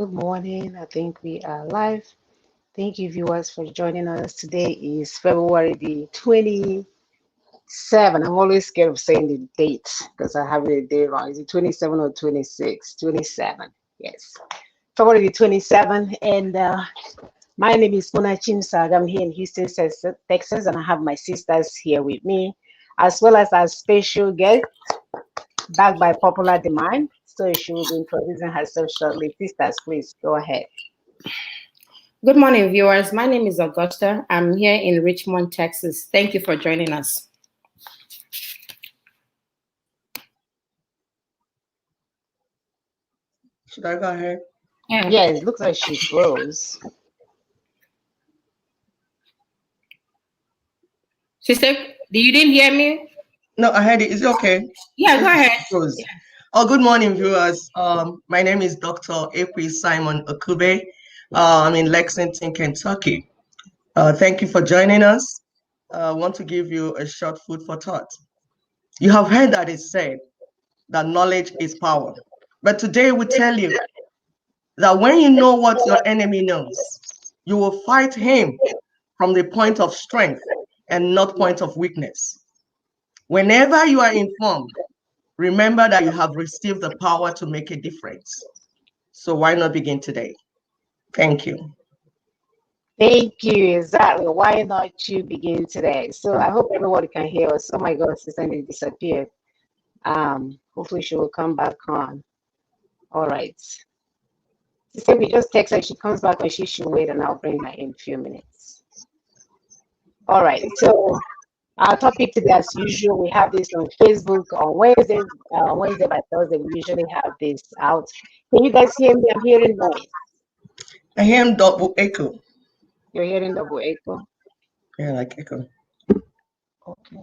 Good morning. I think we are live. Thank you, viewers, for joining us. Today is February the 27th. I'm always scared of saying the date because I have the day wrong. Is it 27 or 26? 27. Yes. February the 27th. And my name is Mona Chimsag. I'm here in Houston, Texas, and I have my sisters here with me, as well as our special guest, backed by popular demand. So she will be introducing herself shortly. Sisters, please go ahead. Good morning, viewers. My name is Augusta. I'm here in Richmond, Texas. Thank you for joining us. Should I go ahead? Yeah, it looks like she froze. Sister, you didn't hear me? No, I heard it. Is it okay? Yeah, go ahead. Yeah. Oh, good morning, viewers. My name is Dr. April Simon Okube. I'm in Lexington, Kentucky. Thank you for joining us. I want to give you a short food for thought. You have heard that it said that knowledge is power. But today we tell you that when you know what your enemy knows, you will fight him from the point of strength and not point of weakness. Whenever you are informed, remember that you have received the power to make a difference. So why not begin today? Thank you. Thank you. Exactly. Why not you begin today? So I hope everybody can hear us. Oh my God, Sister Sandy disappeared. Hopefully she will come back on. All right. Sister, we just text her. She comes back when she should wait, and I'll bring her in a few minutes. All right. So our topic today, as usual, we have this on Facebook on Wednesday. Wednesday by Thursday, we usually have this out. Can you guys hear me? I'm hearing noise. I hear double echo. You're hearing double echo? Yeah, like echo. Okay.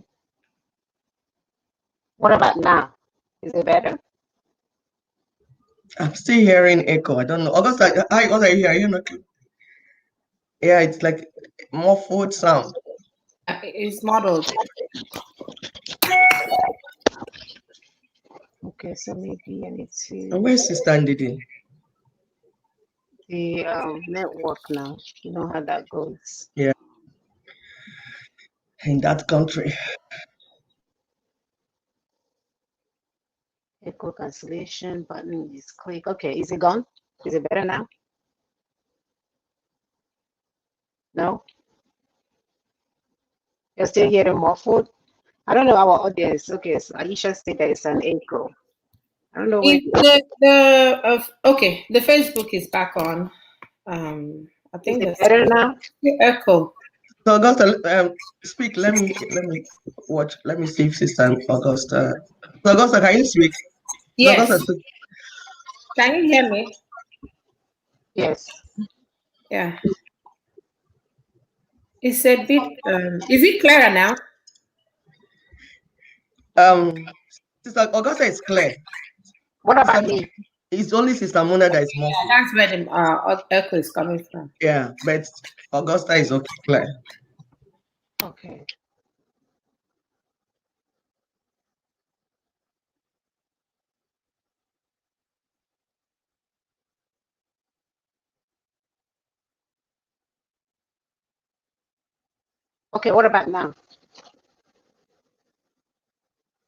What about now? Is it better? I'm still hearing echo. I don't know. August, what are you hearing? Okay. Yeah, it's like muffled sound. It's modeled. Okay, so maybe I need to. And where's Sister Ndidi? The network now. You know how that goes. Yeah, in that country. Echo cancellation button is click. Okay, is it gone? Is it better now? No? You're still hearing muffled? I don't know our audience. Okay, so Aisha said there is an echo. I don't know where. Okay, the Facebook is back on. I think Is it better now? Echo. So Augusta, speak. Let me watch. Let me see if Sister Augusta. So Augusta, can you speak? Yes. Augusta, can you hear me? Yes. Yeah. It's a bit. Is it clearer now? Sister Augusta is clear. What about me? It's only Sister Mona that is more. Yeah, that's where the echo is coming from. Yeah, but Augusta is okay, clear. Okay. Okay, what about now?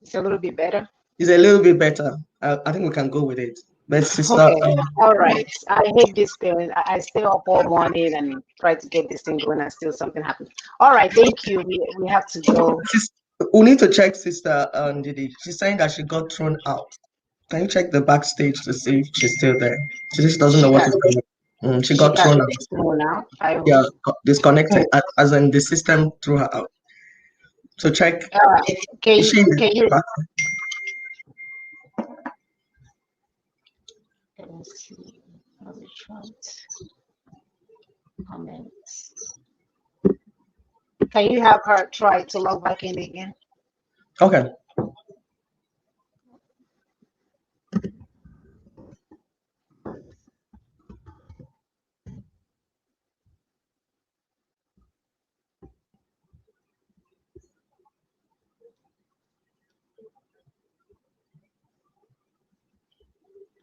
It's a little bit better. It's a little bit better. I think we can go with it. But Sister, Okay, all right. I hate this thing. I stay up all morning and try to get this thing going, and still something happens. All right, thank you. We have to go. We need to check Sister Didi. She's saying that she got thrown out. Can you check the backstage to see if she's still there? She just doesn't know what is going on. She got thrown out. Yeah, disconnected, as in the system threw her out. So check. Can you? Let me see. Comments. Can you have her try to log back in again? Okay.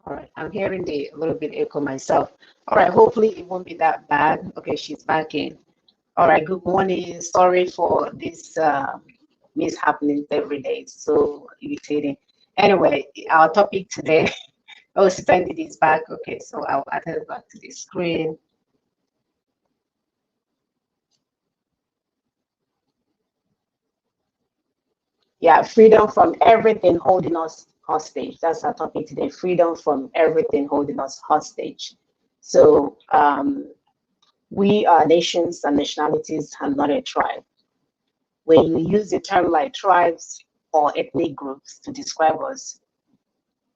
All right, I'm hearing the little bit echo myself. All right, hopefully it won't be that bad. Okay, she's back in. All right, good morning. Sorry for this mishappening every day. It's so irritating. Anyway, our topic today, oh, Splendid is back. Okay, so I'll add her back to the screen. Yeah, freedom from everything holding us hostage. That's our topic today. Freedom from everything holding us hostage. So we are nations and nationalities and not a tribe. When you use the term like tribes or ethnic groups to describe us,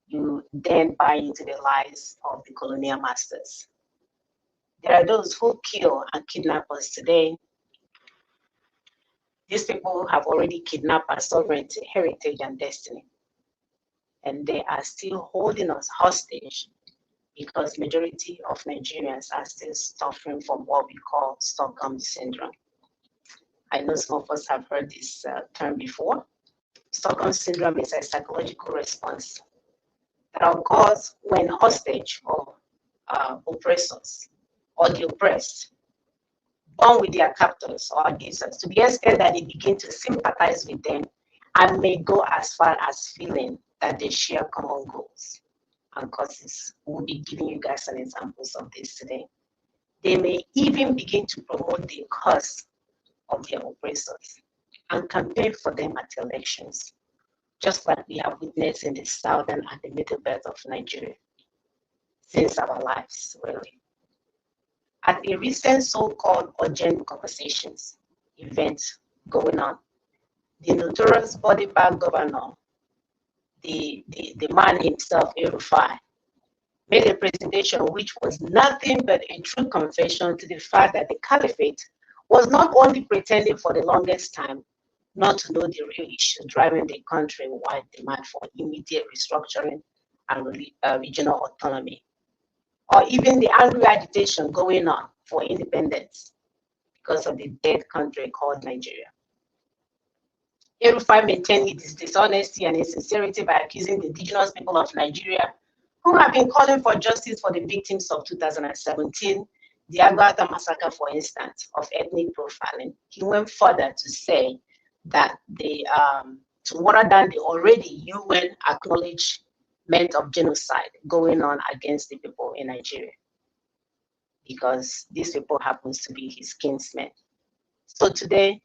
you then buy into the lies of the colonial masters. There are those who kill and kidnap us today. These people have already kidnapped our sovereignty, heritage, and destiny. And they are still holding us hostage because majority of Nigerians are still suffering from what we call Stockholm Syndrome. I know some of us have heard this term before. Stockholm Syndrome is a psychological response that occurs when hostage or oppressors or the oppressed bond with their captors or abusers to the extent that they begin to sympathize with them and may go as far as feeling that they share common goals and causes. We'll be giving you guys some examples of this today. They may even begin to promote the cause of their oppressors and campaign for them at elections, just like we have witnessed in the southern and the middle belt of Nigeria since our lives, really. At a recent so-called urgent conversations event going on, the notorious body bag governor, the man himself, Erufai, made a presentation which was nothing but a true confession to the fact that the caliphate was not only pretending for the longest time not to know the real issue driving the country-wide demand for immediate restructuring and regional autonomy, or even the angry agitation going on for independence because of the dead country called Nigeria. Erufai maintained his dishonesty and insincerity by accusing the indigenous people of Nigeria, who have been calling for justice for the victims of 2017, the Aguata massacre, for instance, of ethnic profiling. He went further to say that to water down the already UN acknowledgement of genocide going on against the people in Nigeria, because these people happens to be his kinsmen. So today,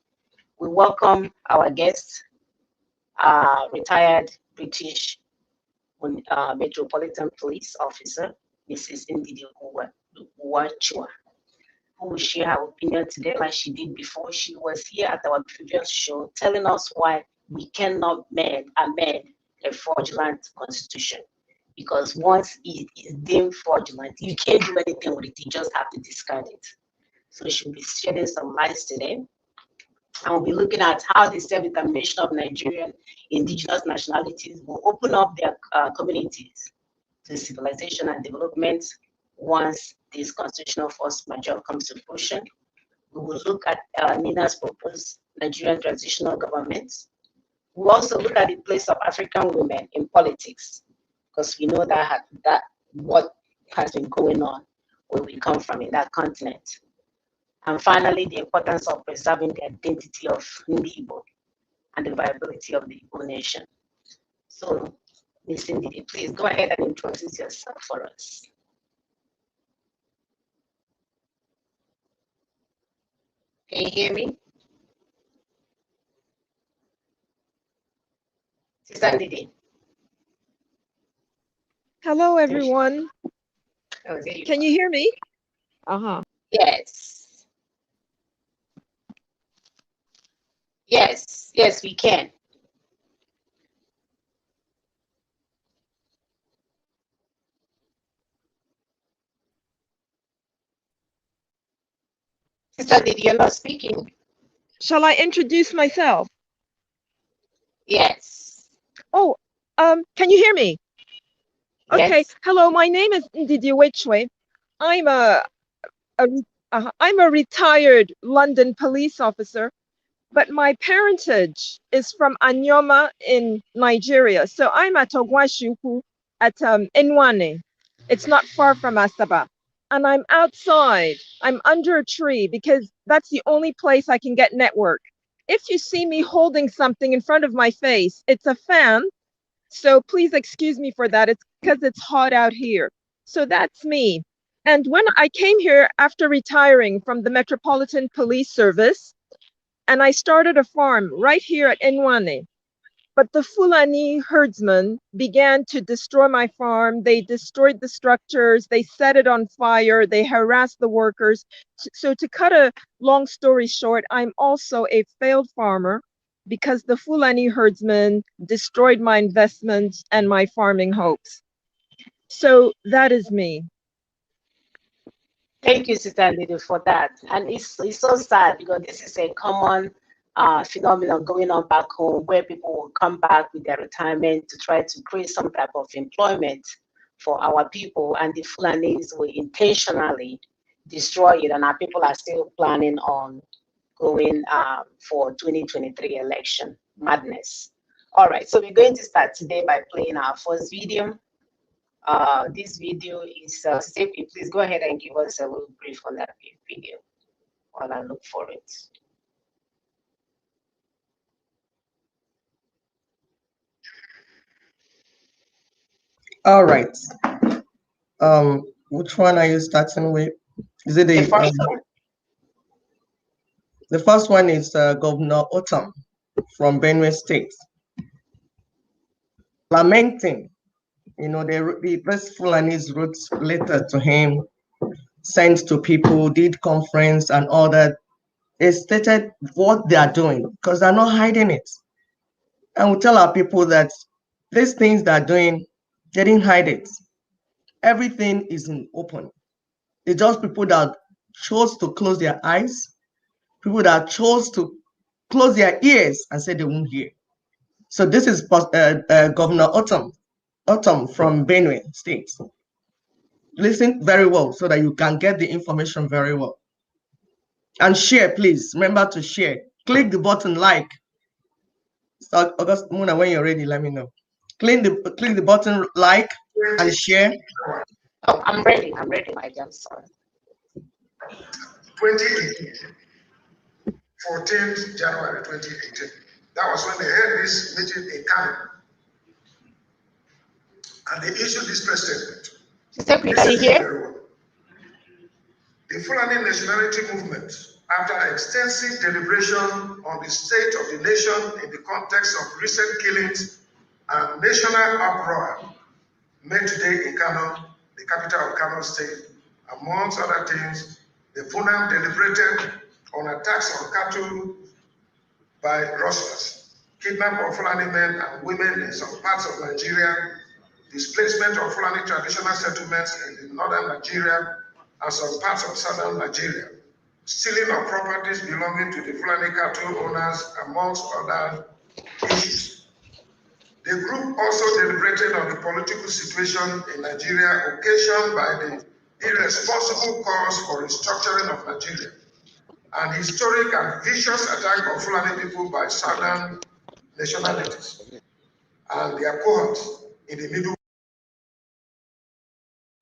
we welcome our guest, retired British Metropolitan Police Officer, Mrs. Ndidi Uwachua, who will share her opinion today like she did before. She was here at our previous show telling us why we cannot amend a fraudulent constitution. Because once it is deemed fraudulent, you can't do anything with it, you just have to discard it. So she'll be shedding some light today. And we'll be looking at how the self-determination of Nigerian indigenous nationalities will open up their communities to civilization and development once this constitutional force majeure comes to fruition. We will look at Nina's proposed Nigerian transitional government. We'll also look at the place of African women in politics, because we know that what has been going on where we come from in that continent. And finally, the importance of preserving the identity of Ndi Igbo and the viability of the Igbo nation. So, Ms. Ndidi, please go ahead and introduce yourself for us. Can you hear me? Sister Ndidi. Hello, everyone. Oh, Can you hear me? Uh-huh. Yes. Yes, we can. Sister Ndidi, you're not speaking. Shall I introduce myself? Yes. Oh, can you hear me? Okay. Yes. Hello, my name is Ndidi Wechwe. I'm I'm a retired London police officer, but my parentage is from Anyoma in Nigeria. So I'm at Ogwashuku, at Nwane. It's not far from Asaba. And I'm outside. I'm under a tree because that's the only place I can get network. If you see me holding something in front of my face, it's a fan. So please excuse me for that. It's because it's hot out here. So that's me. And when I came here after retiring from the Metropolitan Police Service, and I started a farm right here at Nwane. But the Fulani herdsmen began to destroy my farm. They destroyed the structures. They set it on fire. They harassed the workers. So to cut a long story short, I'm also a failed farmer because the Fulani herdsmen destroyed my investments and my farming hopes. So that is me. Thank you, Sister Lady, for that. And it's so sad because this is a common phenomenon going on back home where people will come back with their retirement to try to create some type of employment for our people, and the Fulanis will intentionally destroy it, and our people are still planning on going for 2023 election. Madness. All right, so we're going to start today by playing our first video. This video is, Steffi, please go ahead and give us a little brief on that video while I look for it. All right. Which one are you starting with? Is it the first one? The first one is Governor Otam from Benue State, lamenting, the West Fulanis wrote letter to him, sent to people, did conference and all that. They stated what they are doing because they're not hiding it. And we tell our people that these things they're doing, they didn't hide it. Everything is in open. It's just people that chose to close their eyes, people that chose to close their ears and say they won't hear. So this is Governor Otam from Benue State. Listen very well so that you can get the information very well. And share, please. Remember to share. Click the button like. So August Muna, when you're ready, let me know. Click the button like and share. Oh, I'm ready, my dear. Sorry. 2018, 14th January 2018. That was when they held this meeting in Kano. And they issued this press statement. Steffi, are you here? The Fulani nationality movement, after extensive deliberation on the state of the nation in the context of recent killings and national uproar, made today in Kano, the capital of Kano State, amongst other things, the FUNAM deliberated on attacks on cattle by rustlers, kidnapping of Fulani men and women in some parts of Nigeria, displacement of Fulani traditional settlements in the northern Nigeria and some parts of southern Nigeria, stealing of properties belonging to the Fulani cattle owners, amongst other issues. The group also deliberated on the political situation in Nigeria occasioned by the irresponsible calls for restructuring of Nigeria, and historic and vicious attack on Fulani people by southern nationalities and their cohorts in the Middle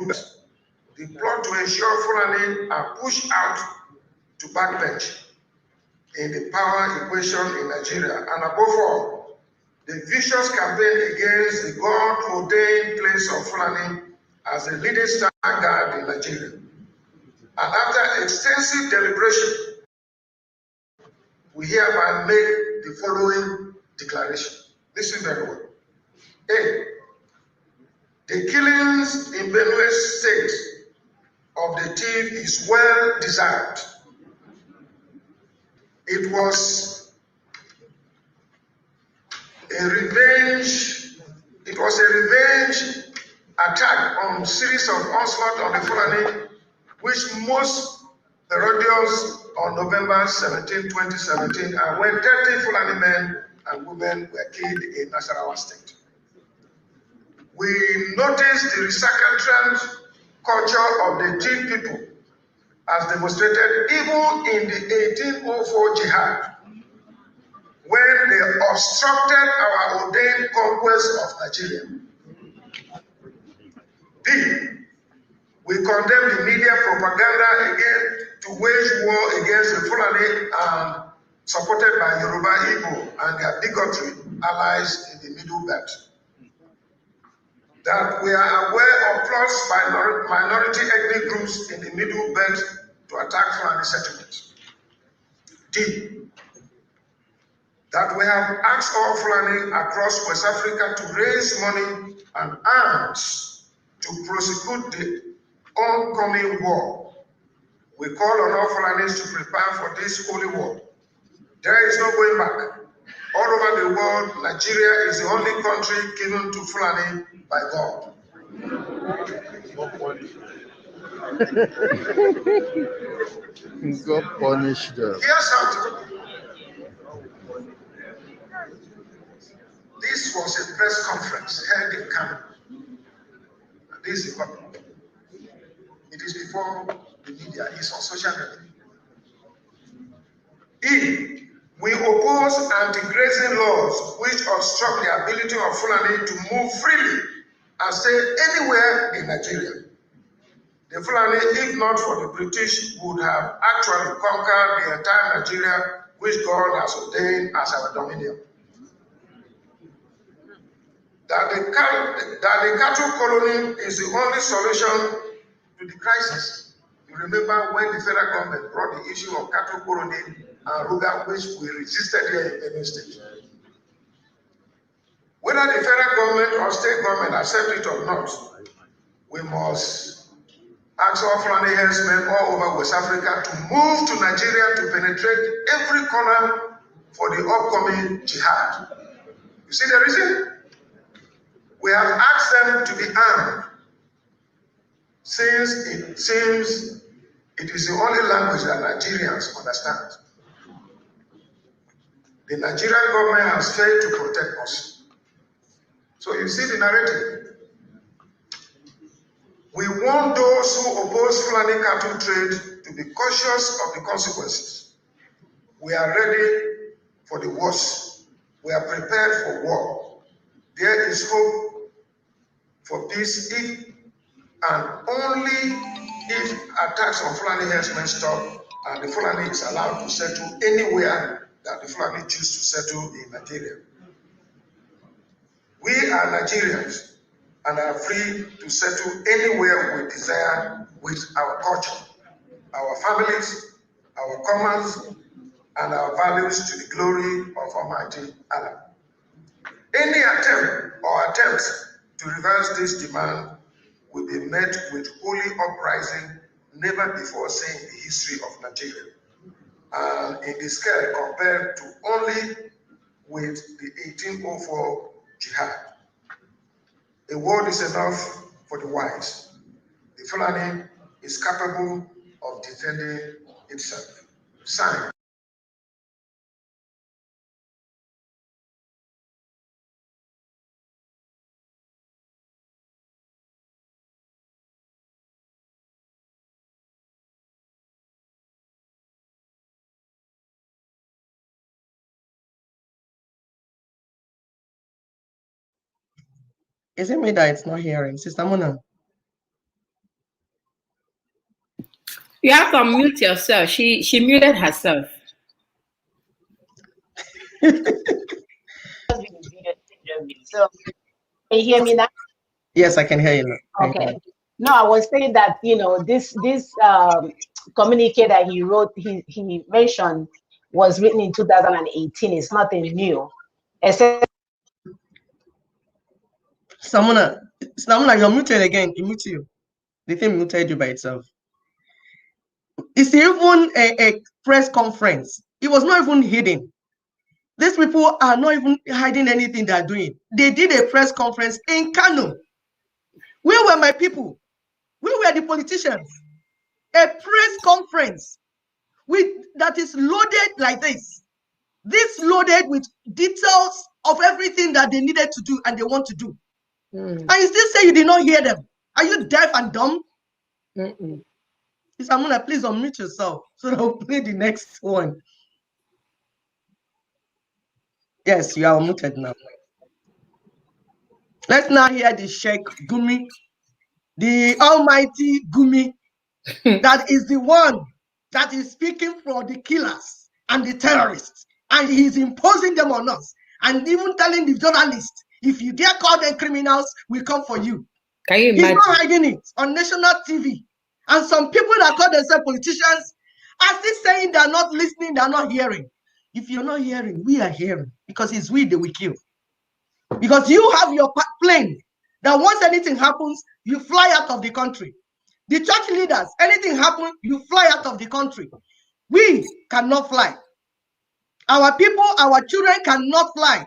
West. The plot to ensure Fulani are pushed out to backbench in the power equation in Nigeria, and above all, the vicious campaign against the God-ordained place of Fulani as a leading star guard in Nigeria. And after extensive deliberation, we hereby make the following declaration. Listen very well. A. The killings in Benue State of the thief is well deserved. It was a revenge attack on a series of onslaught on the Fulani, which most parodies on November 17, 2017, and when 30 Fulani men and women were killed in Nasarawa State. We noticed the recalcitrant culture of the Thief people as demonstrated even in the 1804 jihad, when they obstructed our ordained conquest of Nigeria. D, we condemn the media propaganda again to wage war against the Fulani and supported by Yoruba Igbo and their bigotry allies in the Middle Belt. That we are aware of plots by minority ethnic groups in the Middle Belt to attack Fulani settlements. D, that we have asked all Fulani across West Africa to raise money and arms to prosecute the oncoming war. We call on all Fulanis to prepare for this holy war. There is no going back. All over the world, Nigeria is the only country given to Fulani by God. God punish them. Here's something. This was a press conference held in Kano. This is public. It is before the media, it's on social media. E, we oppose anti-grazing laws which obstruct the ability of Fulani to move freely and stay anywhere in Nigeria. The Fulani, if not for the British, would have actually conquered the entire Nigeria which God has ordained as our dominion. That the cattle colony is the only solution to the crisis. You remember when the federal government brought the issue of cattle colony and Ruga, which we resisted here in Benue State. Whether the federal government or state government accept it or not, we must ask all Fulani herdsmen all over West Africa to move to Nigeria to penetrate every corner for the upcoming jihad. You see the reason? We have asked them to be armed, since it seems it is the only language that Nigerians understand. The Nigerian government has failed to protect us. So you see the narrative. We want those who oppose Fulani cattle trade to be cautious of the consequences. We are ready for the worst. We are prepared for war. There is hope for peace if and only if attacks on Fulani herdsmen stop and the Fulani is allowed to settle anywhere that the Fulani choose to settle in Nigeria. We are Nigerians and are free to settle anywhere we desire with our culture, our families, our commerce, and our values to the glory of Almighty Allah. Any attempt or attempts to reverse this demand will be met with holy uprising never before seen in the history of Nigeria, and in the scale compared to only with the 1804 jihad. A word is enough for the wise. The Fulani is capable of defending itself. Signed. Is it me that it's not hearing? Sister Mona? You have to unmute yourself. She muted herself. So can you hear me now? Yes, I can hear you now. Okay. No, I was saying that, you know, this communique that he wrote, he mentioned was written in 2018. It's nothing new. Except Samona, you're muted again. It mute you. The thing muted you by itself. It's even a press conference. It was not even hidden. These people are not even hiding anything they're doing. They did a press conference in Kano. Where were my people? Where were the politicians? A press conference that is loaded like this. This loaded with details of everything that they needed to do and they want to do. And you still say you did not hear them. Are you deaf and dumb? Samuna, please unmute yourself so that I'll play the next one. Yes, you are unmuted now. Let's now hear the Sheikh Gumi. the almighty Gumi, that is the one that is speaking for the killers and the terrorists, and he's imposing them on us, and even telling the journalists, if you dare call them criminals, we come for you. Can you He's imagine? not hiding it on national TV. And some people that call themselves politicians are still saying they're not listening, they're not hearing. If you're not hearing, we are hearing, because it's we that we kill. Because you have your plane that once anything happens, you fly out of the country. The church leaders, anything happens, you fly out of the country. We cannot fly. Our people, our children cannot fly.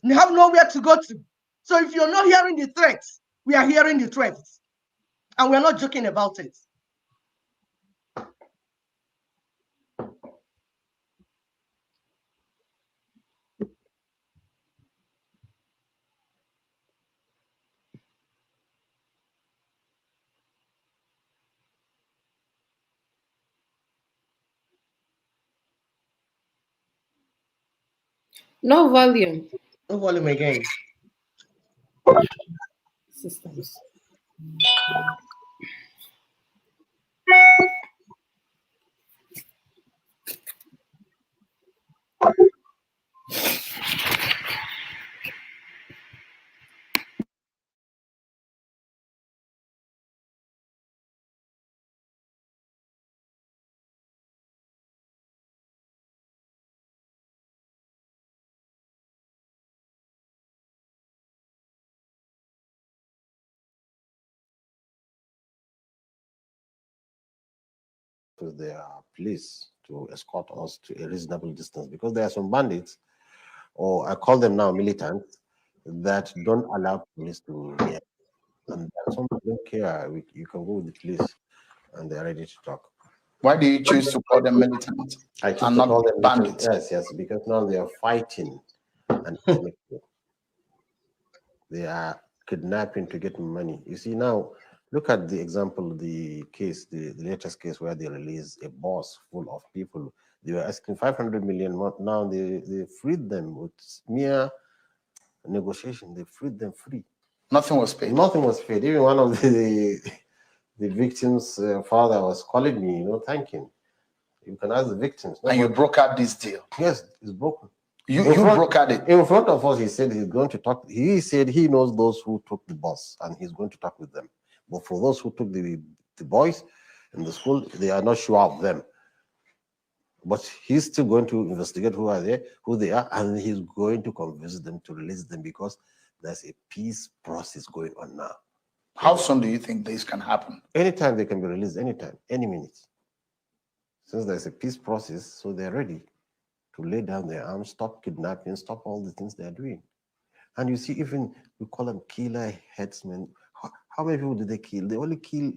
They have nowhere to go to. So if you're not hearing the threats, we are hearing the threats. And we're not joking about it. No volume. No volume again. Systems. To their police to escort us to a reasonable distance, because there are some bandits, or I call them now militants, that don't allow police to near. And some don't care. You can go with the police and they're ready to talk. Why do you choose to call them militants? I choose and to not call them bandits? Yes, because now they are fighting and they are kidnapping to get money. You see, now look at the example, the case, the latest case where they released a bus full of people. They were asking 500 million. Now they freed them with mere negotiation. They freed them free. Nothing was paid. Nothing was paid. Even one of the victim's father was calling me, thanking. You can ask the victims. And you brokered this deal? Yes, it's broken. You brokered it? In front of us, he said he's going to talk. He said he knows those who took the bus and he's going to talk with them. But for those who took the boys in the school, they are not sure of them. But he's still going to investigate who they are, and he's going to convince them to release them, because there's a peace process going on now. How soon do you think this can happen? Anytime they can be released, anytime, any minute. Since there's a peace process, so they're ready to lay down their arms, stop kidnapping, stop all the things they're doing. And you see, even we call them killer headsmen. How many people did they kill? They only kill,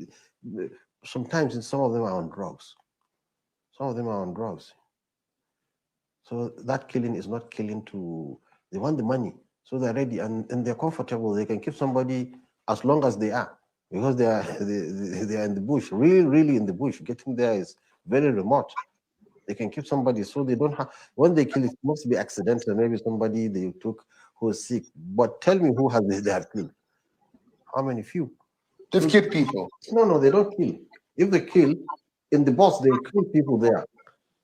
sometimes some of them are on drugs. Some of them are on drugs. So that killing is not killing they want the money. So they're ready and they're comfortable. They can keep somebody as long as they are, because they are in the bush, really in the bush. Getting there is very remote. They can keep somebody, so they don't have, when they kill, it must be accidental. Maybe somebody they took who is sick. But tell me, who they have killed? How many? Few. They've killed people. No, they don't kill. If they kill, in the boss, they kill people there.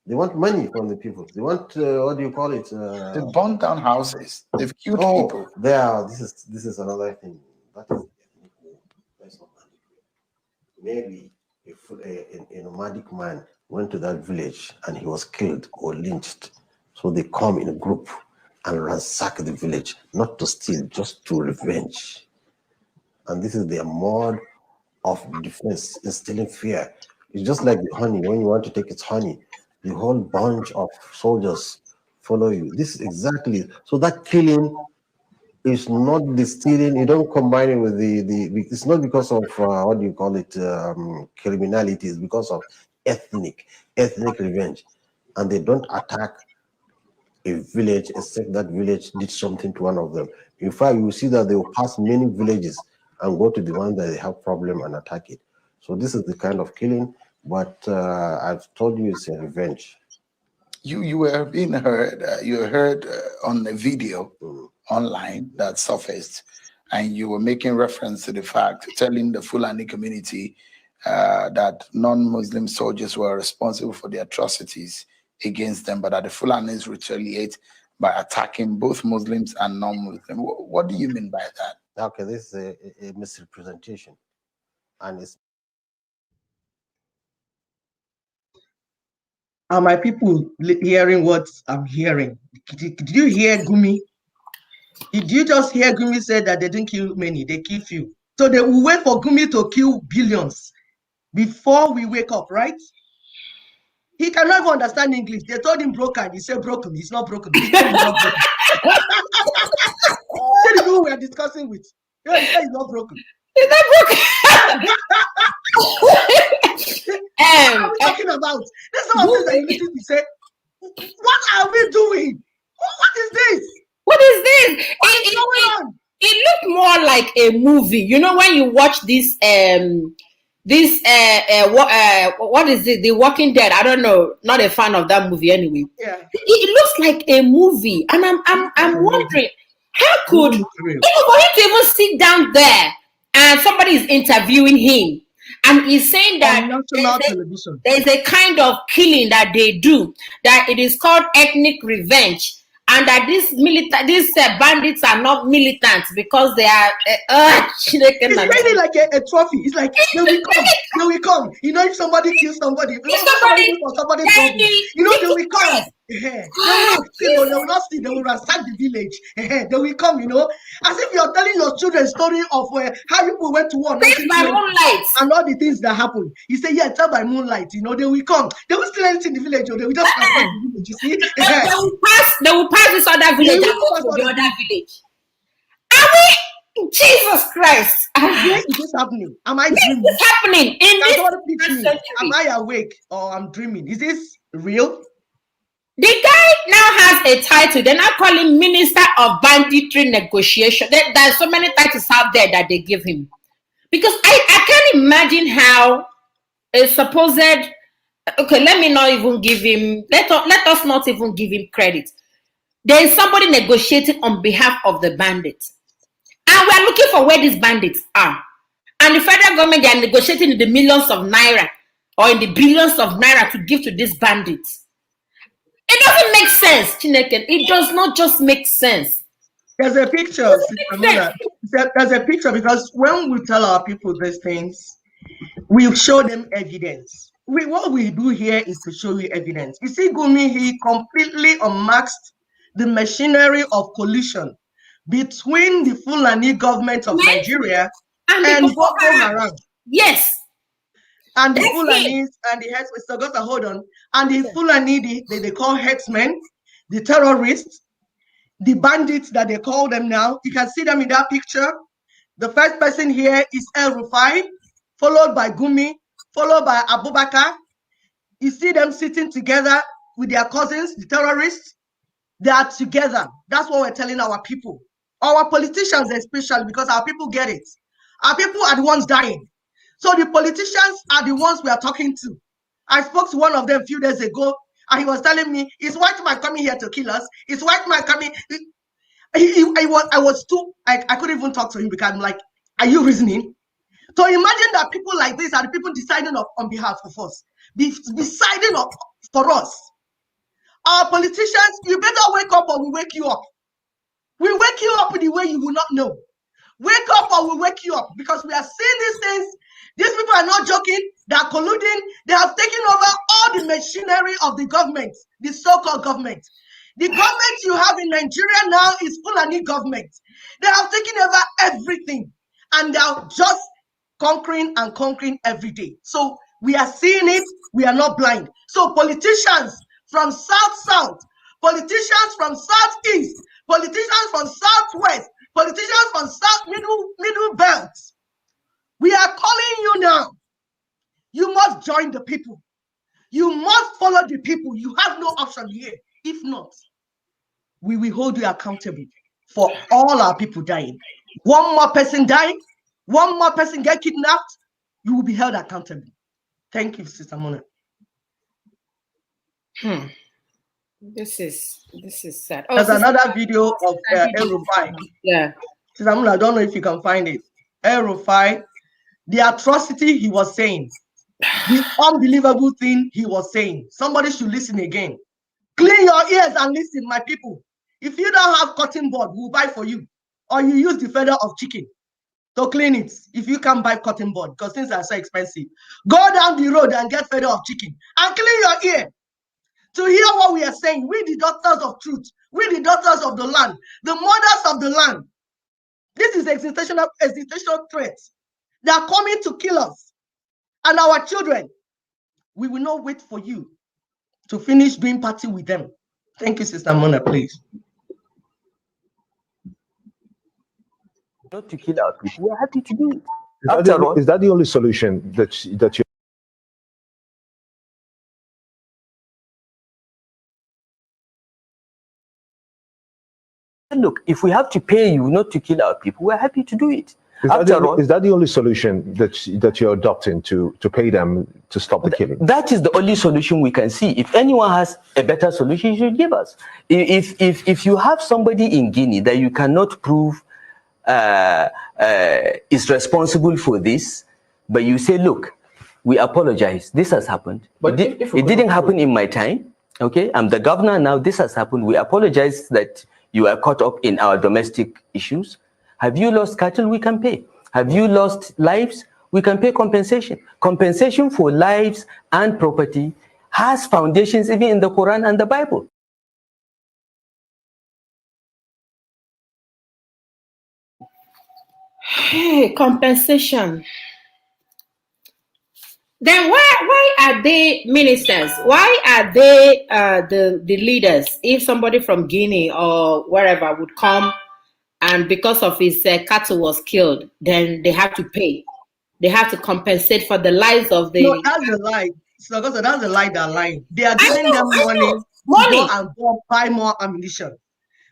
They want money from the people. They want, what do you call it? They burn down houses. They've killed people. This is another thing. That is that's not maybe if a nomadic man went to that village and he was killed or lynched, so they come in a group and ransack the village, not to steal, just to revenge. And this is their mode of defense, instilling fear. It's just like the honey. When you want to take its honey, the whole bunch of soldiers follow you. This is exactly, so that killing is not the stealing. You don't combine it with it's not because of what do you call it, criminality. It's because of ethnic revenge. And they don't attack a village except that village did something to one of them. In fact, you see that they will pass many villages and go to the one that they have problem and attack it. So this is the kind of killing, but I've told you it's a revenge. You were being heard. You heard on a video online that surfaced and you were making reference to the fact, telling the Fulani community that non-Muslim soldiers were responsible for the atrocities against them, but that the Fulanis retaliate by attacking both Muslims and non-Muslim. What do you mean by that? Okay, this is a misrepresentation, and it's Are my people hearing what I'm hearing? Did you hear Gumi? Did you just hear Gumi say that they didn't kill many, they kill few? So they will wait for Gumi to kill billions before we wake up, right? He cannot even understand English. They told him broken. He said broken. He's not broken. He said he's not broken. Say the people we are discussing with. Yeah, he said he's not broken. He's not broken. What are we talking about? There's some of this that you listen to say, what are we doing? What is this? What is this? What is going on? It looked more like a movie. You know, when you watch this what is it? The Walking Dead. I don't know. Not a fan of that movie anyway. Yeah. It looks like a movie, and I'm wondering how could for him to even sit down there and somebody is interviewing him and he's saying that there's a kind of killing that they do, that it is called ethnic revenge. And that these bandits are not militants because they are. It's really like a trophy. It's like they will come. You know, if somebody kills somebody, somebody's trophy. You know, they will come. They will not see. They will ransack the village. They will come. You know, as if you're telling your children story of how people went to war and all the things that happened. You say, yeah, tell by moonlight. You know, they will come. They will still enter in the village, or they will just ransack the village. You see, they will pass this other village and go to the other village. Are we? Jesus Christ! Where is this happening? Am I dreaming? This is happening in this century. Am I awake or I'm dreaming? Is this real? The guy now has a title. They're now calling Minister of Banditry Negotiation. There's so many titles out there that they give him. Because I can't imagine how a supposed... Okay, let me not even give him... Let us not even give him credit. There is somebody negotiating on behalf of the bandits. And we're looking for where these bandits are. And the federal government, they are negotiating in the millions of naira or in the billions of naira to give to these bandits. It doesn't make sense, Chineke. It does not just make sense. There's a picture, there's a picture, because when we tell our people these things, we show them evidence. What we do here is to show you evidence. You see, Gumi, he completely unmasked the machinery of collusion between the Fulani government of Nigeria and Boko Haram. Yes. And the Fulanis and the heads, Mr. Gota, hold on. And the Fulani, they call headsmen, the terrorists, the bandits that they call them now. You can see them in that picture. The first person here is El Rufai, followed by Gumi, followed by Abubakar. You see them sitting together with their cousins, the terrorists. They are together. That's what we're telling our people. Our politicians especially, because our people get it. Our people are the ones dying. So the politicians are the ones we are talking to. I spoke to one of them a few days ago, and he was telling me, is white man coming here to kill us? Is white man coming? I couldn't even talk to him because I'm like, are you reasoning? So imagine that people like this are the people deciding on behalf of us, deciding for us. Our politicians, you better wake up or we wake you up. We wake you up in the way you will not know. Wake up or we wake you up, because we are seeing these things. These people are not joking. They are colluding. They have taken over all the machinery of the government, the so-called government. The government you have in Nigeria now is Fulani government. They have taken over everything, and they are just conquering and conquering every day. So we are seeing it. We are not blind. So politicians from south, politicians from southeast, politicians from southwest, politicians from middle belt, we are calling you now. You must join the people. You must follow the people. You have no option here. If not, we will hold you accountable for all our people dying. One more person dying, one more person get kidnapped, you will be held accountable. Thank you, Sister Mona. This is sad. There's another video of El Rufai. Yeah. I don't know if you can find it. El-Rufai, the atrocity he was saying, the unbelievable thing he was saying. Somebody should listen again. Clean your ears and listen, my people. If you don't have cotton bud, we'll buy for you. Or you use the feather of chicken to clean it if you can't buy cotton bud, because things are so expensive. Go down the road and get feather of chicken and clean your ear to hear what we are saying. We the daughters of truth, we the daughters of the land, the mothers of the land. This is existential threats. They are coming to kill us and our children. We will not wait for you to finish doing party with them. Thank you, Sister Mona, please. Not to kill our people. We're happy to do it. Is that the only solution that you? Look, if we have to pay you not to kill our people, we're happy to do it. Is that the only solution that you're adopting to pay them to stop the killing? That is the only solution we can see. If anyone has a better solution, you should give us. If you have somebody in Guinea that you cannot prove is responsible for this, but you say, look, we apologize, this has happened, but it didn't happen in my time. Okay, I'm the governor now, this has happened, we apologize that you are caught up in our domestic issues. Have you lost cattle? We can pay. Have you lost lives? We can pay compensation. Compensation for lives and property has foundations even in the Quran and the Bible. Hey, compensation. Then why are they ministers? Why are they the leaders? If somebody from Guinea or wherever would come and because of his cattle was killed, then they have to pay. They have to compensate for the lives of the... No, that's a lie. So that's a lie they're lying. They are giving them money to go and buy more ammunition.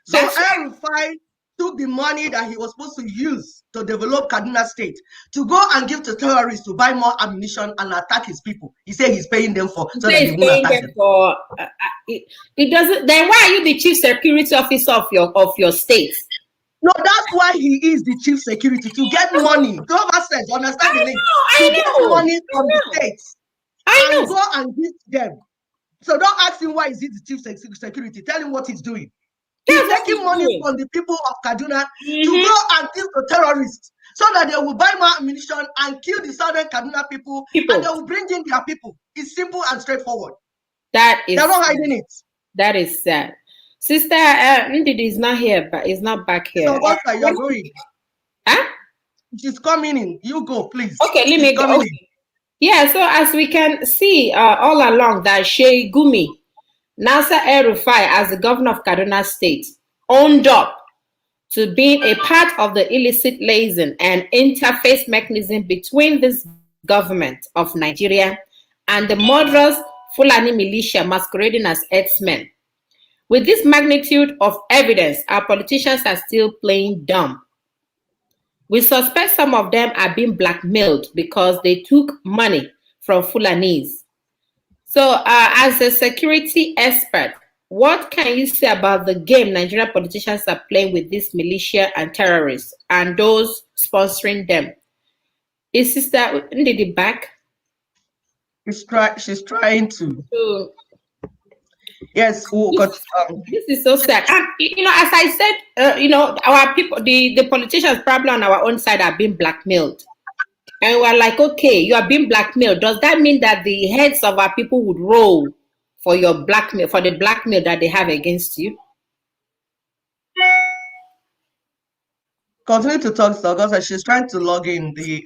So El-Rufai took the money that he was supposed to use to develop Kaduna State to go and give to terrorists to buy more ammunition and attack his people. He said he's paying them for so that they won't attack them. For, it doesn't. Then why are you the chief security officer of your state? No, that's why he is the chief security, to get money. To have access, understand the link? To get money from the states and go and give them. So don't ask him why is he the chief security. Tell him what he's doing. He's taking money from the people of Kaduna to go and kill the terrorists so that they will buy more ammunition and kill the southern Kaduna people. And they will bring in their people. It's simple and straightforward. That is... They're not hiding it. That is sad. Sister Ndidi is not here, but is not back here. So what are you going? Huh? She's coming in. You go, please. Okay, let me go. Okay. Yeah, so as we can see all along that Sheikh Gumi, Nasser El-Rufai, as the governor of Kaduna State, owned up to being a part of the illicit liaison and interface mechanism between this government of Nigeria and the murderous Fulani militia masquerading as herdsmen. With this magnitude of evidence, our politicians are still playing dumb. We suspect some of them are being blackmailed because they took money from Fulanis. So as a security expert, what can you say about the game Nigerian politicians are playing with this militia and terrorists and those sponsoring them? Is Sister Ndidi back? She's trying to. Yes. This is so sad. And, you know, as I said, our people, the politicians probably on our own side are being blackmailed. And we're like, okay, you are being blackmailed. Does that mean that the heads of our people would roll for your blackmail, for the blackmail that they have against you? Continue to talk, because she's trying to log in. The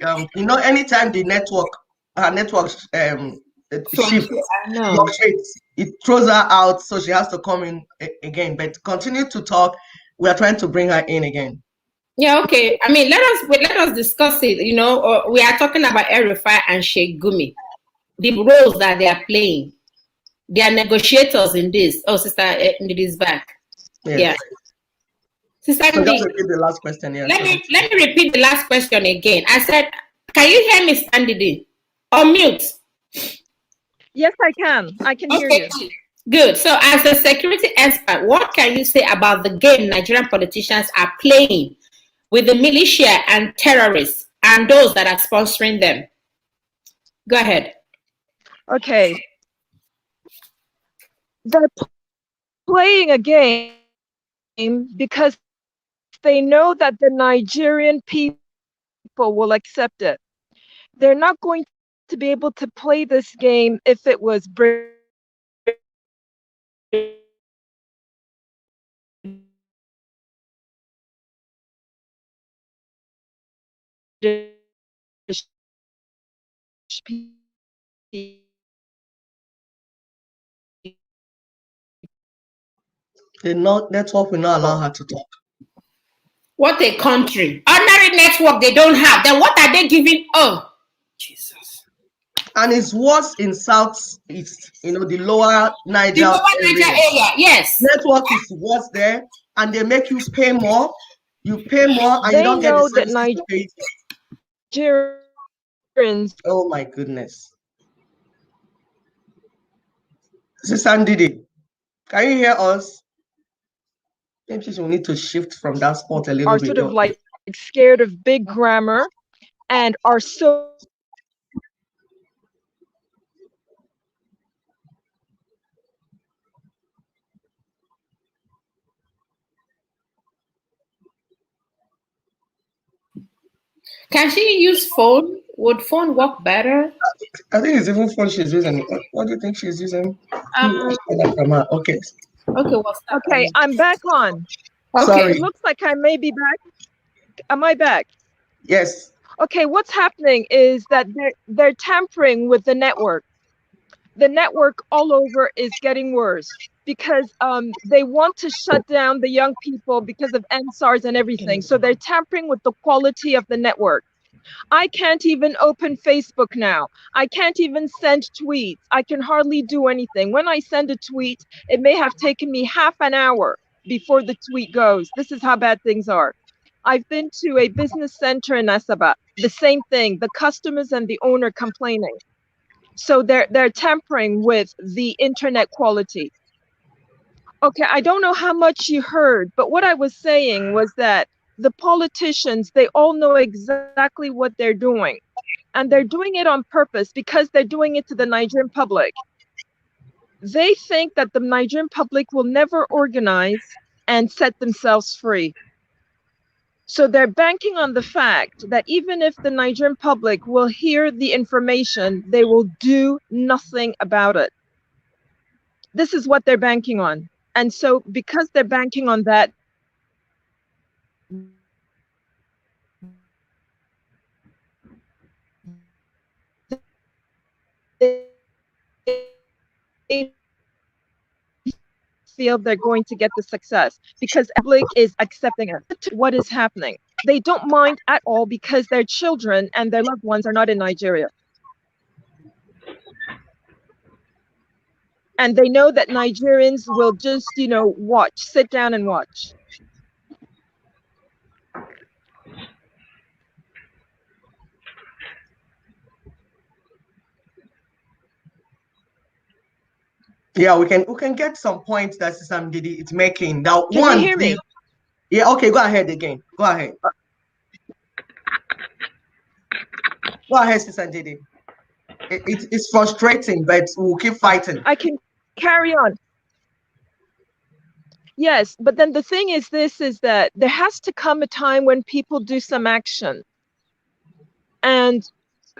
anytime the her network shift, it throws her out, so she has to come in again. But continue to talk. We are trying to bring her in again. Yeah, okay. I mean, let us discuss it. You know, we are talking about El-Rufai and Sheikh Gumi, the roles that they are playing. They are negotiators in this. Oh, Sister Ndidi is back. Yes. Yeah. Sister so just repeat the last question. Yeah. Let me repeat the last question again. I said, can you hear me, Sister Ndidi? On mute. Yes, I can. I can hear you. Good. So as a security expert, what can you say about the game Nigerian politicians are playing with the militia and terrorists and those that are sponsoring them. Go ahead. Okay. They're playing a game because they know that the Nigerian people will accept it. They're not going to be able to play this game if it was British The network will not allow her to talk. What a country. Ordinary network they don't have. Then what are they giving? Oh, Jesus. And it's worse in southeast, you know, the lower Niger The lower Niger area, yes. Network is worse there, and they make you pay more. You pay more, and you They don't get the know that services to pay. Nigerians. Oh my goodness. Sister Ndidi, can you hear us? Maybe we need to shift from that spot a little Are bit. sort of like scared of big grammar and are so Can she use phone? Would phone work better? I think it's even phone she's using. What do you think she's using? Okay. Okay, what's that? okay, I'm back on. Okay. Sorry. It looks like I may be back. Am I back? Yes. Okay, what's happening is that they're tampering with the network. The network all over is getting worse because they want to shut down the young people because of NSARS and everything. So they're tampering with the quality of the network. I can't even open Facebook now. I can't even send tweets. I can hardly do anything. When I send a tweet, it may have taken me half an hour before the tweet goes. This is how bad things are. I've been to a business center in Asaba. The same thing, the customers and the owner complaining. So they're tampering with the internet quality. Okay, I don't know how much you heard, but what I was saying was that the politicians, they all know exactly what they're doing. And they're doing it on purpose because they're doing it to the Nigerian public. They think that the Nigerian public will never organize and set themselves free. So they're banking on the fact that even if the Nigerian public will hear the information, they will do nothing about it. This is what they're banking on. And so because they're banking on that, they feel they're going to get the success because public is accepting it. What is happening? They don't mind at all because their children and their loved ones are not in Nigeria. And they know that Nigerians will just, watch, sit down and watch. Yeah, we can get some points that Sister Ndidi is making. Now, Can you hear me? Yeah, okay, go ahead again. Go ahead. Go ahead, Sister Ndidi. It's frustrating, but we'll keep fighting. I can carry on. Yes, but then the thing is that there has to come a time when people do some action. And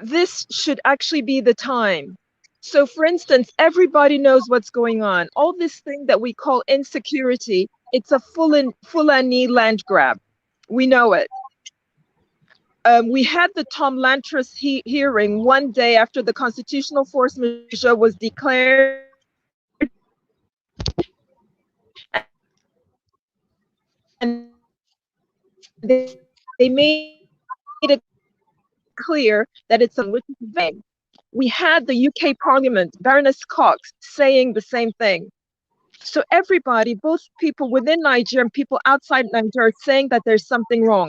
this should actually be the time. So for instance, everybody knows what's going on. All this thing that we call insecurity, it's a Fulani land grab. We know it. We had the Tom Lantras hearing one day after the constitutional force majeure was declared. And they made it clear that it's which is vague. We had the UK Parliament, Baroness Cox, saying the same thing. So everybody, both people within Nigeria and people outside Nigeria, are saying that there's something wrong.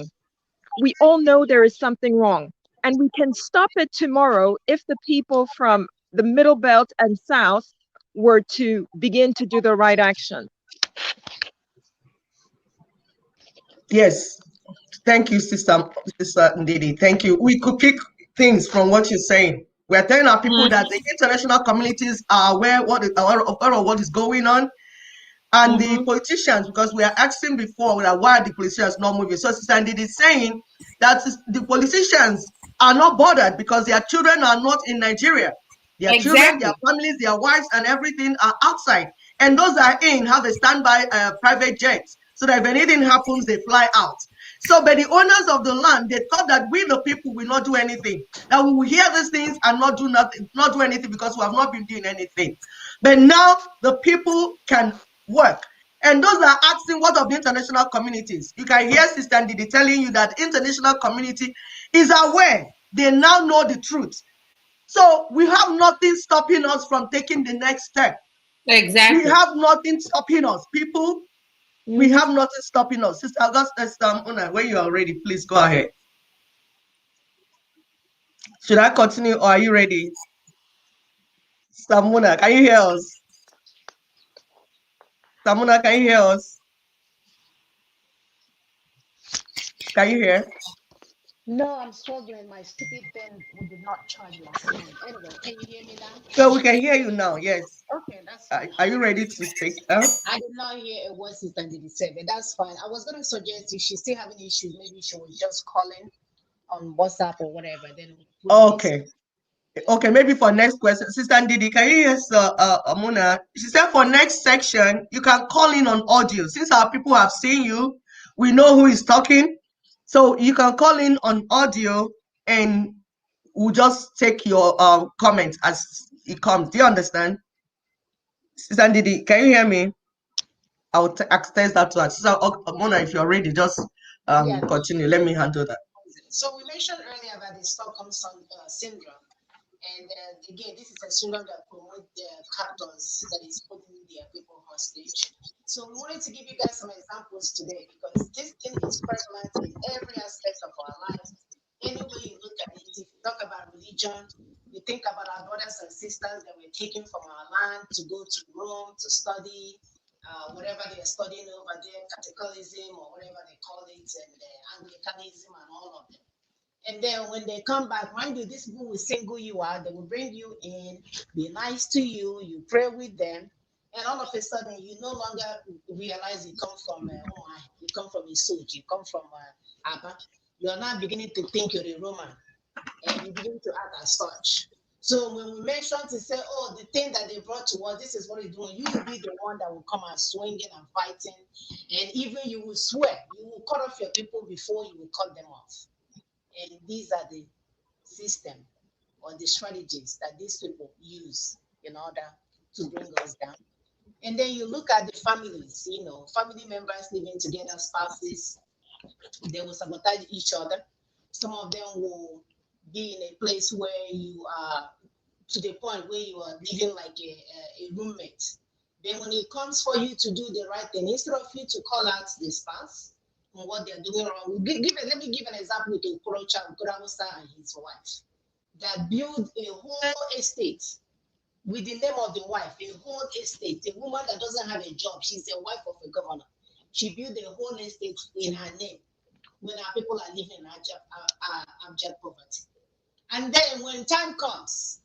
We all know there is something wrong. And we can stop it tomorrow if the people from the Middle Belt and South were to begin to do the right action. Yes. Thank you, Sister Ndidi. Thank you. We could pick things from what you're saying. We're telling our people that the international communities are aware of what is going on, and the politicians, because we are asking before that why the politicians not moving. So Sister Ndidi is saying that the politicians are not bothered because their children are not in Nigeria. Their children, their Exactly. families, their wives, and everything are outside. And those that are in have a standby private jets so that if anything happens, they fly out. So, but the owners of the land, they thought that we, the people, will not do anything. That we will hear these things and not do nothing, not do anything because we have not been doing anything. But now the people can work. And those that are asking what of the international communities, you can hear Sister Ndidi telling you that the international community is aware. They now know the truth. So we have nothing stopping us from taking the next step. Exactly. We have nothing stopping us. People, we have nothing stopping us. Sister Augustus, when you are ready, please go ahead. Should I continue or are you ready? Samuna, can you hear us? Samuna, can you hear us? Can you hear? No, I'm struggling. My stupid pen did not charge last time. Anyway, can you hear me now? So we can hear you now, yes. Okay, that's fine. Are you ready to speak? I did not hear a word Sister Ndidi said, but that's fine. I was gonna suggest if she's still having issues, maybe she was just calling on WhatsApp or whatever. Then Okay. Okay, maybe for next question, Sister Ndidi, can you hear Amuna? She said for next section, you can call in on audio. Since our people have seen you, we know who is talking. So you can call in on audio and we'll just take your comment as it comes. Do you understand? Sister Ndidi, can you hear me? I'll test that to her. Sister Amuna, if you're ready, just continue. Let me handle that. So we mentioned earlier about the Stockholm Syndrome. And again, this is a syndrome that promotes the captors that is putting their people hostage. So we wanted to give you guys some examples today because this thing is prevalent in every aspect of our lives. Any way you look at it, if you talk about religion, you think about our brothers and sisters that were taken from our land to go to Rome to study whatever they're studying over there, catecholism or whatever they call it, and Anglicanism and all of them. And then when they come back, mind you, these people will single you out. They will bring you in, be nice to you. You pray with them, and all of a sudden, you no longer realize you come from you come from Isuj, you come from Abba. You are now beginning to think you're a Roman, and you begin to act as such. So when we mention to say, oh, the thing that they brought to us, this is what it's doing, you will be the one that will come and swinging and fighting, and even you will swear, you will cut off your people before you will cut them off. And these are the system or the strategies that these people use in order to bring us down. And then you look at the families, family members living together, spouses, they will sabotage each other. Some of them will be in a place where you are to the point where you are living like a roommate. Then when it comes for you to do the right thing, instead of you to call out the spouse on what they're doing wrong, let me give an example with Okorocha and his wife that built a whole estate with the name of the wife, a whole estate. A woman that doesn't have a job, she's the wife of a governor. She built a whole estate in her name when our people are living in abject poverty. And then when time comes,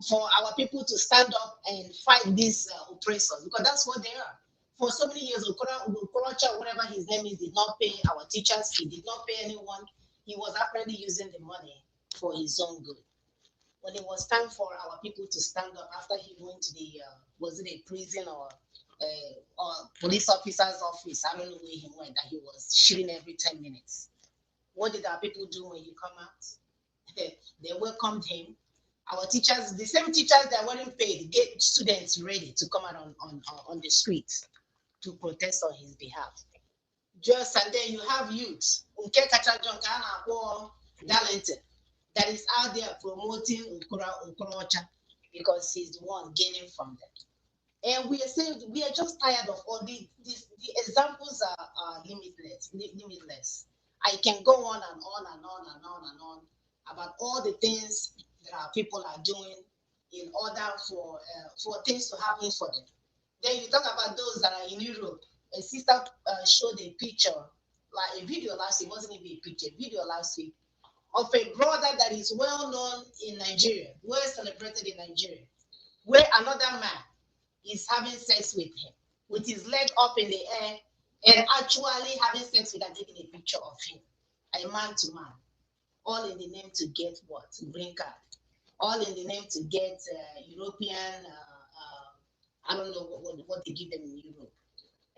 for our people to stand up and fight these oppressors, because that's what they are. For so many years, Okorocha, whatever his name is, did not pay our teachers. He did not pay anyone. He was apparently using the money for his own good. When it was time for our people to stand up after he went to the, was it a prison or police officer's office? I don't know where he went, that he was shooting every 10 minutes. What did our people do when he come out? They welcomed him. Our teachers, the same teachers that weren't paid, get students ready to come out on the streets to protest on his behalf. And then you have youth, that is out there promoting Okorocha because he's the one gaining from them. And we are saying we are just tired of all the examples are limitless. I can go on and on and on and on and on about all the things that our people are doing in order for things to happen for them. Then you talk about those that are in Europe. A sister showed a picture like a video last week, wasn't even a picture, a video last week of a brother that is well known in Nigeria, well celebrated in Nigeria, where another man is having sex with him, with his leg up in the air, and actually having sex with and taking a picture of him, a man to man, all in the name to get what? Green card. All in the name to get European, I don't know what they give them in Europe.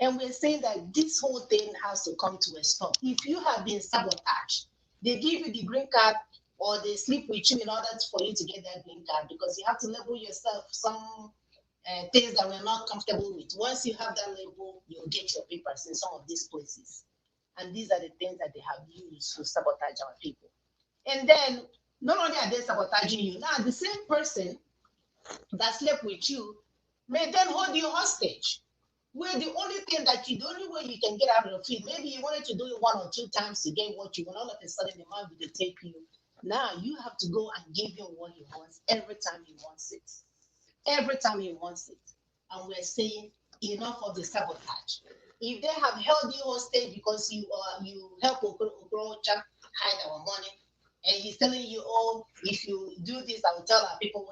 And we're saying that this whole thing has to come to a stop. If you have been sabotaged, they give you the green card or they sleep with you in order for you to get that green card because you have to label yourself some things that we're not comfortable with. Once you have that label, you'll get your papers in some of these places. And these are the things that they have used to sabotage our people. And then not only are they sabotaging you, now the same person that slept with you may then hold you hostage. Where the only thing that the only way you can get out of it, maybe you wanted to do it 1 or 2 times to get what you want, all of a sudden the man will take you. Now you have to go and give him what he wants every time he wants it. Every time he wants it. And we're saying enough of the sabotage. If they have held you hostage because you help Okorocha hide our money, and he's telling you, oh, if you do this, I will tell our people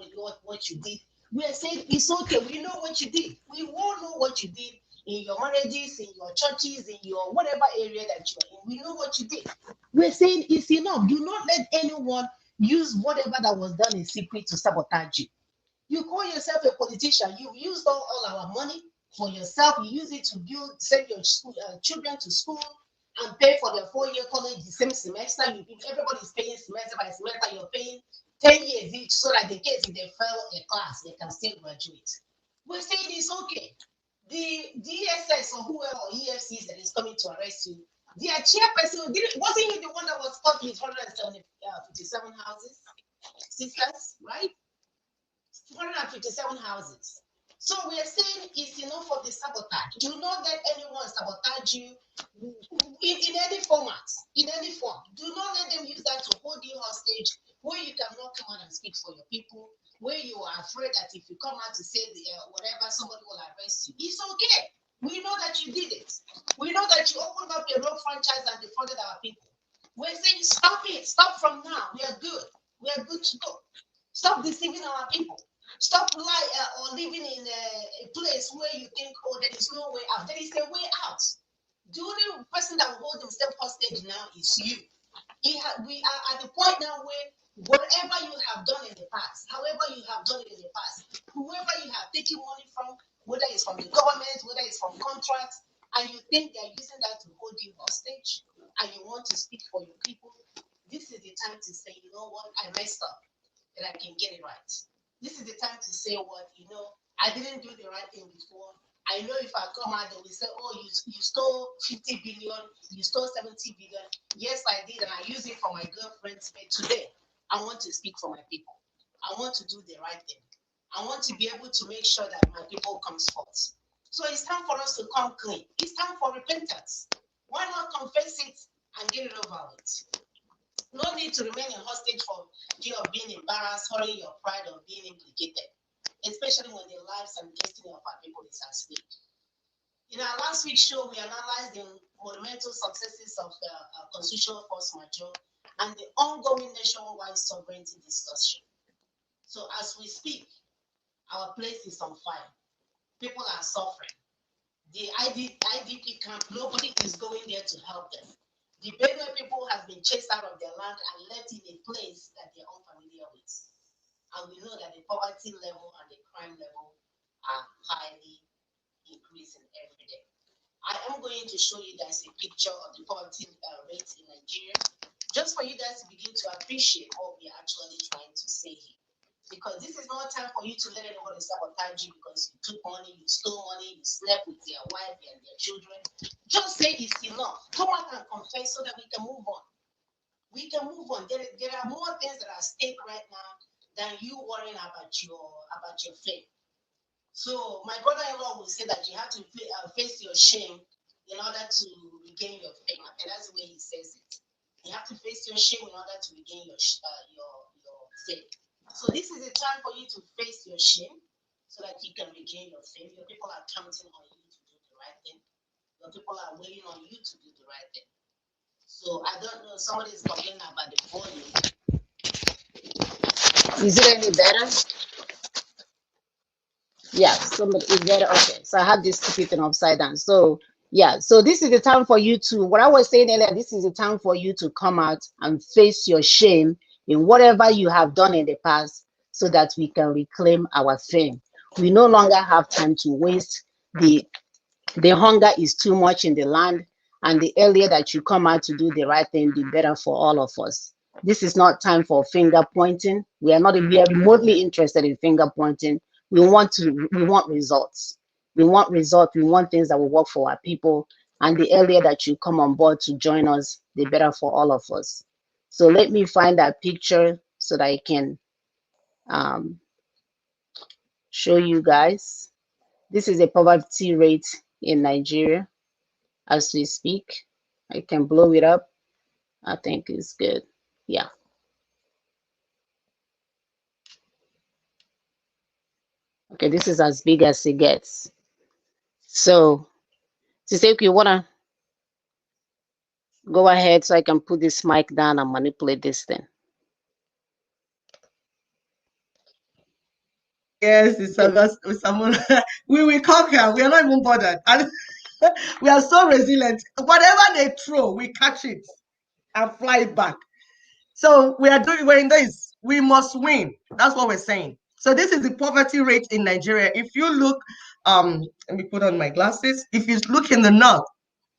what you did. We are saying it's okay. We know what you did. We all know what you did in your marriages, in your churches, in your whatever area that you're in. We know what you did. We're saying it's enough. Do not let anyone use whatever that was done in secret to sabotage you. You call yourself a politician. You used all our money for yourself. You use it to send your children to school and pay for their 4-year college the same semester. Everybody's paying semester by semester. You're paying 10 years each so that in case if they fail a class, they can still graduate. We're saying it's okay. The DSS or whoever or EFCs that is coming to arrest you, their chairperson, wasn't he the one that was caught with 157 houses? Sisters, right? 157 houses. So we are saying it's enough of the sabotage. Do not let anyone sabotage you in any format, in any form. Do not let them use that to hold you hostage, where you cannot come out and speak for your people, where you are afraid that if you come out to say whatever, somebody will arrest you. It's okay. We know that you did it. We know that you opened up a road franchise and defrauded our people. We're saying stop it. Stop from now. We are good. We are good to go. Stop deceiving our people. Stop lying or living in a place where you think, oh, there is no way out. There is a way out. The only person that will hold himself hostage now is you. We are at the point now where whatever you have done in the past, however you have done it in the past, whoever you have taken money from, whether it's from the government, whether it's from contracts, and you think they're using that to hold you hostage, and you want to speak for your people, this is the time to say, you know what, I messed up, and I can get it right. This is the time to say what, I didn't do the right thing before. I know if I come out, they will say, oh, you stole 50 billion, you stole 70 billion. Yes, I did, and I use it for my girlfriends. But today, I want to speak for my people. I want to do the right thing. I want to be able to make sure that my people comes forth. So it's time for us to come clean. It's time for repentance. Why not confess it and get it over with? No need to remain in hostage for fear of being embarrassed, hurting your pride, or being implicated, especially when the lives and destiny of our people is at stake. In our last week's show, we analyzed the monumental successes of the constitutional force majeure and the ongoing nationwide sovereignty discussion. So as we speak, our place is on fire. People are suffering. The IDP camp, nobody is going there to help them. The Benue people have been chased out of their land and left in a place that they're unfamiliar with. And we know that the poverty level and the crime level are highly increasing every day. I am going to show you guys a picture of the poverty rate in Nigeria, just for you guys to begin to appreciate what we are actually trying to say here. Because this is not time for you to let anybody sabotage you because you took money, you stole money, you slept with their wife and their children. Just say it's enough. Come out and confess so that we can move on. We can move on. There are more things that are at stake right now than you worrying about your fame. So my brother-in-law will say that you have to face your shame in order to regain your fame. And that's the way he says it. You have to face your shame in order to regain your fame. So this is a time for you to face your shame so that you can regain your fame. Your people are counting on you to do the right thing. Your people are waiting on you to do the right thing. So I don't know. Somebody is complaining about the volume. Is it any better? Yeah, somebody is better. Okay, so I have this keep it upside down. So yeah, so this is the time for you to, what I was saying earlier, this is the time for you to come out and face your shame in whatever you have done in the past, so that we can reclaim our fame. We no longer have time to waste. The hunger is too much in the land, and the earlier that you come out to do the right thing, the better for all of us. This is not time for finger pointing. We are remotely interested in finger pointing. We want results. We want results. We want things that will work for our people. And the earlier that you come on board to join us, the better for all of us. So let me find that picture so that I can show you guys. This is the poverty rate in Nigeria as we speak. I can blow it up. I think it's good. Yeah. Okay, this is as big as it gets. So, Sisek, you wanna go ahead so I can put this mic down and manipulate this thing? Yes, it's August. We will conquer. We are not even bothered. And we are so resilient. Whatever they throw, we catch it and fly it back. So we're in this. We must win. That's what we're saying. So this is the poverty rate in Nigeria. If you look, let me put on my glasses. If you look in the north,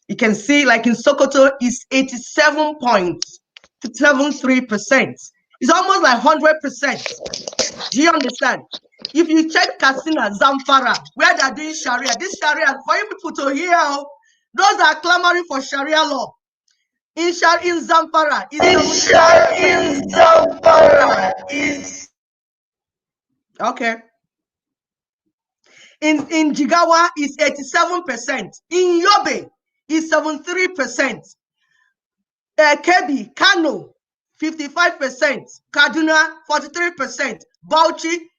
you can see, like in Sokoto, is 87.73%. It's almost like 100%. Do you understand? If you check Katsina, Zamfara, where they're doing Sharia, this Sharia, for you people to hear, those are clamoring for Sharia law. In Zamfara, okay. In Jigawa is 87%. In Yobe is 73%. Kebbi, Kano, 55%. Kaduna, 43%. Bauchi,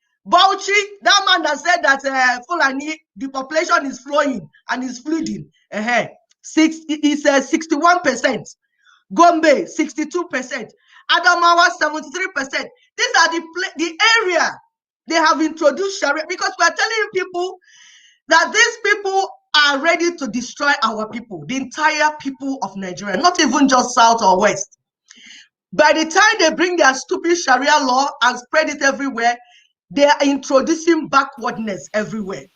that man that said that Fulani, the population is flowing and is flooding. It's 61%. Gombe, 62%. Adamawa, 73%. These are the area they have introduced Sharia, because we are telling people that these people are ready to destroy our people, the entire people of Nigeria, not even just South or West. By the time they bring their stupid Sharia law and spread it everywhere, they are introducing backwardness everywhere.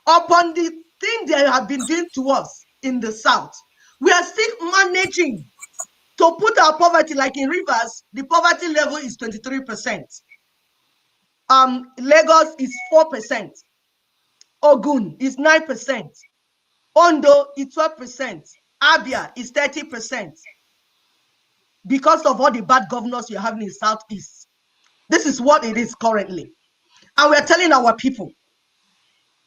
Upon the thing they have been doing to us in the South, we are still managing to put our poverty, like in Rivers, the poverty level is 23%. Lagos is 4%. Ogun is 9%. Ondo is 12%. Abia is 30%. Because of all the bad governors you're having in Southeast. This is what it is currently. And we're telling our people.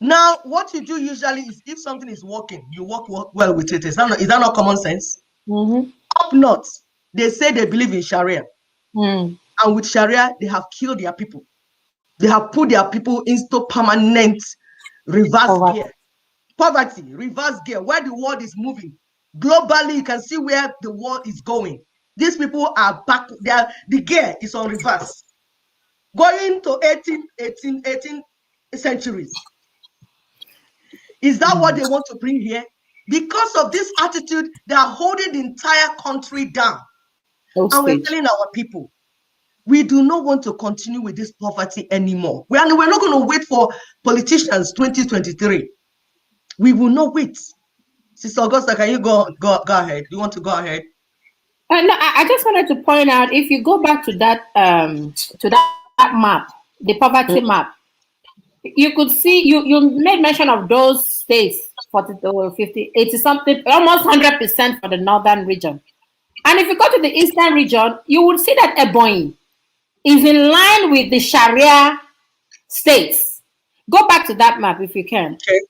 Now, what you do usually is, if something is working, you work well with it. Is that not common sense? Mm-hmm. Up north, they say they believe in Sharia. Mm. And with Sharia, they have killed their people. They have put their people into permanent reverse gear. Poverty, reverse gear, where the world is moving. Globally, you can see where the world is going. These people are back. The gear is on reverse. Going to 18 centuries. Is that what they want to bring here? Because of this attitude, they are holding the entire country down. And we're telling our people, we do not want to continue with this poverty anymore. We're not going to wait for politicians 2023. We will not wait. Sister Augusta, can you go ahead? You want to go ahead? No, I just wanted to point out, if you go back to that map, the poverty map, you could see you made mention of those states, 40 or 50, 80 something, almost 100% for the northern region. And if you go to the eastern region, you will see that Ebonyi is in line with the Sharia states. Go back to that map if you can. Okay.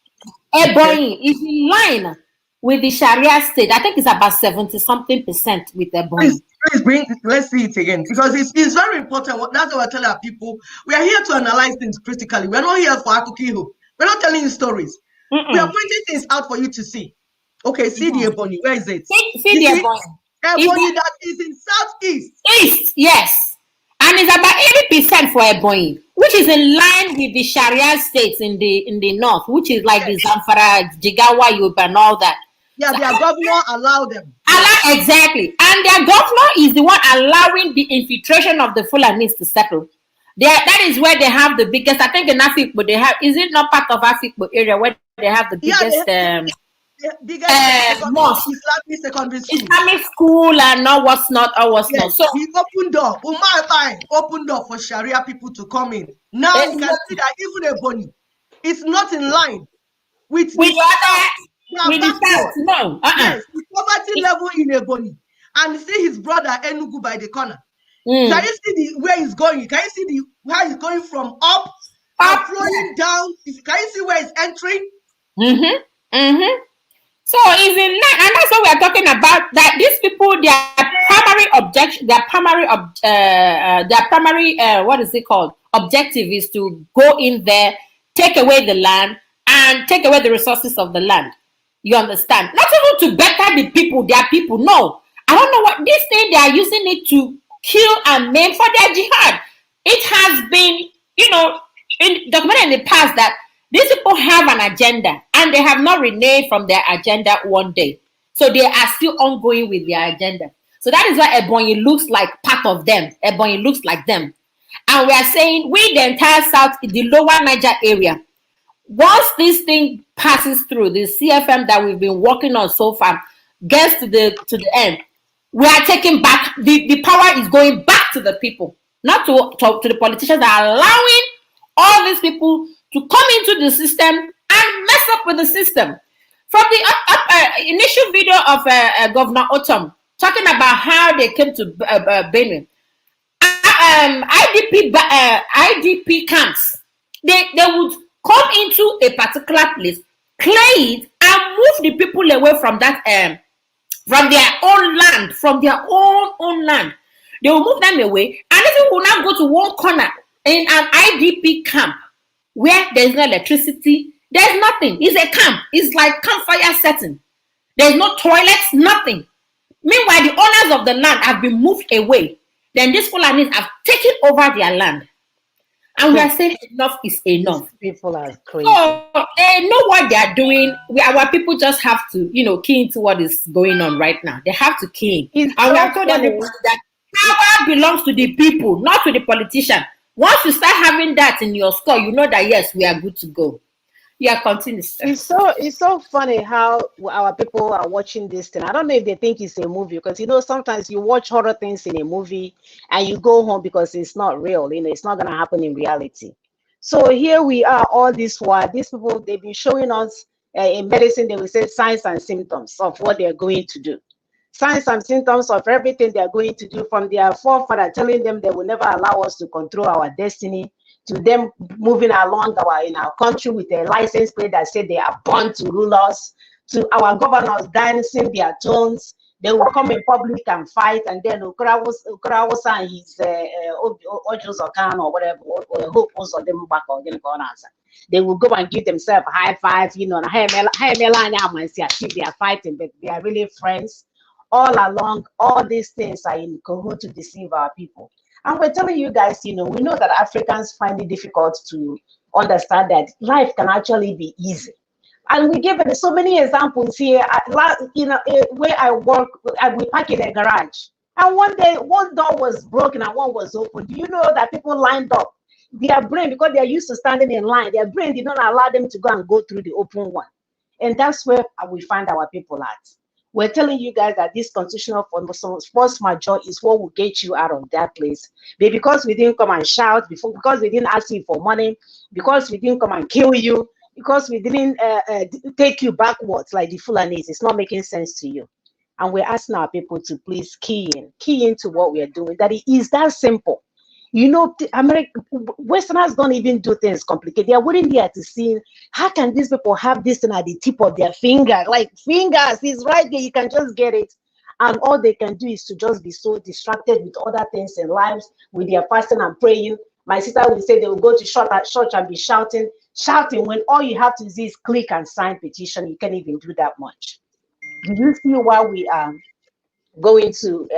Ebonyi is in line with the Sharia state. I think it's about 70-something% with Ebonyi. Please let's see it again, because it's very important. That's what I tell our people. We are here to analyze things critically. We're not here for Akukiho. We're not telling you stories. We are pointing things out for you to see. Okay, see the Ebonyi. Where is it? See the Ebonyi. Ebonyi that is in southeast. East, yes. And it's about 80% for Ebonyi, which is in line with the Sharia states in the north, which is like the Zamfara, Jigawa, Yoruba, and all that. Yeah, So, their governor allow them. exactly. And their governor is the one allowing the infiltration of the Fulanis to settle. That is where they have the biggest, I think in Afikpo, they have, is it not part of Afikpo area where they have the biggest mosque, Islamic secondary school. Islamic school and not what's not or what's not. So he opened door. Umar opened door for Sharia people to come in. Now you can see that even Ebonyi, it's not in line with the other. With the south. No. Yes, the poverty level in Ebonyi. And see his brother Enugu by the corner. Can you see where he's going? Can you see where he's going from up and flowing down? Can you see where he's entering? So is in line, and that's what we are talking about. That these people, their primary what is it called? Objective is to go in there, take away the land, and take away the resources of the land. You understand? Not even to better the people, their people. No, I don't know what this thing they are using it to kill and maim for their jihad. It has been, documented in the past that these people have an agenda and they have not reneged from their agenda one day. So they are still ongoing with their agenda. So that is why Ebonyi looks like part of them. Ebonyi looks like them. And we are saying we, the entire South, the lower Niger area, once this thing passes through, the CFM that we've been working on so far gets to the end, we are taking back, the power is going back to the people, not to the politicians that are allowing all these people to come into the system and mess up with the system. From the initial video of Governor Otom talking about how they came to Benue, IDP camps, they would come into a particular place, clear it, and move the people away from that from their own land, from their own land. They will move them away, and if you will now go to one corner in an IDP camp where there's no electricity, there's nothing. It's a camp. It's like campfire setting. There's no toilets, nothing. Meanwhile, the owners of the land have been moved away. Then these Fulanis have taken over their land. And we are saying enough is enough. These people are crazy. So they know what they are doing. Our people just have to, key into what is going on right now. They have to key in. And we are told everybody that power belongs to the people, not to the politician. Once you start having that in your score, you know that yes, we are good to go. Yeah, continue. It's so funny how our people are watching this thing. I don't know if they think it's a movie, because sometimes you watch horror things in a movie and you go home because it's not real. It's not gonna happen in reality. So here we are all this while. These people, they've been showing us in medicine, they will say signs and symptoms of what they're going to do. Signs and symptoms of everything they're going to do, from their forefather telling them they will never allow us to control our destiny, to them moving along in our country with a license plate that said they are born to rule us, to our governors dancing their tones. They will come in public and fight, and then Ukrawusa and his Ojos Okan or whatever, they will go and give themselves a high five, they are fighting, but they are really friends. All along, all these things are in cahoots to deceive our people. And we're telling you guys, we know that Africans find it difficult to understand that life can actually be easy. And we give it so many examples here. Where I work, we park in a garage. And one day, one door was broken and one was open. Do you know that people lined up? Their brain, because they're used to standing in line, their brain did not allow them to go and go through the open one. And that's where we find our people at. We're telling you guys that this constitutional force majeure is what will get you out of that place. But because we didn't come and shout, because we didn't ask you for money, because we didn't come and kill you, because we didn't take you backwards like the Fulanis, it's not making sense to you. And we're asking our people to please key into what we are doing. That it is that simple. Westerners don't even do things complicated. They are waiting there to see how can these people have this thing at the tip of their finger. Like fingers, it's right there. You can just get it. And all they can do is to just be so distracted with other things in lives, with their fasting and praying. My sister will say they will go to church and be shouting when all you have to do is click and sign petition. You can't even do that much. Do you see why we are going to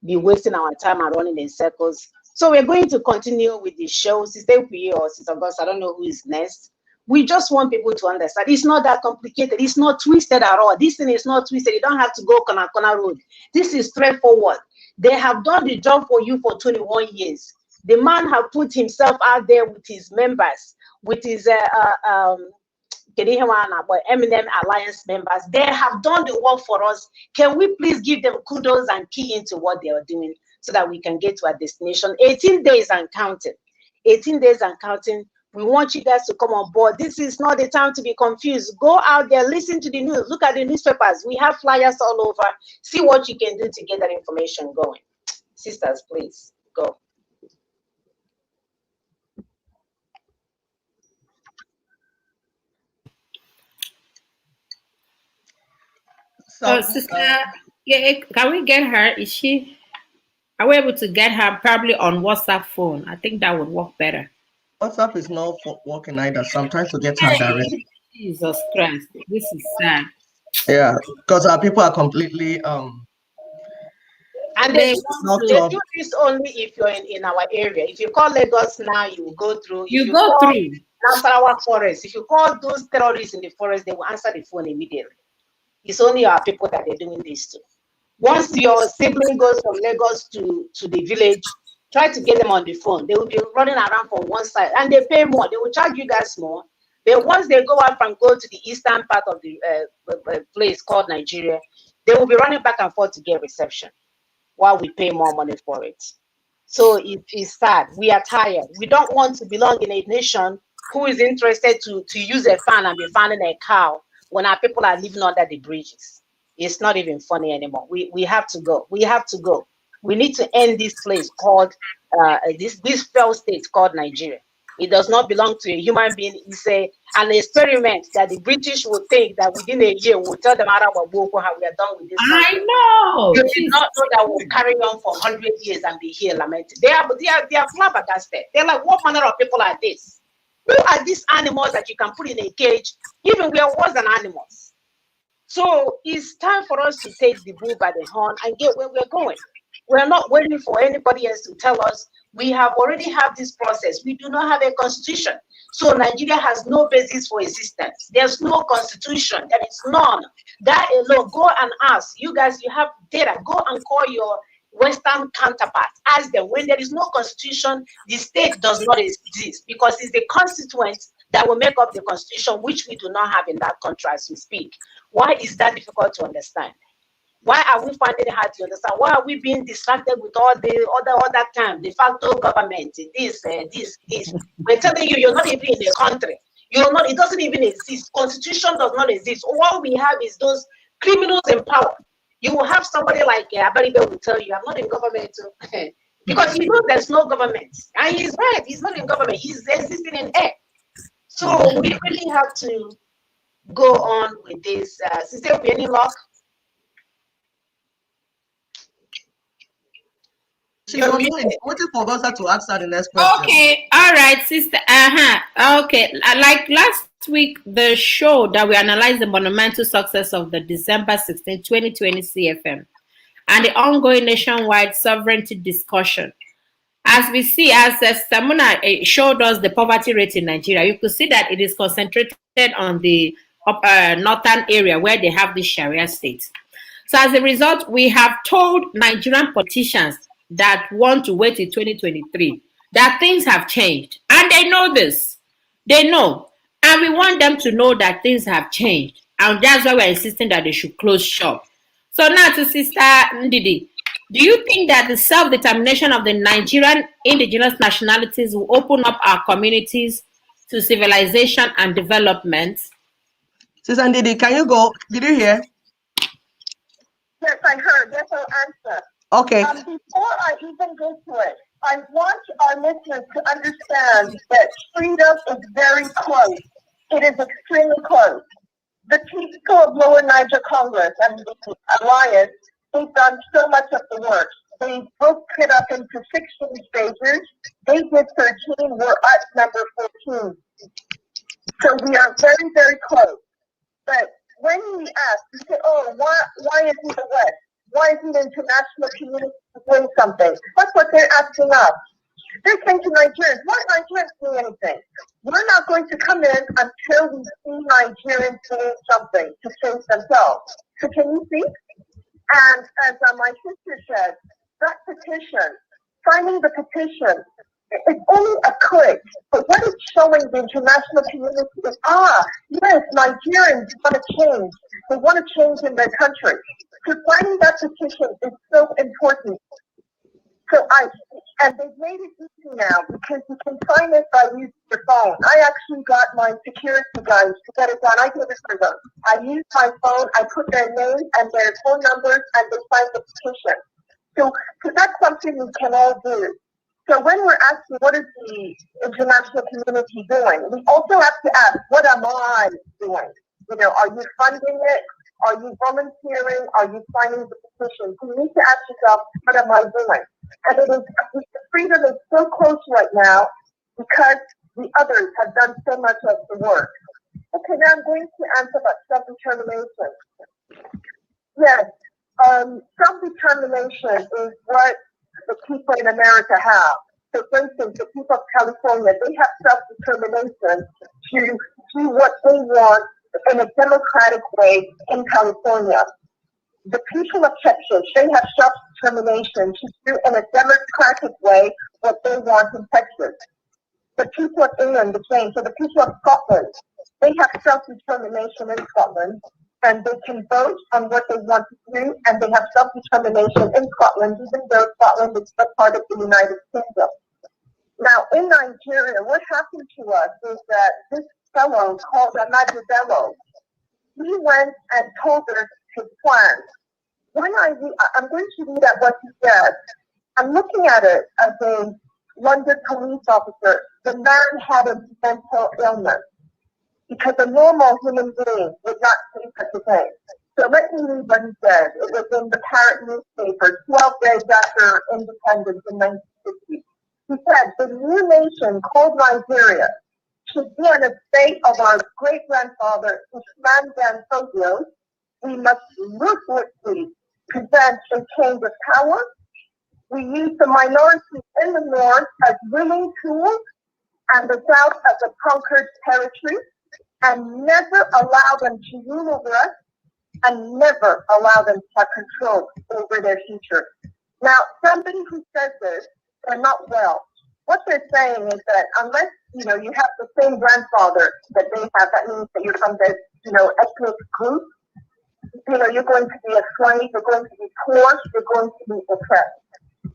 be wasting our time and running in circles. So we're going to continue with the show. Sister Upi or Sister August, I don't know who is next. We just want people to understand it's not that complicated. It's not twisted at all. This thing is not twisted. You don't have to go corner road. This is straightforward. They have done the job for you for 21 years. The man have put himself out there with his members, with his Eminem Alliance members. They have done the work for us. Can we please give them kudos and key into what they are doing so that we can get to our destination? 18 days and counting. 18 days and counting. We want you guys to come on board. This is not the time to be confused. Go out there, listen to the news, look at the newspapers. We have flyers all over. See what you can do to get that information going. Sisters, please go. So, sister, yeah, can we get her? Are we able to get her probably on WhatsApp phone? I think that would work better. WhatsApp is not working either, so I'm trying to get her directly. Jesus Christ, this is sad. Yeah, because our people are completely and they do this only if you're in our area. If you call Lagos now, you will go through. If you go through Nasarawa forest. If you call those terrorists in the forest, they will answer the phone immediately. It's only our people that they're doing this to. Once your sibling goes from Lagos to the village, try to get them on the phone. They will be running around from one side and they pay more. They will charge you guys more. But once they go out and go to the eastern part of the place called Nigeria, they will be running back and forth to get reception while we pay more money for it. So it's sad. We are tired. We don't want to belong in a nation who is interested to use a fan and be fanning a cow when our people are living under the bridges. It's not even funny anymore. We have to go. We have to go. We need to end this place called this failed state called Nigeria. It does not belong to a human being. It's an experiment that the British will think that within a year we'll tell them how we are done with this. I know. You did not know that we'll carry on for 100 years and be here lamented. They are flabbergasted. They're like, what manner of people are this? Who are these animals that you can put in a cage? Even we are worse than animals. So it's time for us to take the bull by the horn and get where we're going. We're not waiting for anybody else to tell us. We have already have this process. We do not have a constitution. So Nigeria has no basis for existence. There's no constitution. There is none. That alone, go and ask. You guys, you have data. Go and call your Western counterparts. Ask them. When there is no constitution, the state does not exist because it's the constituents that will make up the constitution, which we do not have in that country as we speak. Why is that difficult to understand? Why are we finding it hard to understand? Why are we being distracted with all the other time, de facto government, this? We're telling you, you're not even in the country. You're not. It doesn't even exist. Constitution does not exist. All we have is those criminals in power. You will have somebody like Abaribe will tell you, I'm not in government because he knows there's no government, and he's right. He's not in government. He's existing in air. So we really have to go on with this. Sister, any luck? Waiting for Gosa to answer the next question. Okay, all right, sister. Okay, like last week, the show that we analyzed the monumental success of the December 16, 2020 CFM and the ongoing nationwide sovereignty discussion. As we see, as Samuna showed us the poverty rate in Nigeria, you could see that it is concentrated on the northern area where they have the Sharia state. So as a result, we have told Nigerian politicians that want to wait till 2023 that things have changed, and they know this. They know, and we want them to know that things have changed, and that's why we're insisting that they should close shop. So now to Sister Ndidi, do you think that the self-determination of the Nigerian indigenous nationalities will open up our communities to civilization and development? Sister Ndidi, can you go? Did you hear? Yes, I heard. Yes, I'll answer. Okay. Before I even go to it, I want our listeners to understand that freedom is very close. It is extremely close. The people of Lower Niger Congress and the Alliance, they've done so much of the work. They broke it up into 16 stages. They did 13. We're at number 14. So we are very, very close. But when we ask, we say, oh, why is he the West? Why isn't the international community doing something? That's what they're asking us. They're saying to Nigerians, why aren't Nigerians doing anything? We're not going to come in until we see Nigerians doing something to save themselves. So can you see? And as my sister said, that petition, signing the petition, it's only a click. But what it's showing the international community is, yes, Nigerians want to change. They want to change in their country. So signing that petition is so important. And they've made it easy now because you can sign it by using your phone. I actually got my security guys to get it done. I did it for them. I used my phone, I put their name and their phone numbers, and they signed the petition. So that's something we can all do. So when we're asking what is the international community doing, we also have to ask, what am I doing? Are you funding it? Are you volunteering? Are you signing the petition? So you need to ask yourself, what am I doing? And the freedom is so close right now because the others have done so much of the work. Okay, now I'm going to answer about self-determination. Yes, self-determination is what the people in America have. So for instance, the people of California, they have self-determination to do what they want in a democratic way in California. The people of Texas, they have self-determination to do in a democratic way what they want in Texas. The people of England, the same. So the people of Scotland, they have self-determination in Scotland, and they can vote on what they want to do, and they have self-determination in Scotland, even though Scotland is a part of the United Kingdom. Now, in Nigeria, what happened to us is that this fellow called Amadubelo, he went and told us his plan. When I'm going to read out what he said. I'm looking at it as a London police officer. The man had a mental illness because a normal human being would not say such a thing. So let me read what he said. It was in the Parrot newspaper 12 days after independence in 1960. He said, the new nation called Nigeria should be an estate of our great-grandfather Usman Dan Fodio. We must ruthlessly prevent a change of power. We use the minorities in the north as willing tools and the south as a conquered territory, and never allow them to rule over us, and never allow them to have control over their future. Now, somebody who says this, they're not well. What they're saying is that unless you have the same grandfather that they have, that means that you're from this ethnic group. You're going to be a slave, you're going to be poor, you're going to be oppressed.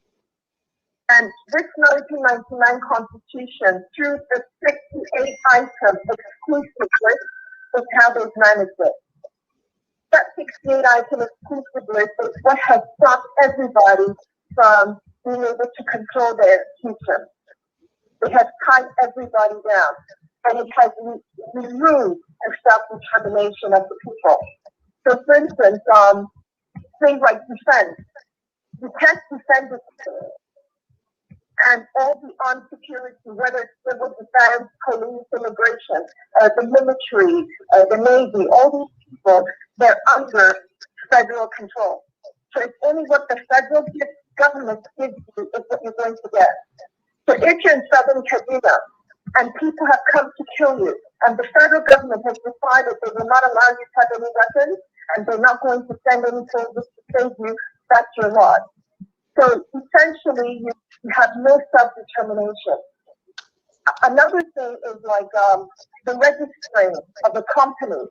And this 1999 Constitution, through the 68 items exclusive list, is how they've managed it. That 68 item exclusive list is what has stopped everybody from being able to control their future. It has tied everybody down, and it has removed the self-determination of the people. So, for instance, things like defense. You can't defend the city. And all the armed security, whether it's civil defense, police, immigration, the military, the Navy, all these people, they're under federal control. So it's only what the federal government gives you is what you're going to get. So if you're in Southern Kaduna and people have come to kill you, and the federal government has decided they will not allow you to have any weapons, and they're not going to send any soldiers to save you, that's your loss. So essentially, you have no self-determination. Another thing is like the registering of the company.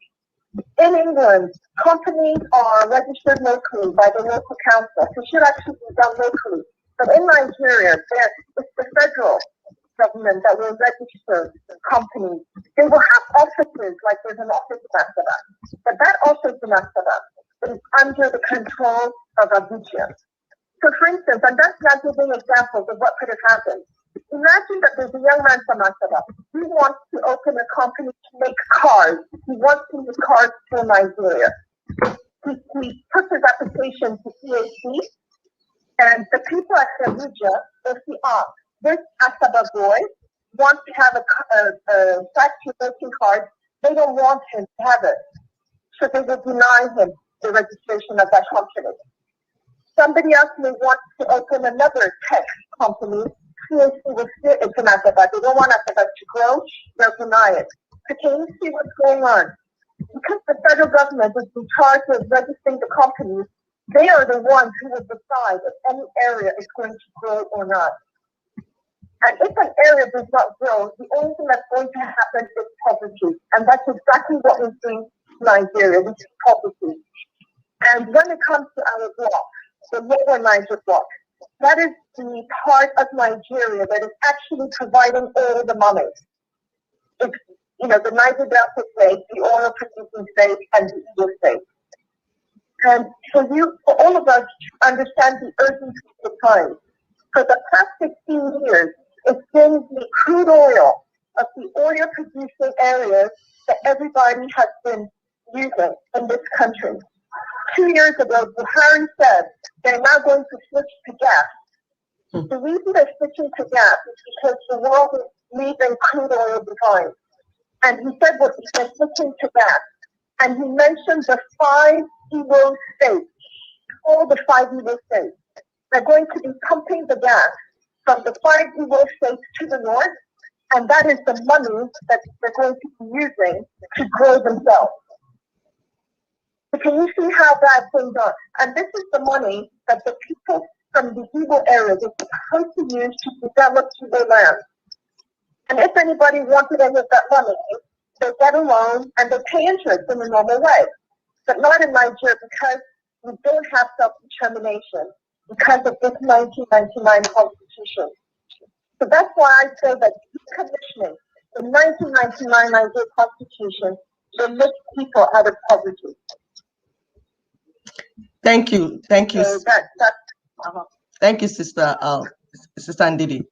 In England, companies are registered locally by the local council. So it should actually be done locally. But in Nigeria, it's the federal government that will register companies. They will have offices, like there's an office in Asaba. But that office in Asaba is under the control of Abuja. So for instance, and that's not giving examples of what could have happened. Imagine that there's a young man from Asaba. He wants to open a company to make cars. He wants to make cars for Nigeria. He puts his application to CAC, and the people at Abuja will see, this Asaba boy wants to have a factory making cars. They don't want him to have it. So they will deny him the registration of that company. Somebody else may want to open another tech company. It's an Asaba. They don't want Asaba to grow. They'll deny it. So can you see what's going on? Because the federal government is in charge of registering the companies, they are the ones who will decide if any area is going to grow or not. And if an area does not grow, the only thing that's going to happen is poverty. And that's exactly what we're seeing in Nigeria, which is poverty. And when it comes to our block, the lower Niger block, that is the part of Nigeria that is actually providing all the money. It's, the Niger Delta state, the oil producing state, and the Igbo state. And for all of us to understand the urgency of the time, for the past 16 years, it's been the crude oil of the oil producing areas that everybody has been using in this country. 2 years ago, Buhari said they're now going to switch to gas. The reason they're switching to gas is because the world is leaving crude oil behind. And he said what they're switching to gas. And he mentioned the 5 Igbo states, all the 5 Igbo states. They're going to be pumping the gas from the 5 Igbo states to the north, and that is the money that they're going to be using to grow themselves. So can you see how that's being done? And this is the money that the people from the Igbo areas are supposed to use to develop their land. And if anybody wanted any of that money, they get a loan and they pay interest in a normal way. But not in Nigeria because we don't have self-determination because of this 1999 constitution. So that's why I say that decommissioning the 1999 Nigeria constitution will lift people out of poverty. Thank you. Thank you. So Thank you, Sister Ndidi.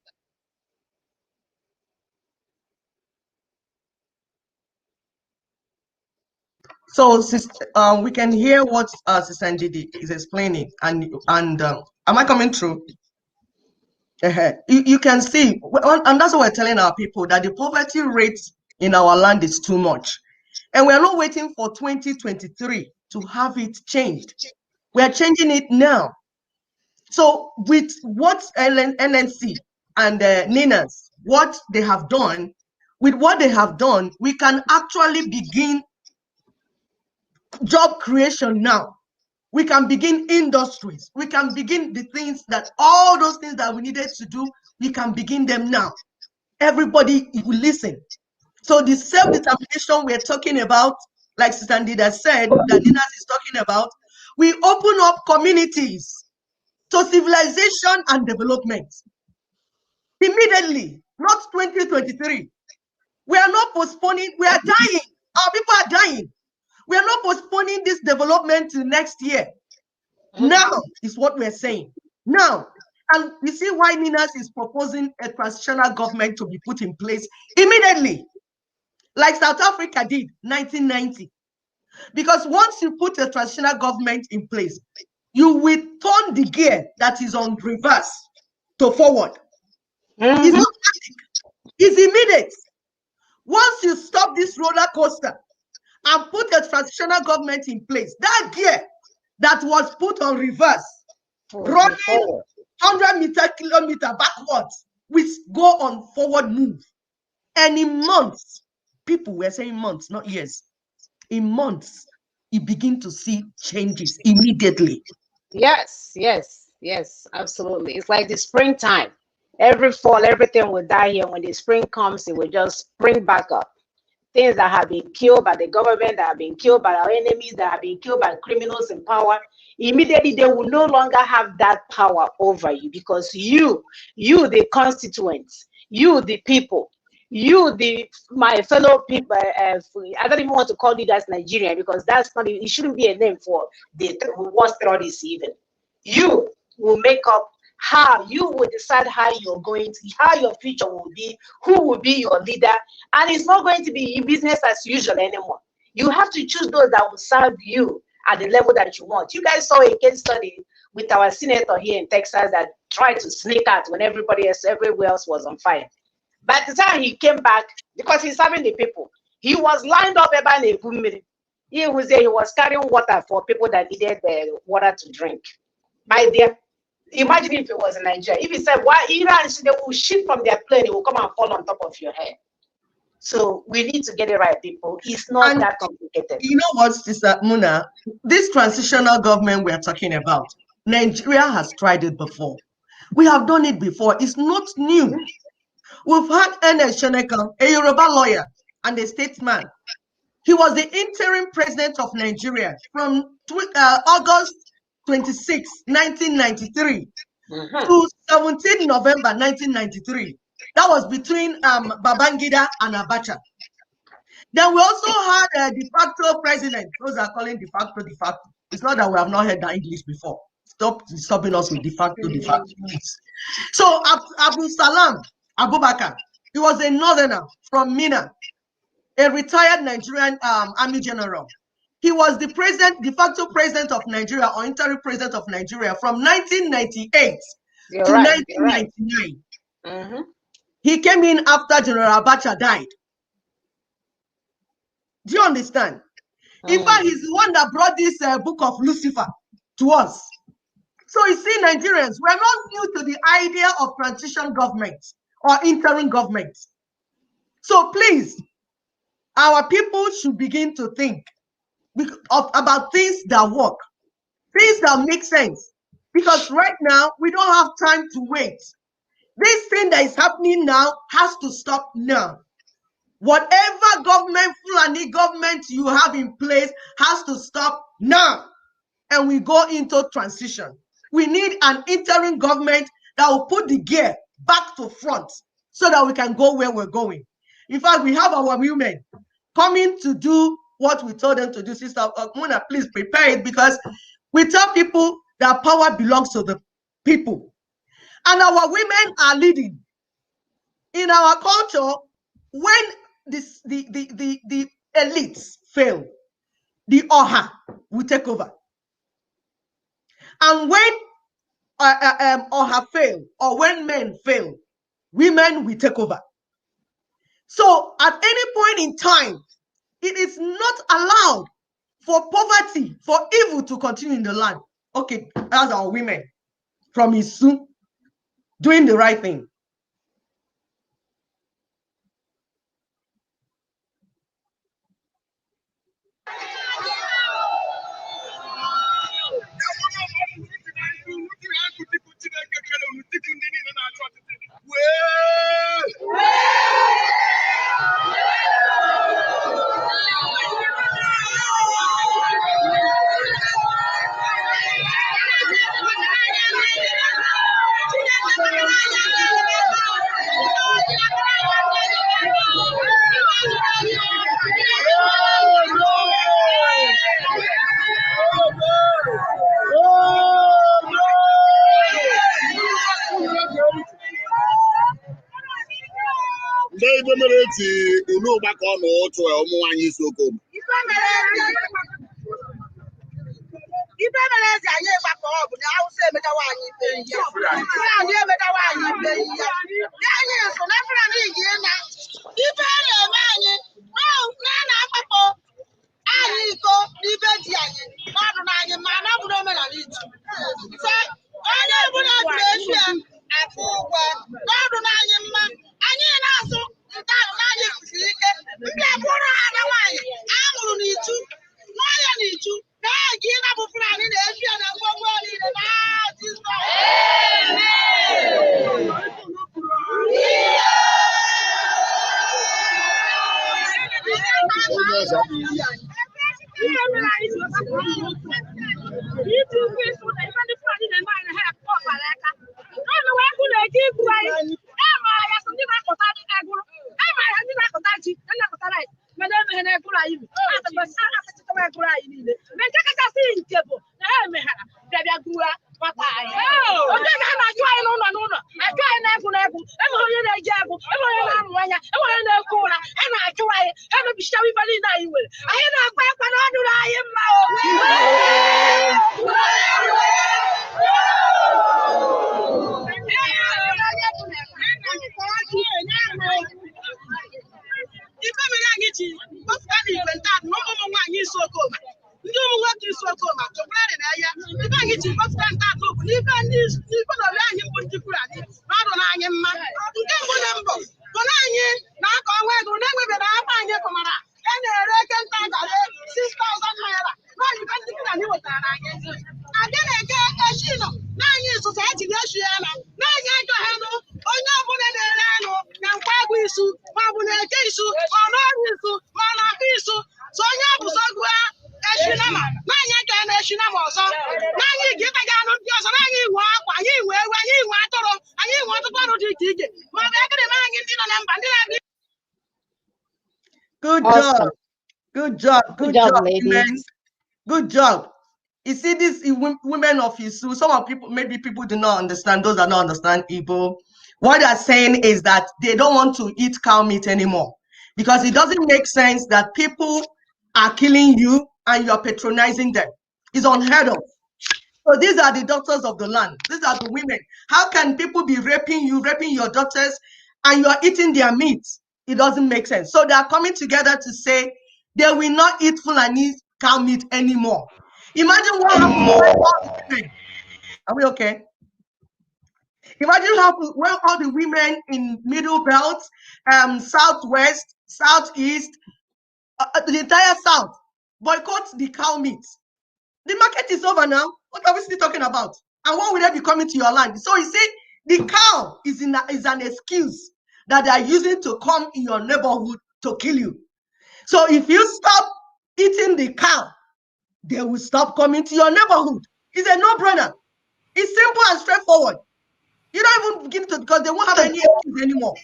So, we can hear what Sister Ndidi is explaining, and am I coming through? You can see, and that's what we're telling our people, that the poverty rate in our land is too much, and we're not waiting for 2023 to have it changed. We are changing it now. So, with what NNC and NINAS, what they have done, with what they have done, we can actually begin job creation now. We can begin industries. We can begin the things all those things that we needed to do, we can begin them now. Everybody will listen. So the self-determination we're talking about, like Sister Ndida said, that Dinas is talking about, we open up communities to civilization and development. Immediately, not 2023. We are not postponing, we are dying. Our people are dying. We are not postponing this development to next year. Now is what we're saying. Now. And you see why Ninas is proposing a transitional government to be put in place immediately, like South Africa did 1990. Because once you put a transitional government in place, you will turn the gear that is on reverse to forward. It's not static. It's immediate. Once you stop this roller coaster and put a transitional government in place, that gear that was put on reverse, running 100 kilometer backwards, we go on forward move. And in months, people were saying months, not years. In months, you begin to see changes immediately. Yes, absolutely. It's like the springtime. Every fall, everything will die here. When the spring comes, it will just spring back up. Things that have been killed by the government, that have been killed by our enemies, that have been killed by criminals in power, immediately they will no longer have that power over you, because you the constituents, you the people, my fellow people, I don't even want to call you guys Nigerian, because that's not, it shouldn't be a name for the worst terrorists even. You will make up how you will decide how you're going to, how your future will be, who will be your leader, and it's not going to be business as usual anymore. You have to choose those that will serve you at the level that you want. You guys saw a case study with our senator here in Texas that tried to sneak out when everybody else, everywhere else was on fire. By the time he came back, because he's serving the people, he was lined up about a boom. He was carrying water for people that needed water to drink. My dear, imagine if it was in Nigeria. If you said, why Iran, they will shoot from their plane, it will come and fall on top of your head. So we need to get it right, people. It's not that complicated. You know what, Sister Muna? This transitional government we are talking about, Nigeria has tried it before. We have done it before. It's not new. We've had Ernest Shoneka, a Yoruba lawyer and a statesman. He was the interim president of Nigeria from August 26, 1993 to 17 November 1993. That was between Babangida and Abacha. Then we also had a de facto president. Those are calling de facto, de facto. It's not that we have not heard that English before. Stop disturbing us with de facto, please. So Abu Salam Abubakar, he was a northerner from Mina, a retired Nigerian army general. He was the president, de facto president of Nigeria or interim president of Nigeria from 1998 to 1999. He came in after General Abacha died. Do you understand? In fact, he's the one that brought this book of Lucifer to us. So you see, Nigerians, we're not new to the idea of transition government or interim government. So please, our people should begin to think about things that work, things that make sense. Because right now, we don't have time to wait. This thing that is happening now has to stop now. Whatever government, Fulani government you have in place has to stop now. And we go into transition. We need an interim government that will put the gear back to front so that we can go where we're going. In fact, we have our women coming to do what we told them to do. Sister Muna, please prepare it, because we tell people that power belongs to the people. And our women are leading. In our culture, when the elites fail, the Oha will take over. And when Oha fail, or when men fail, women will take over. So at any point in time, it is not allowed for poverty, for evil to continue in the land. Okay, that's our women from Isu doing the right thing. isu ma ọ bụ na-eke isu ma n'ọrụ isu ma na-akpụ isu so onye bụ so gụa eshinama n'anya ka a na-eshinama ọzọ n'anya ike ịtaga anụ ndị ọzọ n'anya iwe akwa anyị iwe ewu anyị iwe atụrụ anyị iwe ọtụtụ ọrụ dị iche iche ma ọ bụ ekere na anyị ndị nọ na mba ndị na-adị. Good Awesome. job. Good job. Good job, women. ladies. Good job. You see, these women of Isu, some of people, maybe people do not understand, those that don't understand Igbo. What they're saying is that they don't want to eat cow meat anymore because it doesn't make sense that people are killing you and you're patronizing them. It's unheard of. So these are the daughters of the land. These are the women. How can people be raping you, raping your daughters, and you're eating their meat? It doesn't make sense. So they are coming together to say they will not eat Fulani cow meat anymore. Imagine what happened when all the women, are we okay? Imagine when all the women in Middle Belt, Southwest, Southeast, the entire South boycott the cow meat. The market is over now. What are we still talking about? And what will they be coming to your land? So you see, the cow is an excuse that they are using to come in your neighborhood to kill you. So if you stop eating the cow, they will stop coming to your neighborhood. It's a no-brainer. It's simple and straightforward. You don't even begin to, because they won't have any excuse anymore.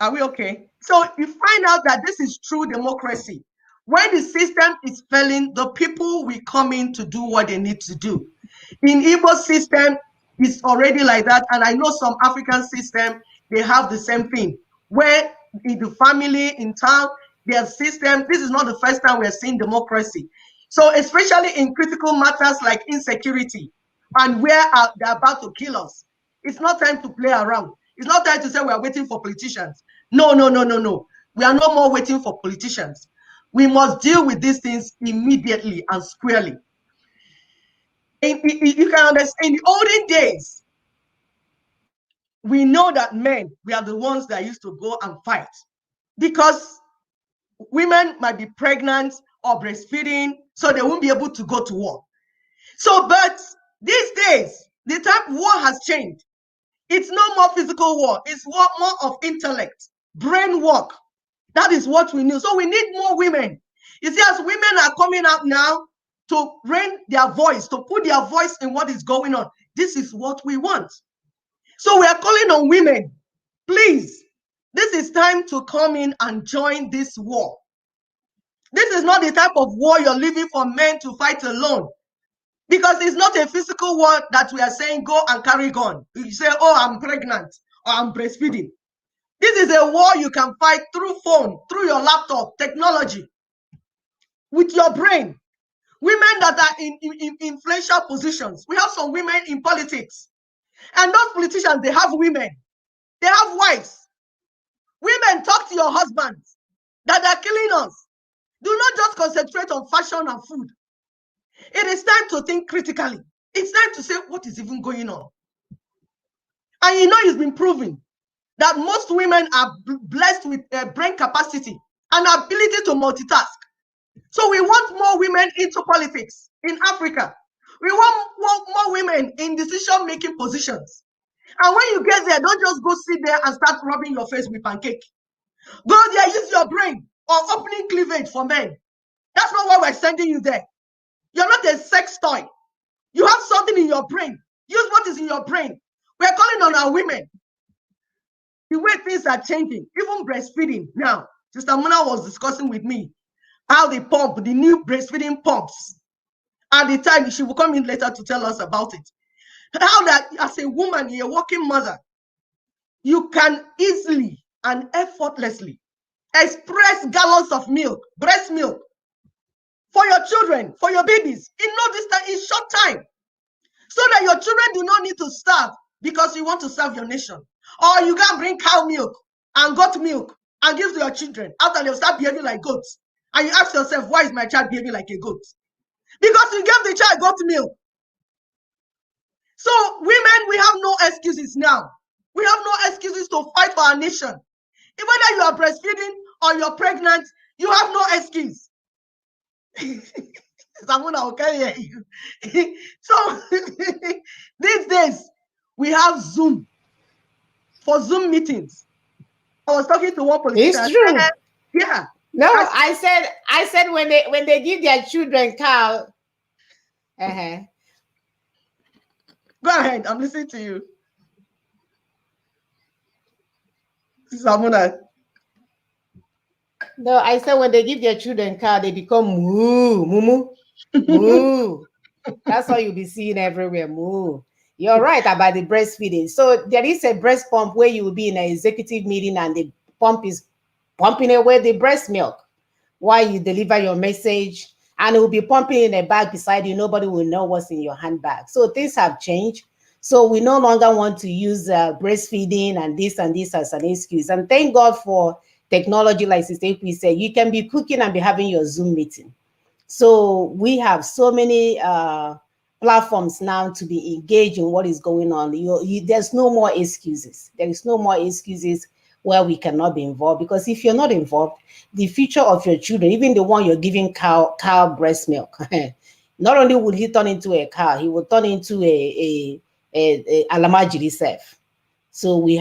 Are we okay? So you find out that this is true democracy. When the system is failing, the people will come in to do what they need to do. In Igbo system, it's already like that. And I know some African system, they have the same thing. Where in the family, in town, their system, this is not the first time we're seeing democracy. So especially in critical matters like insecurity and where they're about to kill us, it's not time to play around. It's not time to say we're waiting for politicians. No. We are no more waiting for politicians. We must deal with these things immediately and squarely. You can understand, in the olden days, we know that men, we are the ones that used to go and fight because women might be pregnant or breastfeeding, so they won't be able to go to war. So, but these days, the type of war has changed. It's no more physical war. It's more of intellect, brain work. That is what we need. So we need more women. You see, as women are coming out now to raise their voice, to put their voice in what is going on, this is what we want. So we are calling on women, please, this is time to come in and join this war. This is not the type of war you're leaving for men to fight alone. Because it's not a physical war that we are saying, go and carry gun. You say, oh, I'm pregnant or I'm breastfeeding. This is a war you can fight through phone, through your laptop, technology, with your brain. Women that are in influential positions. We have some women in politics. And those politicians, they have women. They have wives. Women, talk to your husbands that are killing us. Do not just concentrate on fashion and food. It is time to think critically. It's time to say, what is even going on? And you know, it's been proven that most women are blessed with brain capacity and ability to multitask. So we want more women into politics in Africa. We want more women in decision-making positions. And when you get there, don't just go sit there and start rubbing your face with pancake. Go there, use your brain or opening cleavage for men. That's not why we're sending you there. You're not a sex toy. You have something in your brain. Use what is in your brain. We're calling on our women. The way things are changing, even breastfeeding now. Sister Muna was discussing with me how they pump, the new breastfeeding pumps. At the time, she will come in later to tell us about it. How that as a woman, a working mother, you can easily and effortlessly express gallons of milk, breast milk, for your children, for your babies, in no distance, in short time, so that your children do not need to starve because you want to serve your nation. Or you can bring cow milk and goat milk and give to your children after they'll start behaving like goats. And you ask yourself, why is my child behaving like a goat? Because you gave the child goat milk. So women, we have no excuses now. We have no excuses to fight for our nation. Whether you are breastfeeding or you're pregnant, you have no excuse. So these days we have Zoom. for Zoom meetings. I was talking to one politician. It's true. Yeah. No, I said when they give their children cow. Uh-huh. Go ahead. I'm listening to you. Samuna. No, I said when they give their children cow, they become moo, moo, moo. That's all you'll be seeing everywhere. Moo. You're right about the breastfeeding. So there is a breast pump where you will be in an executive meeting and the pump is pumping away the breast milk while you deliver your message, and it will be pumping in a bag beside you. Nobody will know what's in your handbag. So things have changed. So we no longer want to use breastfeeding and this as an excuse. And thank God for technology, like Sister Ekwe said. You can be cooking and be having your Zoom meeting. So we have so many platforms now to be engaged in what is going on. There's no more excuses. There is no more excuses where we cannot be involved, because if you're not involved, the future of your children, even the one you're giving cow breast milk, not only will he turn into a cow, he will turn into a alamajiri self. So we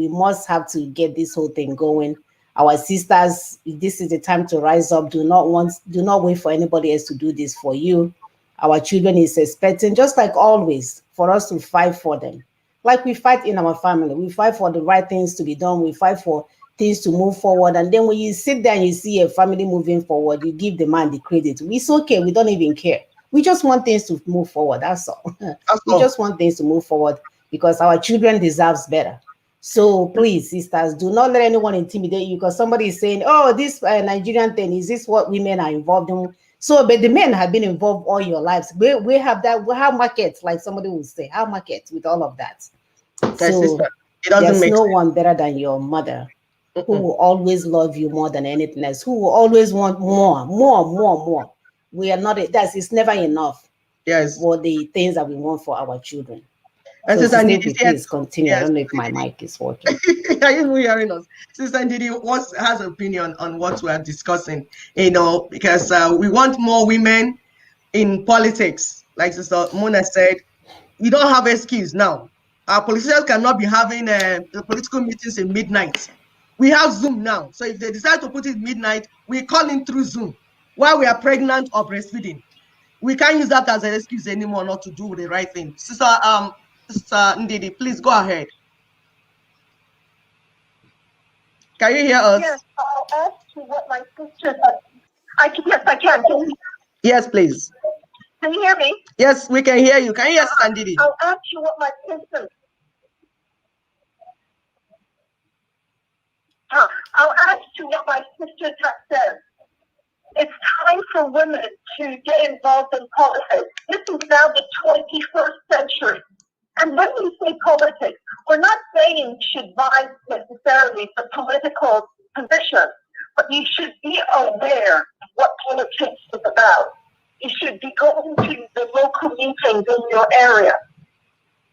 must have to get this whole thing going. Our sisters, this is the time to rise up. Do not wait for anybody else to do this for you. Our children is expecting, just like always, for us to fight for them. Like we fight in our family. We fight for the right things to be done. We fight for things to move forward. And then when you sit there and you see a family moving forward, you give the man the credit. It's okay. We don't even care. We just want things to move forward. That's all. We just want things to move forward because our children deserves better. So please, sisters, do not let anyone intimidate you because somebody is saying, oh, this Nigerian thing, is this what women are involved in? So, but the men have been involved all your lives. We have that. We have markets, like somebody will say, our markets with all of that. So there's no one better than your mother, who will always love you more than anything else, who will always want more. We are not, it's never enough. Yes. For the things that we want for our children. And so please continue. Yes. I don't know if my mic is working. Are you hearing us? Sister Ndidi has an opinion on what we are discussing, because we want more women in politics. Like Sister Mona said, we don't have excuse now. Our politicians cannot be having political meetings in midnight. We have Zoom now. So if they decide to put it midnight, we call in through Zoom while we are pregnant or breastfeeding. We can't use that as an excuse anymore not to do the right thing. Sister Ndidi, please go ahead. Can you hear us? Yes, I'll add to what my sister said. Yes, I can. Yes, please. Can you hear me? Yes, we can hear you. Can you hear Sister Ndidi? I'll add to what my sister. I'll add to what my sister said. It's time for women to get involved in politics. This is now the 21st century. And when we say politics, we're not saying you should vie necessarily for political position, but you should be aware what politics is about. You should be going to the local meetings in your area.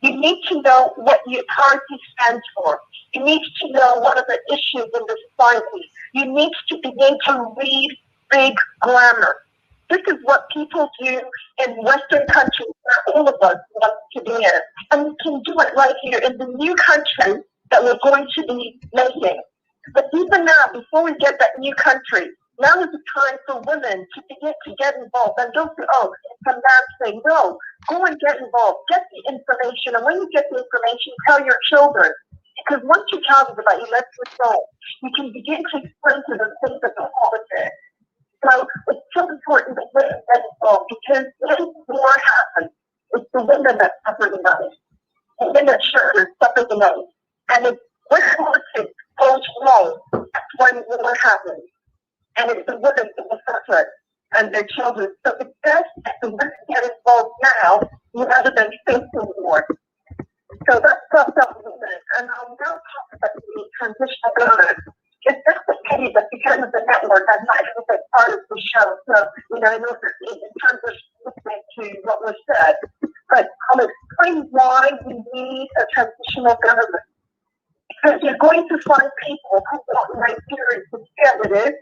You need to know what your party stands for. You need to know what are the issues in the society. You need to begin to read big grammar. This is what people do in Western countries where all of us want to be in. And we can do it right here in the new country that we're going to be making. But even now, before we get that new country, now is the time for women to begin to get involved. And don't say, oh, it's a man saying, no, go and get involved. Get the information. And when you get the information, tell your children. Because once your child is about 11 years old, you can begin to explain to them things about politics. So it's so important that women get involved because when war happens, it's the women that suffer the most. The women sure suffer the most. And it's when politics goes wrong, that's when war happens. And it's the women that will suffer and their children. So it's best that the women get involved now rather than facing war. So that's women. And I'll now talk about the transitional government. It's just a pity that because of the network, I'm not even a part of the show. So, I know that in terms of listening to what was said, but I'll explain why we need a transitional government. Because you're going to find people who want Nigeria to stand it is,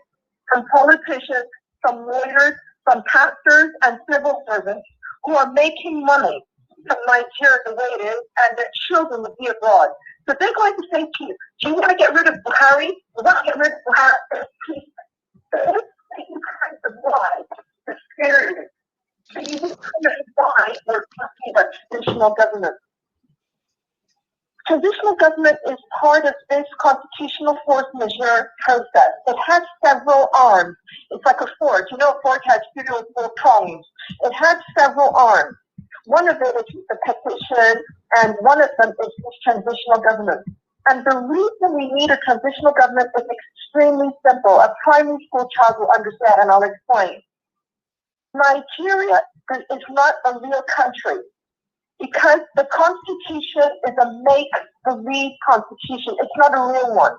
from politicians, from lawyers, from pastors and civil servants who are making money from Nigeria the way it is, and their children would be abroad. So they're going to say to you, do you want to get rid of Buhari? You want to get rid of Buhari? You kind of why the spirit. So you just kind of why we're talking about transitional government. Transitional government is part of this constitutional force majeure process. It has several arms. It's like a forge. You know, a forge has 3 or 4 prongs. It has several arms. One of it is the petition, and one of them is this transitional government. And the reason we need a transitional government is extremely simple. A primary school child will understand, and I'll explain. Nigeria is not a real country because the constitution is a make-believe constitution. It's not a real one.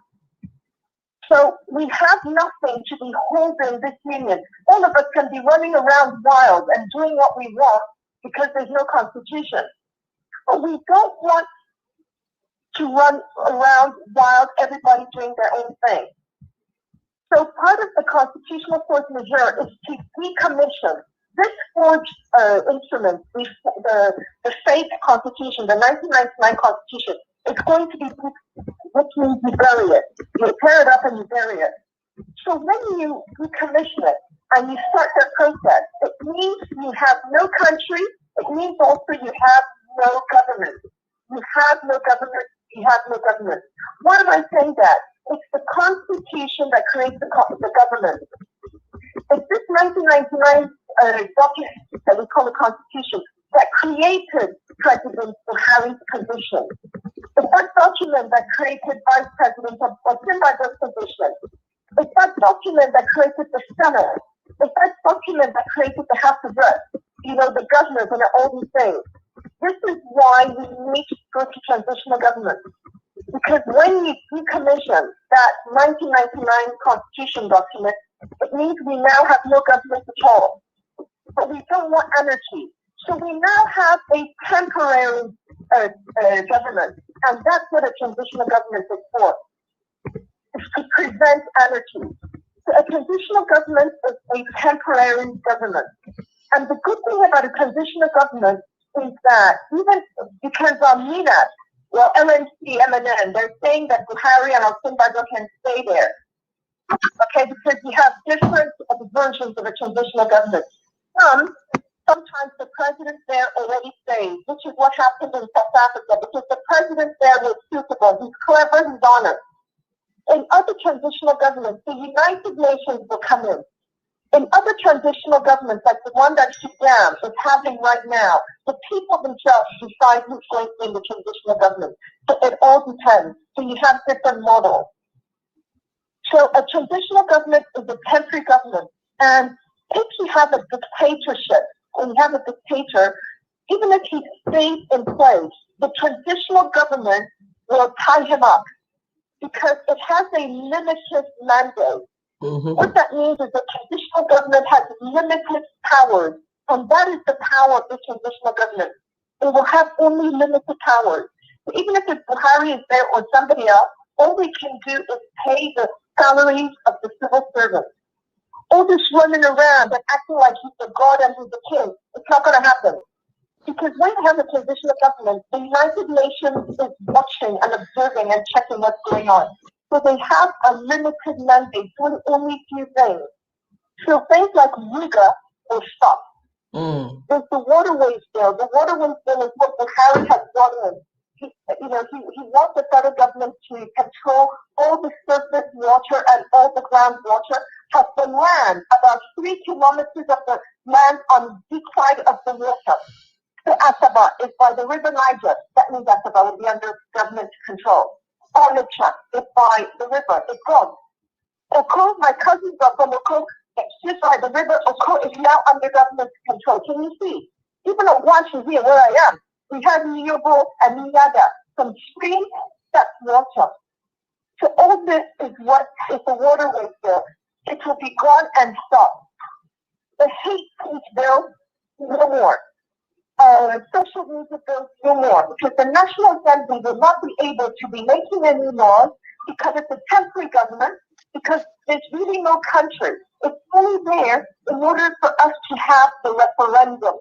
So we have nothing to be holding this union. All of us can be running around wild and doing what we want because there's no constitution. But we don't want to run around wild, everybody doing their own thing. So part of the constitutional force majeure is to decommission this forged instrument, the fake constitution, the 1999 constitution. It's going to be, which means you bury it. You tear it up and you bury it. So when you decommission it and you start the process, it means you have no country. It means also you have no government. You have no government. You have no government. Why am I saying that? It's the Constitution that creates the government. It's this 1999 document that we call the Constitution that created President Buhari's position. It's that document that created Vice President Osinbajo's position. It's that document that created the Senate. It's that document that created the House of Reps, you know, the governors and all these things. This is why we need to go to transitional government. Because when you decommission that 1999 Constitution document, it means we now have no government at all. But we don't want anarchy. So we now have a temporary government. And that's what a transitional government is for. It's to prevent anarchy. So a transitional government is a temporary government. And the good thing about a transitional government is that even because MINAS, well, LNC, MNN, they're saying that Buhari and Osinbajo can stay there. Okay, because we have different versions of a transitional government. Sometimes the president there already stays, which is what happened in South Africa, because the president there was suitable, he's clever, he's honest. In other transitional governments, the United Nations will come in. In other transitional governments, like the one that Sudan is having right now, the people themselves decide who's going to be in the transitional government. So it all depends. So you have different models. So a transitional government is a temporary government. And if you have a dictatorship, and you have a dictator, even if he stays in place, the transitional government will tie him up because it has a limited mandate. What that means is the transitional government has limited powers, and that is the power of the transitional government. It will have only limited powers. So even if Buhari is there or somebody else, all we can do is pay the salaries of the civil servants. All this running around and acting like he's the god and he's the king, it's not going to happen. Because when you have a transitional government, the United Nations is watching and observing and checking what's going on. So they have a limited mandate, doing only few things. So things like Riga will stop. There's the waterways bill. The waterways bill is what Buhari has brought in. He wants the federal government to control all the surface water and all the groundwater of the land, about 3 kilometers of the land on this side of the water. So Asaba is by the river Niger. That means Asaba will be under government control. Onitsha is by the river. It's gone. Oko, my cousins are from Oko. It's just by the river. Oko is now under government control. Can you see? Even at Washi here, where I am, we have Nyobo and Niyaga. From stream, that's water. So all this is what is the waterway bill. It will be gone and stopped. The hate speech bill, no more. Social media bills, no more. Because the National Assembly will not be able to be making any laws because it's a temporary government, because there's really no country. It's only there in order for us to have the referendum.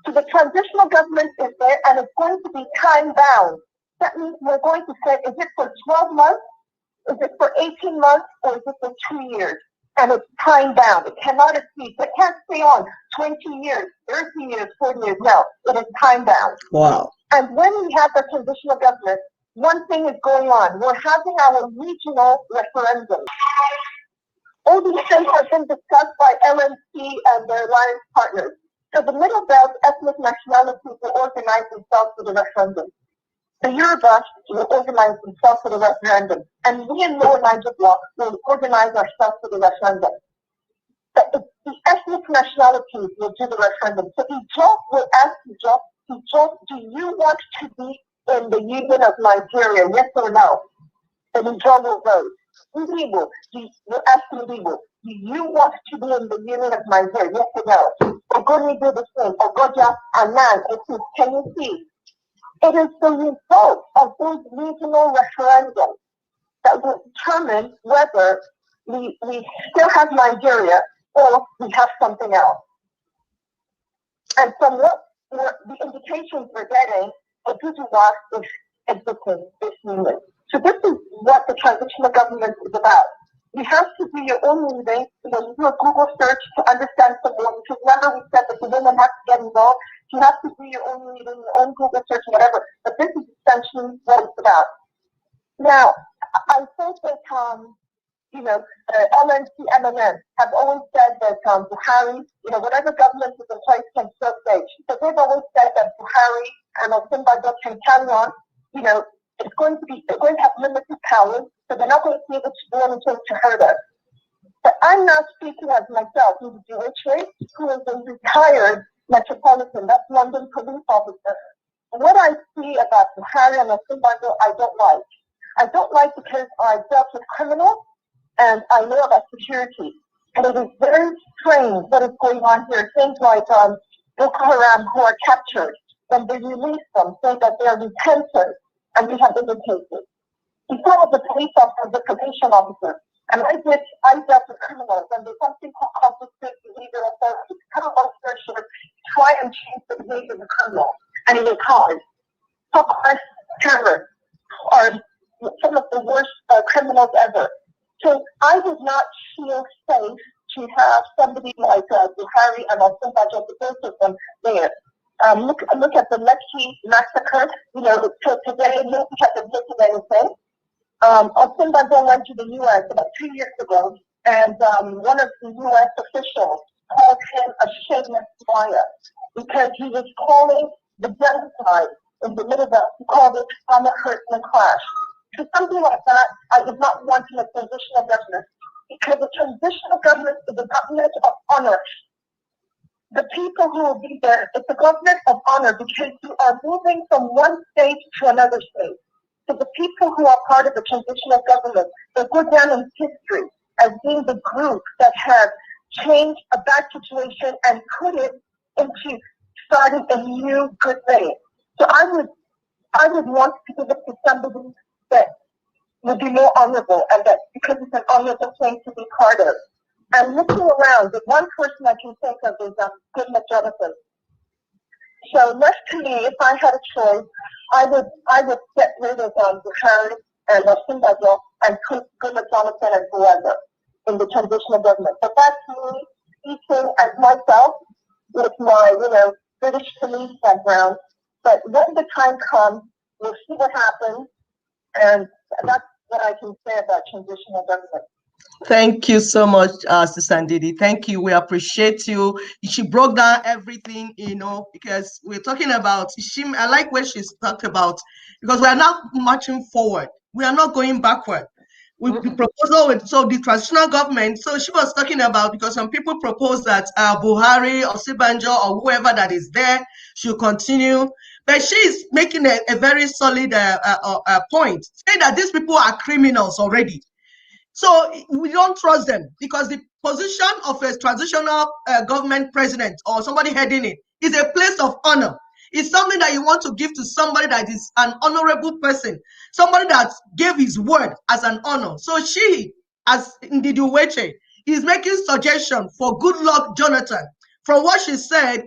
So the transitional government is there, and it's going to be time bound. That means we're going to say, is it for 12 months? Is it for 18 months? Or is it for 2 years? And it's time bound. It cannot exceed. It can't stay on 20 years, 30 years, 40 years. No, it is time bound. Wow. And when we have the transitional government, one thing is going on. We're having our regional referendum. All these things have been discussed by LNC and their alliance partners. So the Middle Belt ethnic nationalities will organize themselves for the referendum. The Yoruba will organize themselves for the referendum. And we in Lower Niger Block will organize ourselves for the referendum. The ethnic nationalities will do the referendum. So Ijo will ask Ijo, do you want to be in the Union of Nigeria, yes or no? And Ijo will vote. Igbo, we'll ask Igbo, do you want to be in the Union of Nigeria, yes or no? Ogoni do the same. Ogoja, Anan, can you see? It is the result of those regional referendums that will determine whether we still have Nigeria or we have something else. And from what the indications we're getting, Oduduwa is exiting this union. So this is what the transitional government is about. You have to do your own reading, you do a Google search to understand some more, because remember we said that the women have to get involved. You have to do your own reading, your own Google search, whatever. But this is essentially what it's about. Now, I think that, LNC, MNN have always said that Buhari, whatever government is in place can still stay. So they've always said that Buhari and Osinbajo can carry on, they're going to have limited powers, so they're not going to be able to do anything to hurt us. But I'm not speaking as myself, who is a retired metropolitan, that's London police officer. What I see about Buhari and Osinbajo, I don't like. I don't like because I dealt with criminals and I know about security. And it is very strange what is going on here. Things like Boko Haram who are captured, when they release them, say that they are repentant, and we have other cases. Before was a police officer, the probation officer, and I dealt with criminals, and there's something called conflict behavior authority. Cut a long story short, try and change the behavior of the criminal, and it is hard. Terrorists are some of the worst criminals ever. So I would not feel safe to have somebody like Buhari and Osinbajo, the both of them there. Look at the Lekki massacre. Till today, nobody has admitted anything. Osinbajo went to the U.S. about 2 years ago, and one of the U.S. officials called him a shameless liar because he was calling the genocide in the Middle Belt. He called it Summer Hurt and Clash. So something like that, I would not want in a transitional government, because the transitional government is a government of honor. The people who will be there, it's a government of honor because you are moving from one state to another state. So the people who are part of the transitional government, they go down in history as being the group that have changed a bad situation and put it into starting a new good thing. So I would want to give it to somebody that would be more honorable, and that because it's an honorable thing to be part of. And looking around, the one person I can think of is Goodluck Jonathan. So left to me, if I had a choice, I would get rid of Buhari and Osinbajo and put Goodluck Jonathan and whoever in the transitional government. But that's me speaking as myself with my, British police background. But when the time comes, we'll see what happens, and that's what I can say about transitional government. Thank you so much, Sister Ndidi. Thank you. We appreciate you. She broke down everything, because we're talking about, I like what she's talked about, because we are not marching forward. We are not going backward. With the proposal, so the transitional government, so she was talking about, because some people propose that Buhari or Osinbajo or whoever that is there should continue. But she's making a very solid point, saying that these people are criminals already. So we don't trust them, because the position of a transitional government president or somebody heading it is a place of honor. It's something that you want to give to somebody that is an honorable person, somebody that gave his word as an honor. So she, as Ndidi Uweche, is making suggestion for Goodluck Jonathan. From what she said,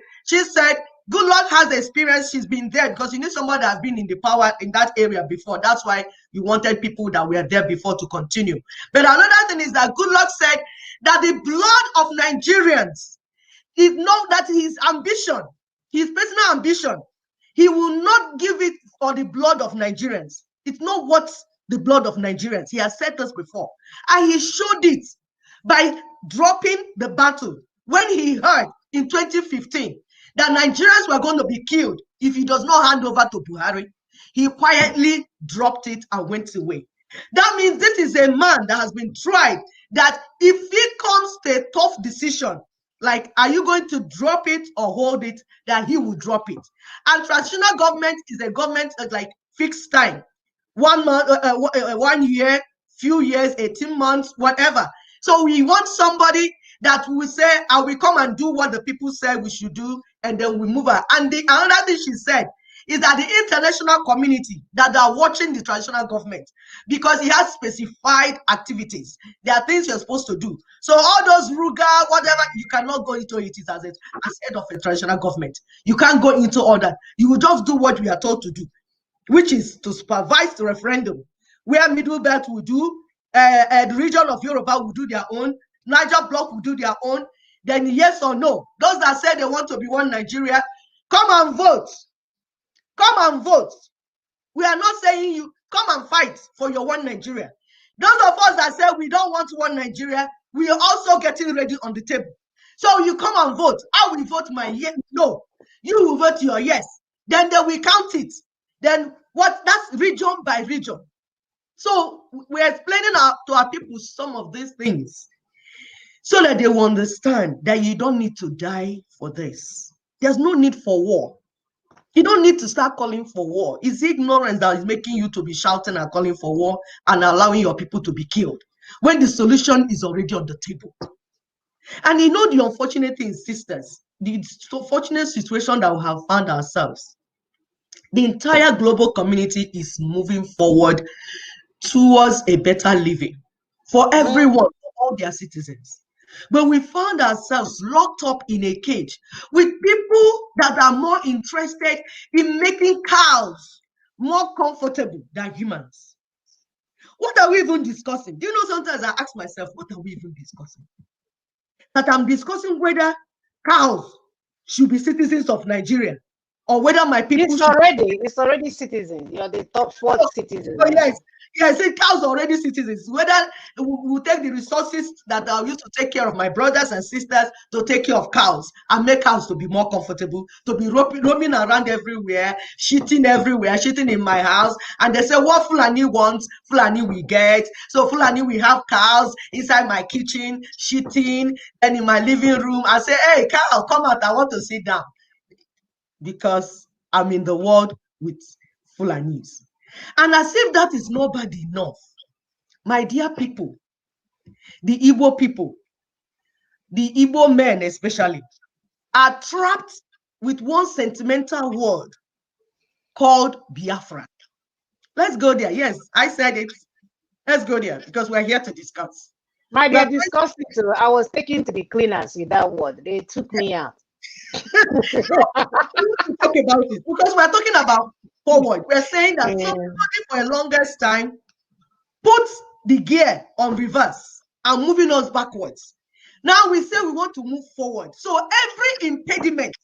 Good Luck has experience. She's been there because you need somebody that has been in the power in that area before. That's why you wanted people that were there before to continue. But another thing is that Good Luck said that the blood of Nigerians is not that his ambition, his personal ambition, he will not give it for the blood of Nigerians. It's not what's the blood of Nigerians. He has said this before. And he showed it by dropping the battle when he heard in 2015 that Nigerians were going to be killed if he does not hand over to Buhari. He quietly dropped it and went away. That means this is a man that has been tried, that if it comes to a tough decision, like, are you going to drop it or hold it, that he will drop it. And transitional government is a government like fixed time. 1 month, 1 year, few years, 18 months, whatever. So we want somebody that will say, I will come and do what the people say we should do, and then we move on. And another thing she said is that the international community that are watching the transitional government, because it has specified activities. There are things you're supposed to do. So all those Ruga, whatever, you cannot go into it as head of a transitional government. You can't go into all that. You will just do what we are told to do, which is to supervise the referendum, where Middle Belt will do, the region of Yoruba will do their own, Niger Block will do their own. Then yes or no. Those that say they want to be one Nigeria, come and vote. Come and vote. We are not saying you come and fight for your one Nigeria. Those of us that say we don't want one Nigeria, we are also getting ready on the table. So you come and vote. I will vote my yes. No. You will vote your yes. Then they will count it. Then what? That's region by region. So we're explaining to our people some of these things so that they will understand that you don't need to die for this. There's no need for war. You don't need to start calling for war. It's ignorance that is making you to be shouting and calling for war and allowing your people to be killed when the solution is already on the table. And you know the unfortunate thing, sisters, the unfortunate situation that we have found ourselves. The entire global community is moving forward towards a better living for everyone, for all their citizens. But we found ourselves locked up in a cage with people that are more interested in making cows more comfortable than humans. What are we even discussing? Do you know, sometimes I ask myself, what are we even discussing? That I'm discussing whether cows should be citizens of Nigeria or whether my people it's already citizens. You're the top 4 citizens. Oh, yes, cows are already citizens. Whether we'll take the resources that I used to take care of my brothers and sisters to take care of cows and make cows to be more comfortable, to be roaming around everywhere, shitting everywhere, shitting in my house. And they say, what Fulani wants, Fulani we get. So Fulani, we have cows inside my kitchen, shitting, and in my living room. I say, hey, cow, come out, I want to sit down. Because I'm in the world with Fulanis. And as if that is not bad enough, my dear people, the Igbo people, the Igbo men especially, are trapped with one sentimental word called Biafra. Let's go there. Yes, I said it. Let's go there because we're here to discuss. They're discussing too. I was taken to the cleaners with that word. They took me out. Talk about it because we're talking about forward. We're saying that somebody for a longest time put the gear on reverse and moving us backwards. Now we say we want to move forward. So every impediment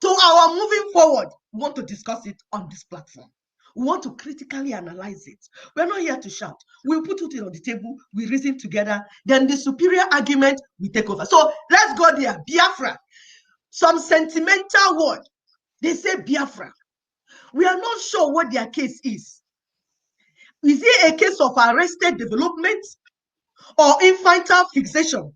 to our moving forward, we want to discuss it on this platform. We want to critically analyze it. We're not here to shout. We'll put it on the table. We reason together. Then the superior argument, we take over. So let's go there. Biafra. Some sentimental word. They say Biafra. We are not sure what their case is. Is it a case of arrested development or infantile fixation?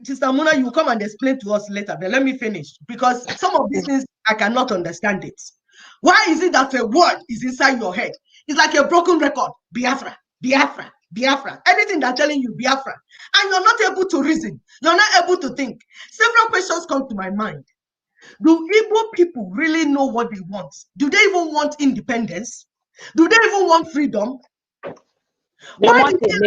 Sister Mona, you will come and explain to us later, but let me finish because some of these things I cannot understand it. Why is it that a word is inside your head? It's like a broken record. Biafra, Biafra, Biafra. Anything they're telling you, Biafra. And you're not able to reason. You're not able to think. Several questions come to my mind. Do Igbo people really know what they want? Do they even want independence? Do they even want freedom? They want a name.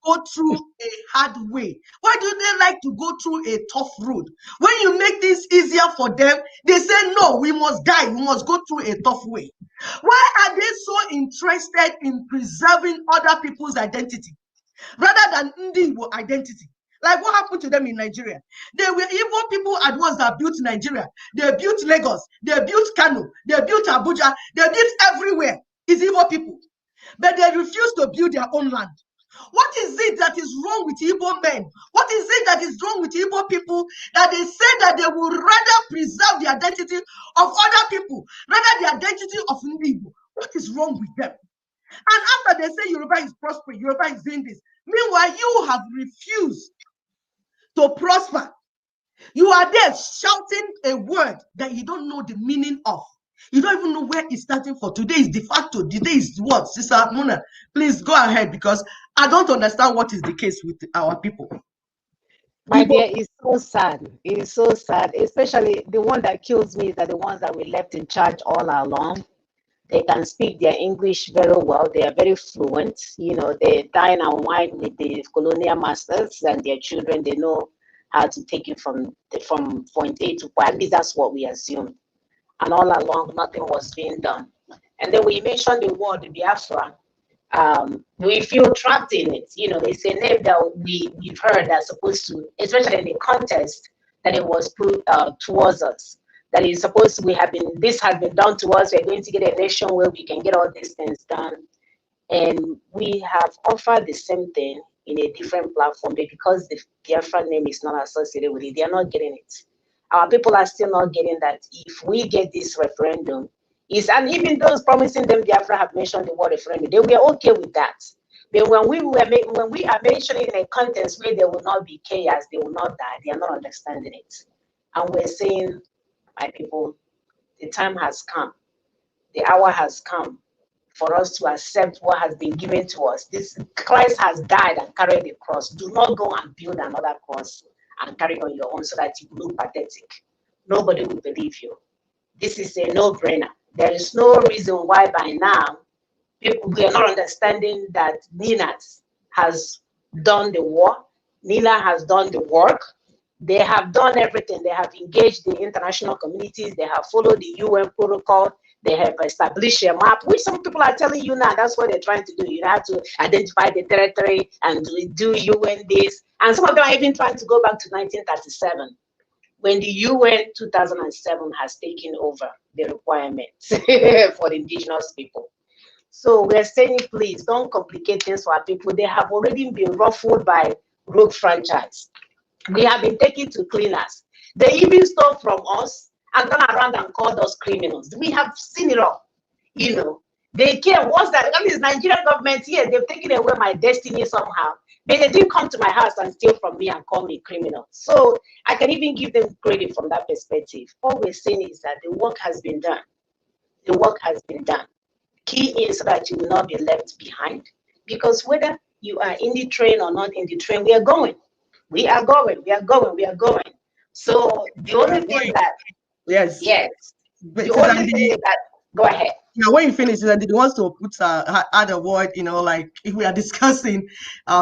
go through a hard way? Why do they like to go through a tough road? When you make things easier for them, they say, no, we must die. We must go through a tough way. Why are they so interested in preserving other people's identity rather than Igbo identity? Like what happened to them in Nigeria? They were Igbo people at once that built Nigeria. They built Lagos. They built Kano. They built Abuja. They built everywhere. It's Igbo people. But they refuse to build their own land. What is it that is wrong with Igbo men? What is it that is wrong with Igbo people that they say that they would rather preserve the identity of other people rather the identity of Igbo? What is wrong with them? And after they say Yoruba is prospering, Yoruba is doing this. Meanwhile, you have refused to prosper. You are there shouting a word that you don't know the meaning of. You don't even know where it's starting for. Today is de facto. Today is what? Sister Mona, please go ahead because I don't understand what is the case with our people. My dear, it's so sad. It is so sad. Especially the one that kills me is that the ones that we left in charge all along. They can speak their English very well. They are very fluent. You know, they dine and wine with the colonial masters and their children. They know how to take it from point A to point. At least that's what we assumed. And all along, nothing was being done. And then we mentioned the word Biafra. We feel trapped in it. You know, it's a name that we've heard that's supposed to, especially in the context that it was put towards us. That is supposed to, this has been done to us. We're going to get a nation where we can get all these things done. And we have offered the same thing in a different platform, but because the Biafra name is not associated with it, they are not getting it. Our people are still not getting that if we get this referendum, and even those promising them Biafra have mentioned the word referendum, they were okay with that. But when we are mentioning in a context where there will not be chaos, they will not die, they are not understanding it. And we're saying, my people, the time has come, the hour has come for us to accept what has been given to us. This Christ has died and carried the cross. Do not go and build another cross and carry on your own so that you look pathetic. Nobody will believe you. This is a no-brainer. There is no reason why by now we are not understanding that Nina has done the war. Nina has done the work. They have done everything. They have engaged the international communities. They have followed the UN protocol. They have established a map, which some people are telling you now, that's what they're trying to do. You have to identify the territory and do UN this. And some of them are even trying to go back to 1937, when the UN 2007 has taken over the requirements for the indigenous people. So we're saying, please don't complicate things for our people. They have already been ruffled by rogue franchise. We have been taken to cleaners. They even stole from us and gone around and called us criminals. We have seen it all. You know, they came. What's that? That is Nigerian government here. They've taken away my destiny somehow. But they didn't come to my house and steal from me and call me criminal. So I can even give them credit from that perspective. All we're saying is that the work has been done. The work has been done. Key is so that you will not be left behind. Because whether you are in the train or not in the train, we are going. We are going. We are going. We are going. So the only thing that but the only thing that go ahead. Yeah, when you finish, and he wants to put add a word, you know, like if we are discussing,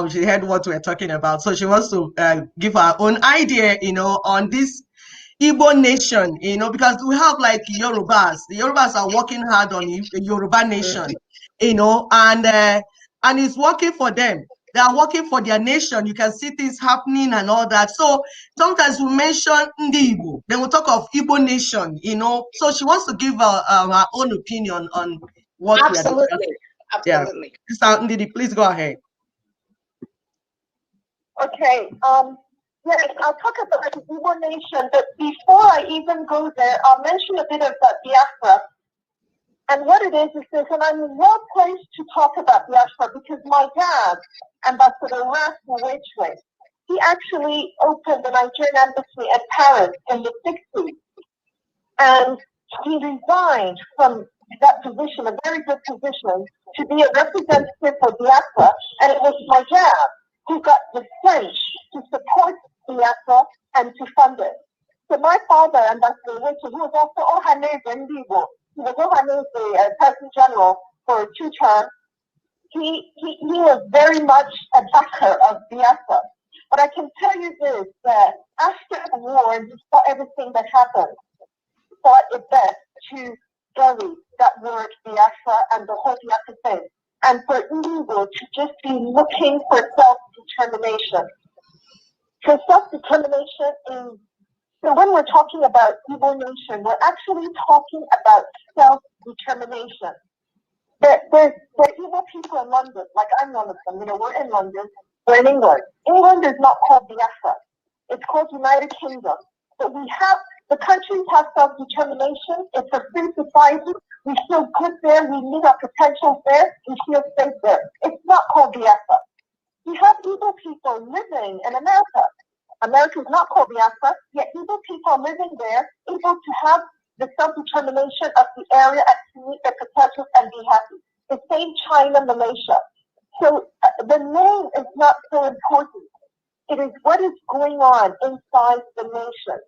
she heard what we're talking about, so she wants to give her own idea, you know, on this Igbo nation, you know, because we have like Yorubas. The Yorubas are working hard on the Yoruba nation, you know, and it's working for them. They are working for their nation. You can see things happening and all that. So sometimes we mention Ndi Igbo, then we talk of Igbo nation, you know. So she wants to give her own opinion on what Absolutely. we are discussing. Yeah. Mr. Ndidi, please go ahead. Okay. Yes, I'll talk about the Igbo nation, but before I even go there, I'll mention a bit about Biafra. And what it is this, and I'm well placed to talk about Biafra because my dad, Ambassador Raf Nwechwe, he actually opened the Nigerian embassy at Paris in the 60s. And he resigned from that position, a very good position, to be a representative for Biafra. And it was my dad who got the French to support Biafra and to fund it. So my father, Ambassador Nwechwe, who was also Ohaneze Ndibo, he was Ohaneze the President General for 2 terms. He was very very much a backer of Biafra. But I can tell you this, that after the war, you saw everything that happened, thought it best to bury that word Biafra and the whole Biafra thing, and for Igbo to just be looking for self-determination. So self-determination is, so when we're talking about Igbo nation, we're actually talking about self-determination. There are Igbo people in London, like I'm one of them, we're in London, we're in England. England is not called Biafra, it's called United Kingdom. But the countries have self-determination, it's a free society, we feel good there, we meet our potentials there, we feel safe there. It's not called Biafra. You have Igbo people living in America. America is not called Biafra, yet Igbo people are living there, able to have the self-determination of the area and to meet their potentials and be happy. The same China, Malaysia. So the name is not so important. It is what is going on inside the nation.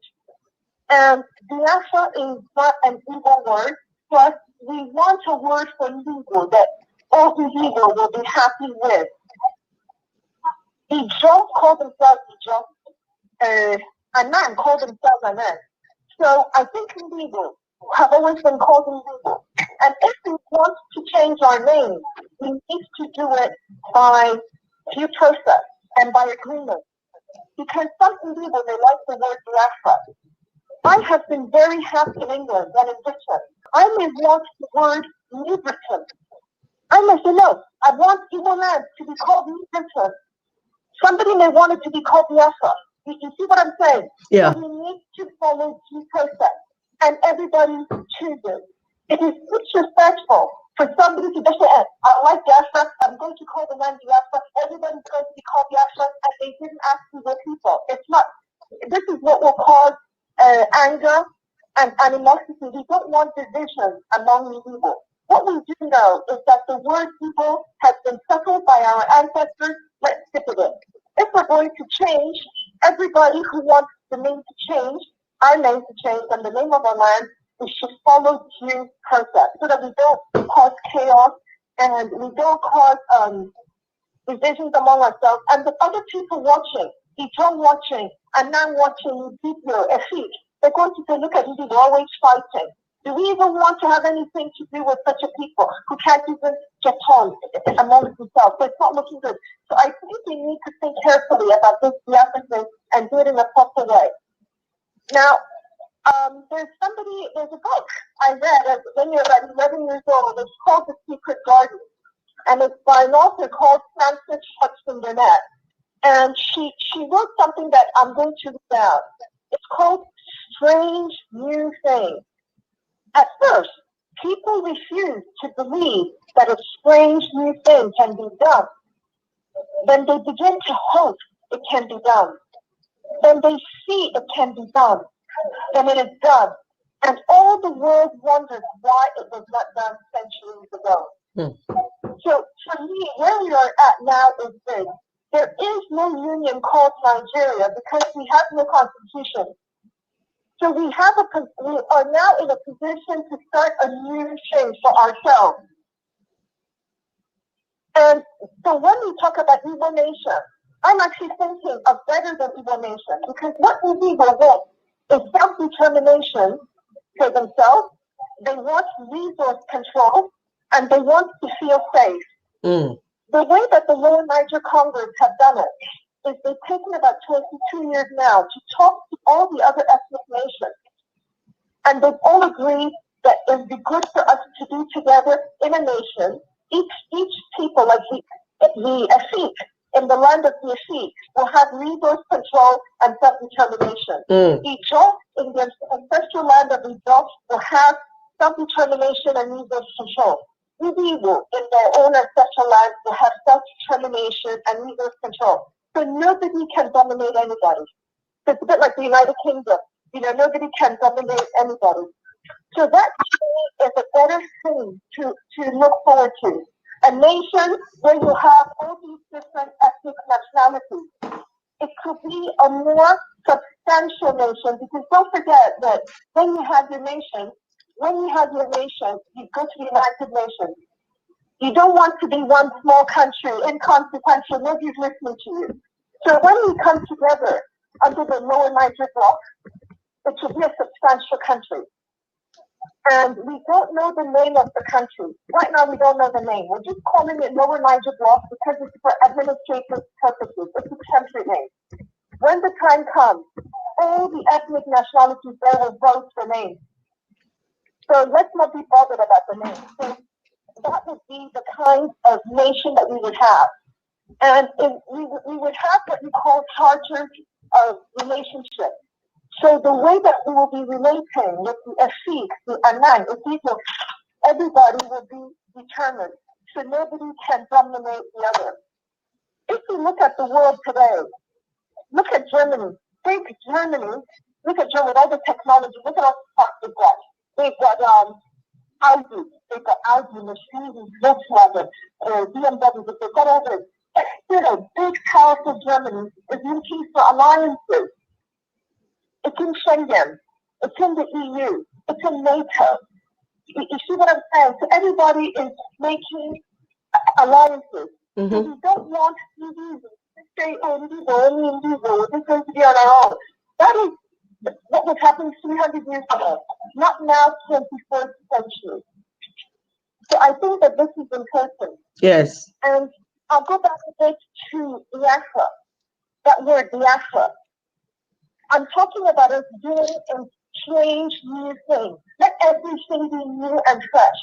And Biafra is not an Igbo word, but we want a word for Igbo that all the Igbo will be happy with. Ijo called themselves Ijo. Anan called themselves Anan. So I think Igbo have always been called Igbo. And if we want to change our name, we need to do it by due process and by agreement. Because some Igbo, they like the word Biafra. I have been very happy in England and in Britain. I may want the word New Britain. I may say, no, I want Igbo land to be called New Britain. Somebody may want it to be called Biafra. You see what I'm saying? Yeah. So we need to follow due process, and everybody chooses. It is disrespectful for somebody to just say, I like Biafra, I'm going to call the land Biafra, everybody's going to be called Biafra, and they didn't ask the people. It's not. This is what will cause anger and animosity. We don't want division among the people. What we do know is that the word people has been settled by our ancestors. Let's stick with it. If we're going to change, everybody who wants the name to change, our name to change, and the name of our land, we should follow due process so that we don't cause chaos and we don't cause divisions among ourselves. And the other people watching, Ijon watching, and now watching people, they're going to say, look at these people always fighting. Do we even want to have anything to do with such a people who can't even get on amongst themselves? So it's not looking good. So I think we need to think carefully about this thing and do it in a proper way. Now, there's a book I read when you're about 11 years old. It's called The Secret Garden. And it's by an author called Frances Hudson Burnett. And she wrote something that I'm going to read out. It's called Strange New Things. At first, people refuse to believe that a strange new thing can be done. Then they begin to hope it can be done. Then they see it can be done. Then it is done. And all the world wonders why it was not done centuries ago. So for me, where we are at now is this. There is no union called Nigeria because we have no constitution. So we are now in a position to start a new change for ourselves. And so when we talk about Igbo nation, I'm actually thinking of better than Igbo nation because what Igbo want is self-determination for themselves. They want resource control and they want to feel safe. The way that the Lower Niger Congress have done it is they've taken about 22 years now to talk to all the other ethnic nations. And they've all agreed that it would be good for us to be together in a nation. Each people, like the Afik, in the land of the Afik, will have resource control and self-determination. Ijo, in the ancestral land of Ijo, will have self-determination and resource control. Igbo, in their own ancestral land, will have self-determination and resource control. So nobody can dominate anybody. So it's a bit like the United Kingdom. Nobody can dominate anybody. So that to me is a better thing to look forward to. A nation where you have all these different ethnic nationalities. It could be a more substantial nation because don't forget that when you have your nation, you go to the United Nations. You don't want to be one small country, inconsequential, nobody's listening to you. So when we come together under the Lower Niger bloc, it should be a substantial country. And we don't know the name of the country. Right now, we don't know the name. We're just calling it Lower Niger bloc because it's for administrative purposes. It's a temporary name. When the time comes, all the ethnic nationalities there will vote for names. So let's not be bothered about the name. So that would be the kind of nation that we would have. And we would have what we call charters of relationship. So the way that we will be relating with the Afik, the Anan, the people, everybody will be determined. So nobody can dominate the other. If you look at the world today, look at Germany. Take Germany, look at Germany, all the technology, look at all the stuff they've got. They've got Audi, they've got Audi, Mercedes, Volkswagen, BMW, they've got all this. Still, big, powerful Germany is looking for alliances. It's in Schengen, it's in the EU, it's in NATO. You see what I'm saying? So everybody is making alliances. So we don't want to stay on the road, this is going to be on our own. That is what was happening 300 years ago, not now, 21st century. So I think that this is important. Yes. And I'll go back a bit to Biafra, that word Biafra. I'm talking about us doing and strange new things. Let everything be new and fresh.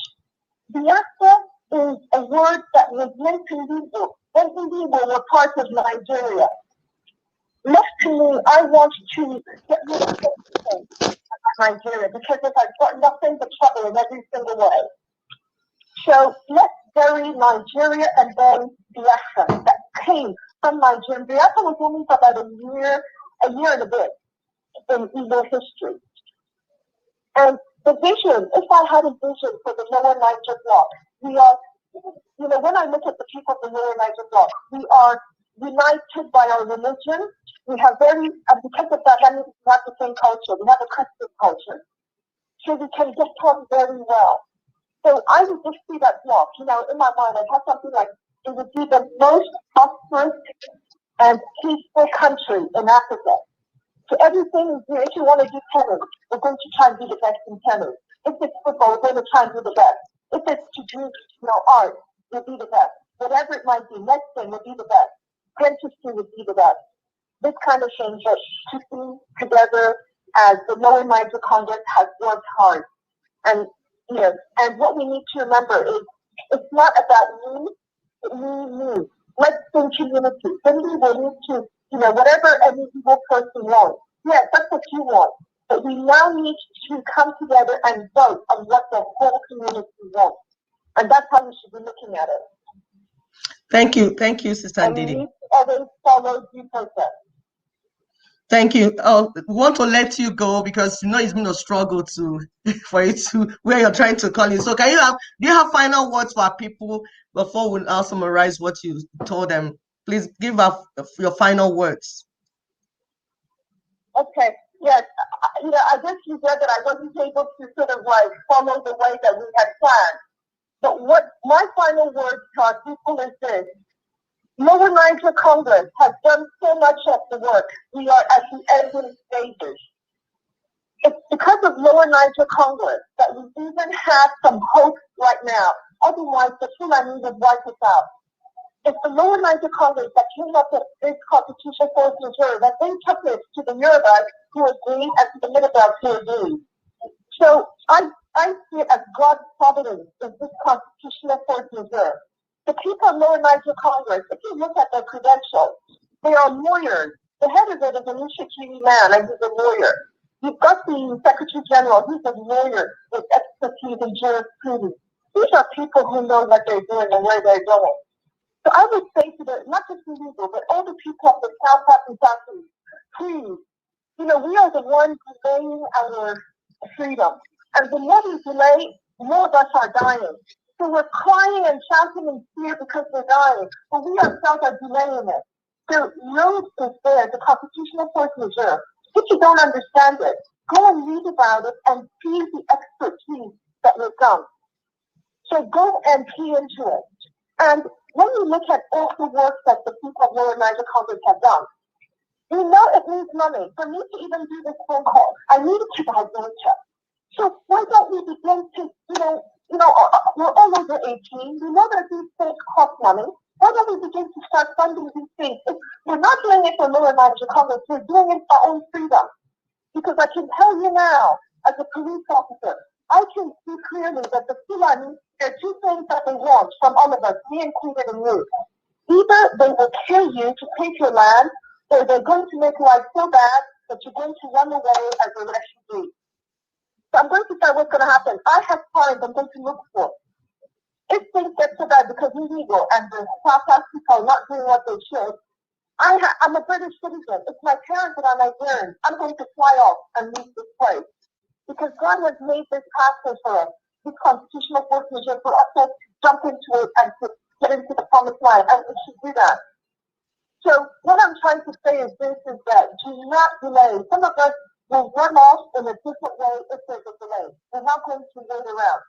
Biafra is a word that was meant to Igbo when Igbo were part of Nigeria. Left to me, I want to get rid of everything about Nigeria because it has got nothing but trouble in every single way. So let's bury Nigeria and then Biafra that came from Nigeria. Biafra was only for about a year and a bit in Igbo history. And the vision, if I had a vision for the Lower Niger bloc, we are, when I look at the people of the Lower Niger bloc, we are united by our religion. We have because of that, we have the same culture. We have a Christian culture. So we can get on very well. So I would just see that block, in my mind, I'd have something like, it would be the most prosperous and peaceful country in Africa. So everything is here. If you want to do tennis, we're going to try and be the best in tennis. If it's football, we're going to try and do the best. If it's to do, art, we'll be the best. Whatever it might be, medicine will be the best. Dentistry would be the best. This kind of thing, but keeping together as the Lower Niger Congress has worked hard. And what we need to remember is it's not about me. Let's think community. Somebody will need to, whatever any evil person wants. Yes, that's what you want. But we now need to come together and vote on what the whole community wants. And that's how we should be looking at it. Thank you, Sister Ndidi. And we need to always follow due process. Thank you. We want to let you go because it's been a struggle for you to where you're trying to call in. So do you have final words for our people before we now summarize what you told them? Please give us your final words. Okay. Yes. I guess you said that I wasn't able to sort of follow the way that we had planned. But what my final words to our people is this. Lower Niger Congress has done so much of the work. We are at the ending stages. It's because of Lower Niger Congress that we even have some hope right now. Otherwise, the Fulani would wipe us out. It's the Lower Niger Congress that came up with this constitution for Nigeria, that they took it to the Yoruba who agreed and to the Minabels who agreed. So I see it as God's providence in this constitutional force Nigeria. The people of Lower Niger Congress, if you look at their credentials, they are lawyers. The head of it is an Ishikiri man, and he's a lawyer. You've got the Secretary General, he's a lawyer with expertise in jurisprudence. These are people who know what they're doing and where they're going. So I would say to not just the legal, but all the people of the South and Southeast, please, we are the ones delaying our freedom. And the more we delay, more of us are dying. So we're crying and shouting in fear because we're dying, but we ourselves are delaying it. So road is there, the constitutional force majeure. If you don't understand it, go and read about it and see the expertise that was done. So go and key into it. And when you look at all the work that the people of Lower Niger Congress have done, you know it needs money. For me to even do this phone call, I need to buy data. So why don't we begin to, we're all over 18. We know that these things cost money. Why don't we begin to start funding these things? If we're not doing it for Lower Niger Congress, we're doing it for our own freedom. Because I can tell you now, as a police officer, I can see clearly that the Fulani, there are two things that they want from all of us, me included in you. Either they will kill you to take your land, or they're going to make life so bad that you're going to run away as a refugee. So I'm going to tell what's going to happen. I have plans I'm going to look for. If things get so bad because illegal and the South Africa are not doing what they should, I'm a British citizen. If my parents that are Nigerian, I'm going to fly off and leave this place. Because God has made this pathway for us, this constitutional force majeure for us to jump into it and to get into the promised land, and we should do that. So what I'm trying to say is this, is that do not delay. Some of us will run off in a different way if there's a delay. We're not going to wait around.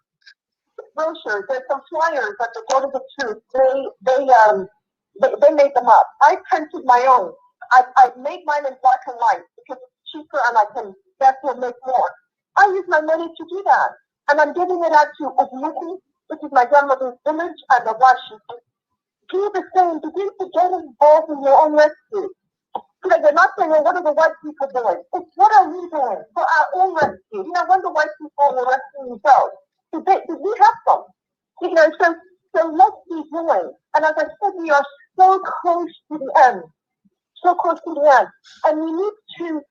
Brochures, there's some flyers at the Board of the Truth. They made them up. I printed my own. I made mine in black and white because it's cheaper and I can therefore make more. I use my money to do that. And I'm giving it out to Ogunusi, which is my grandmother's village, and the Washi. Do the same. Begin to get involved in your own rescue. Because they're not saying, well, what are the white people doing? It's what are we doing for our own rescue? When the white people were rescuing themselves, did we have some? So let's be doing. And as I said, we are so close to the end. So close to the end. And we need to,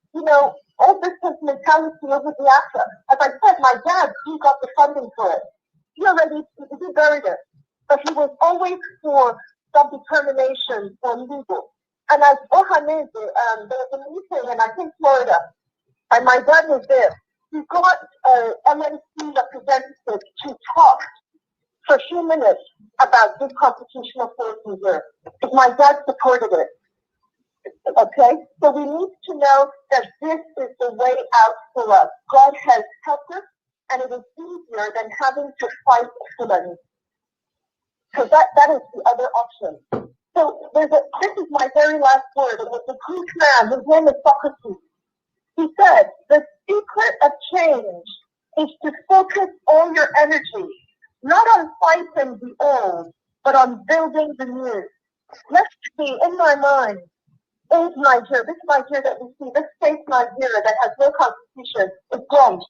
all this mentality over the after. As I said, my dad, he got the funding for it. He buried it. But he was always for self-determination for legal. And as Ohanese, there was a meeting in, I think, Florida, and my dad was there. He got MNC representatives to talk for a few minutes about this constitutional force majeure. My dad supported it. Okay? So we need to know that this is the way out for us. God has helped us, and it is easier than having to fight Fulani. Because that is the other option. So this is my very last word. It was a Greek man, his name is Socrates. He said, the secret of change is to focus all your energy, not on fighting the old, but on building the new. Let's see, in my mind, is Nigeria, this Nigeria that we see, this state Nigeria that has no constitution, is wrong.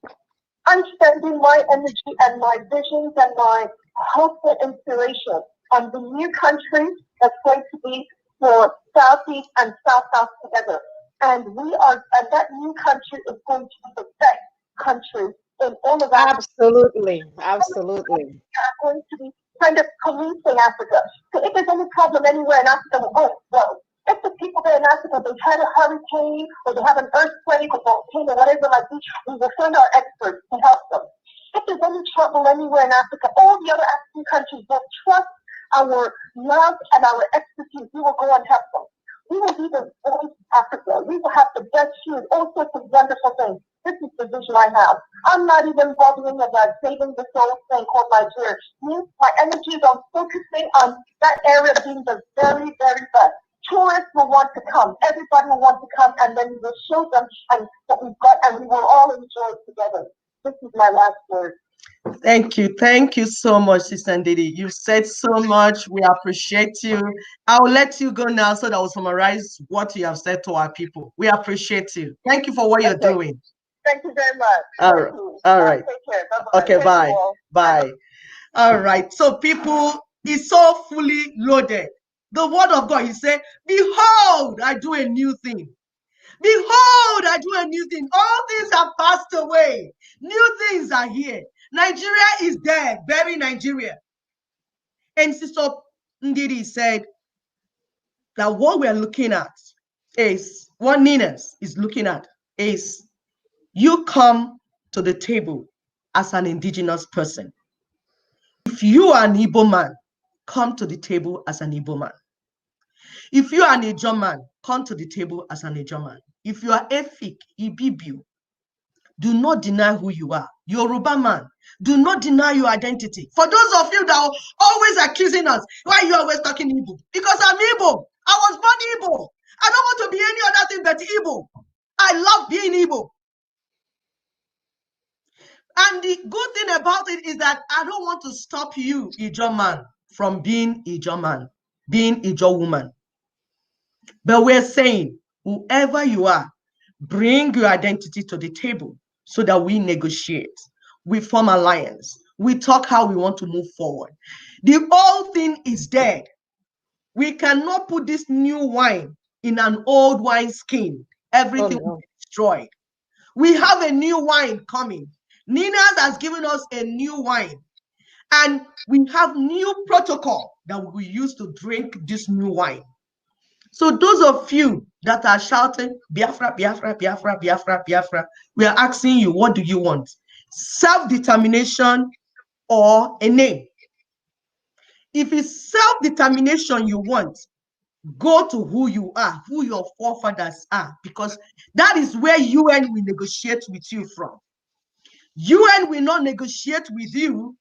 I'm spending my energy and my visions and my hopeful inspiration on the new country that's going to be for Southeast and South together. And that new country is going to be the best country in all of Africa. Absolutely. We are going to be kind of policing Africa. So if there's any problem anywhere in Africa, if the people there in Africa, they've had a hurricane or they have an earthquake or volcano or whatever it might be, we will send our experts to help them. If there's any trouble anywhere in Africa, all the other African countries will trust our love and our expertise. We will go and help them. We will be the voice of Africa. We will have the best food, all sorts of wonderful things. This is the vision I have. I'm not even bothering about saving this old thing called Nigeria. My energy is on focusing on that area being the very, very best. Tourists will want to come. Everybody will want to come, and then we will show them and what we've got, and we will all enjoy it together. This is my last word. Thank you. Thank you so much, Sister Ndidi. You've said so much. We appreciate you. I'll let you go now so that I'll summarize what you have said to our people. We appreciate you. Thank you for what you're doing. Thank you very much. All right. Take care. Bye-bye. Okay, bye. Bye. All right. So people, it's so fully loaded. The word of God, he said, behold, I do a new thing. Behold, I do a new thing. All things have passed away. New things are here. Nigeria is dead. Bury Nigeria. And Sister Ndidi said that what we are looking at is, what Ninas is looking at is, you come to the table as an indigenous person. If you are an Igbo man, come to the table as an Igbo man. If you are an Ijaw man, come to the table as an Ijaw man. If you are Efik, Ibibiu, do not deny who you are. Yoruba man, do not deny your identity. For those of you that are always accusing us, why are you always talking Igbo? Because I'm Igbo. I was born Igbo. I don't want to be any other thing but Igbo. I love being Igbo. And the good thing about it is that I don't want to stop you, Ijo man, from being Ijo man, being Ijo woman. But we're saying, whoever you are, bring your identity to the table so that we negotiate, we form alliance, we talk how we want to move forward. The old thing is dead. We cannot put this new wine in an old wine skin. Everything will be destroyed. We have a new wine coming. Nina's has given us a new wine, and we have new protocol that we use to drink this new wine. So those of you that are shouting, Biafra, Biafra, Biafra, Biafra, Biafra, we are asking you, what do you want? Self-determination or a name? If it's self-determination you want, go to who you are, who your forefathers are, because that is where UN will negotiate with you from. UN will not negotiate with you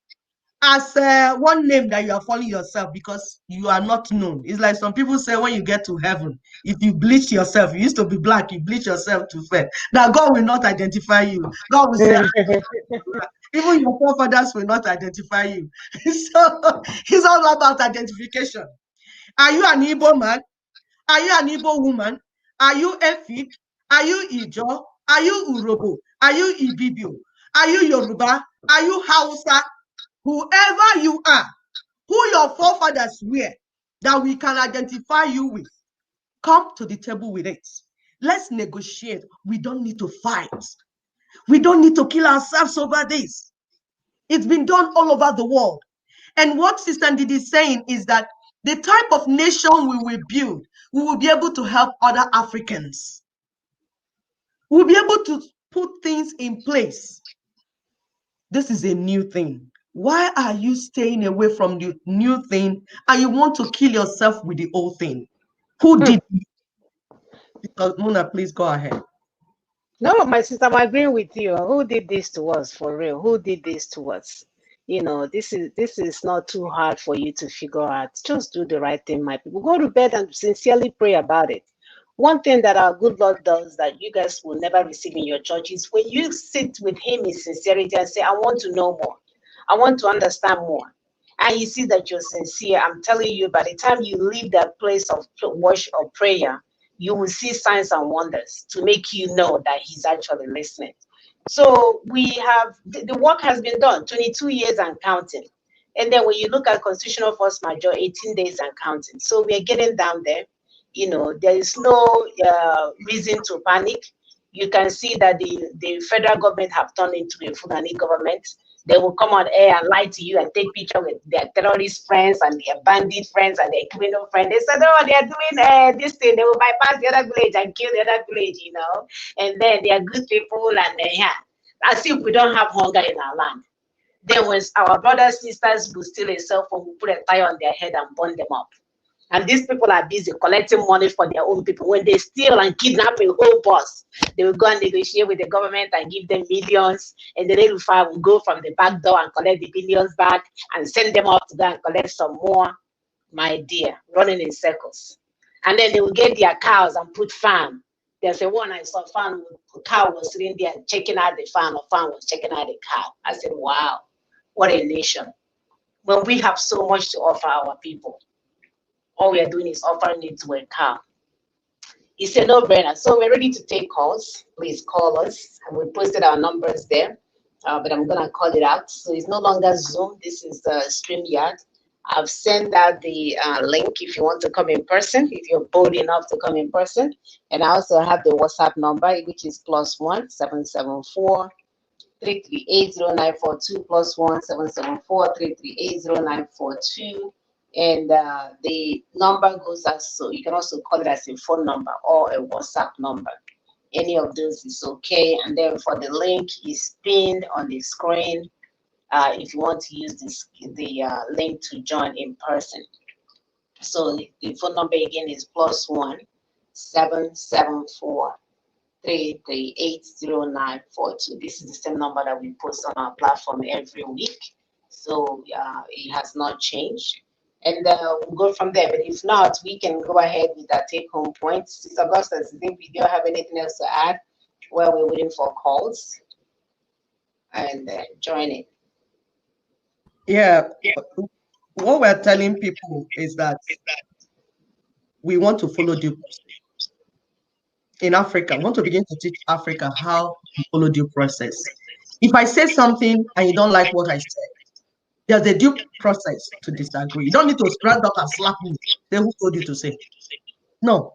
as one name that you are calling yourself because you are not known. It's like some people say when you get to heaven, if you bleach yourself, you used to be black, you bleach yourself to fair. Now God will not identify you. God will say, even your forefathers will not identify you. So it's all about identification. Are you an Igbo man? Are you an Igbo woman? Are you Efik? Are you Ijo? Are you Urobo? Are you Ibibio? Are you Yoruba? Are you Hausa? Whoever you are, who your forefathers were, that we can identify you with, come to the table with it. Let's negotiate. We don't need to fight. We don't need to kill ourselves over this. It's been done all over the world. And what Sister Ndidi is saying is that the type of nation we will build, we will be able to help other Africans. We'll be able to put things in place. This is a new thing. Why are you staying away from the new thing and you want to kill yourself with the old thing? Who did it? Mona, please go ahead. No, my sister, I'm agreeing with you. Who did this to us for real? Who did this to us? You know, this is not too hard for you to figure out. Just do the right thing, my people. Go to bed and sincerely pray about it. One thing that our good Lord does that you guys will never receive in your church is when you sit with him in sincerity and say, I want to know more. I want to understand more. And he sees that you're sincere. I'm telling you, by the time you leave that place of worship or prayer, you will see signs and wonders to make you know that he's actually listening. So we have, the work has been done, 22 years and counting. And then when you look at constitutional force majeure, 18 days and counting. So we are getting down there. You know, there is no reason to panic. You can see that the federal government have turned into a Fulani government. They will come on air and lie to you and take pictures with their terrorist friends and their bandit friends and their criminal friends. They said, oh, they are doing this thing. They will bypass the other village and kill the other village, you know. And then they are good people and yeah, as if we don't have hunger in our land. Then when our brothers, sisters will steal a cell phone, we put a tie on their head and burn them up. And these people are busy collecting money for their own people. When they steal and kidnap a whole bus, they will go and negotiate with the government and give them millions. And the little fire will go from the back door and collect the billions back and send them off to go and collect some more, my dear, running in circles. And then they will get their cows and put farm. There's a one I saw, farm, a cow was sitting there checking out the farm, or farm was checking out the cow. I said, wow, what a nation. When we have so much to offer our people, all we are doing is offering it to a cow. It's a no-brainer. So we're ready to take calls. Please call us. And we posted our numbers there, but I'm going to call it out. So it's no longer Zoom. This is StreamYard. I've sent out the link if you want to come in person, if you're bold enough to come in person. And I also have the WhatsApp number, which is +1 774 338 0942, +1 774 338 0942. And the number goes as so. You can also call it as a phone number or a WhatsApp number. Any of those is okay. And then for the link is pinned on the screen if you want to use the link to join in person. So the phone number again is +1 774 3380942. This is the same number that we post on our platform every week. So it has not changed. And we'll go from there. But if not, we can go ahead with our take-home points. Sister Augustus, I think we don't have anything else to add while we're waiting for calls and join it. Yeah, what we're telling people is that we want to follow due process. In Africa, we want to begin to teach Africa how to follow due process. If I say something and you don't like what I said, there's a due process to disagree. You don't need to stand up and slap me. Say, who told you to say? No.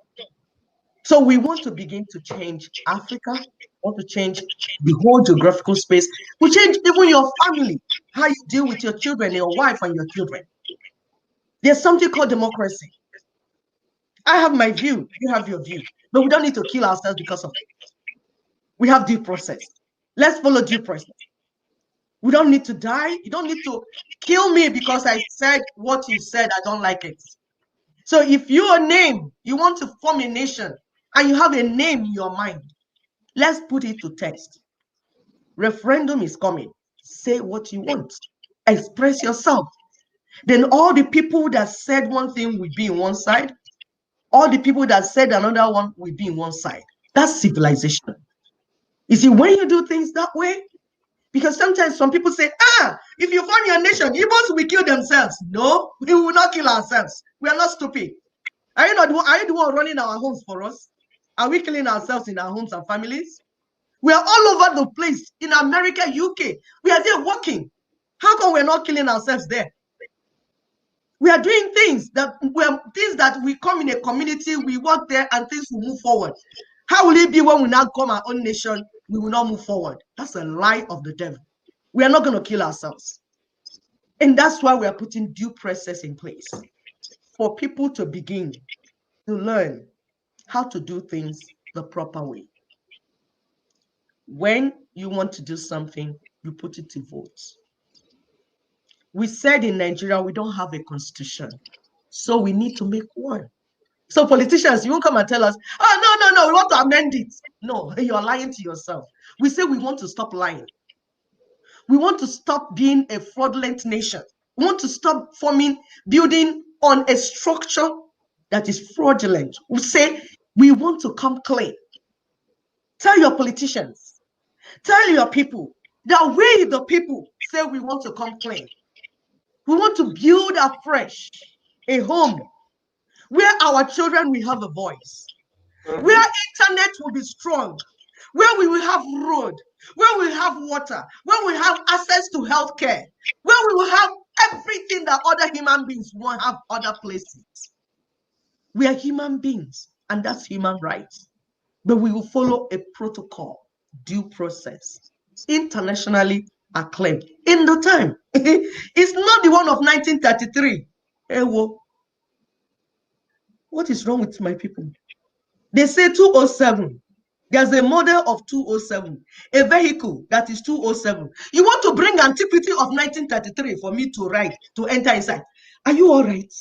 So we want to begin to change Africa, want to change the whole geographical space. We change even your family, how you deal with your children, your wife and your children. There's something called democracy. I have my view, you have your view, but we don't need to kill ourselves because of it. We have due process. Let's follow due process. We don't need to die. You don't need to kill me because I said what you said. I don't like it. So if your name, you want to form a nation and you have a name in your mind, let's put it to test. Referendum is coming. Say what you want. Express yourself. Then all the people that said one thing will be in one side. All the people that said another one will be in one side. That's civilization. You see, when you do things that way, because sometimes some people say, if you form your nation, Igbos will kill themselves. No, we will not kill ourselves. We are not stupid. Are you the one running our homes for us? Are we killing ourselves in our homes and families? We are all over the place. In America, UK, we are there working. How come we're not killing ourselves there? We are doing things that we come in a community, we work there, and things will move forward. How will it be when we now come our own nation, we will not move forward? That's a lie of the devil. We are not going to kill ourselves. And that's why we are putting due process in place for people to begin to learn how to do things the proper way. When you want to do something, you put it to vote. We said in Nigeria, we don't have a constitution, so we need to make one. So politicians, you won't come and tell us, no, we want to amend it. No, you're lying to yourself. We say we want to stop lying. We want to stop being a fraudulent nation. We want to stop building on a structure that is fraudulent. We say we want to come clean. Tell your politicians, tell your people that we, the people, say we want to come clean. We want to build afresh a home where our children will have a voice, where internet will be strong, where we will have road, where we have water, where we have access to healthcare, where we will have everything that other human beings won't have other places. We are human beings, and that's human rights. But we will follow a protocol, due process, internationally acclaimed in the time. It's not the one of 1933. What is wrong with my people? They say 207. There's a model of 207, a vehicle that is 207. You want to bring antiquity of 1933 for me to ride, to enter inside. Are you all right?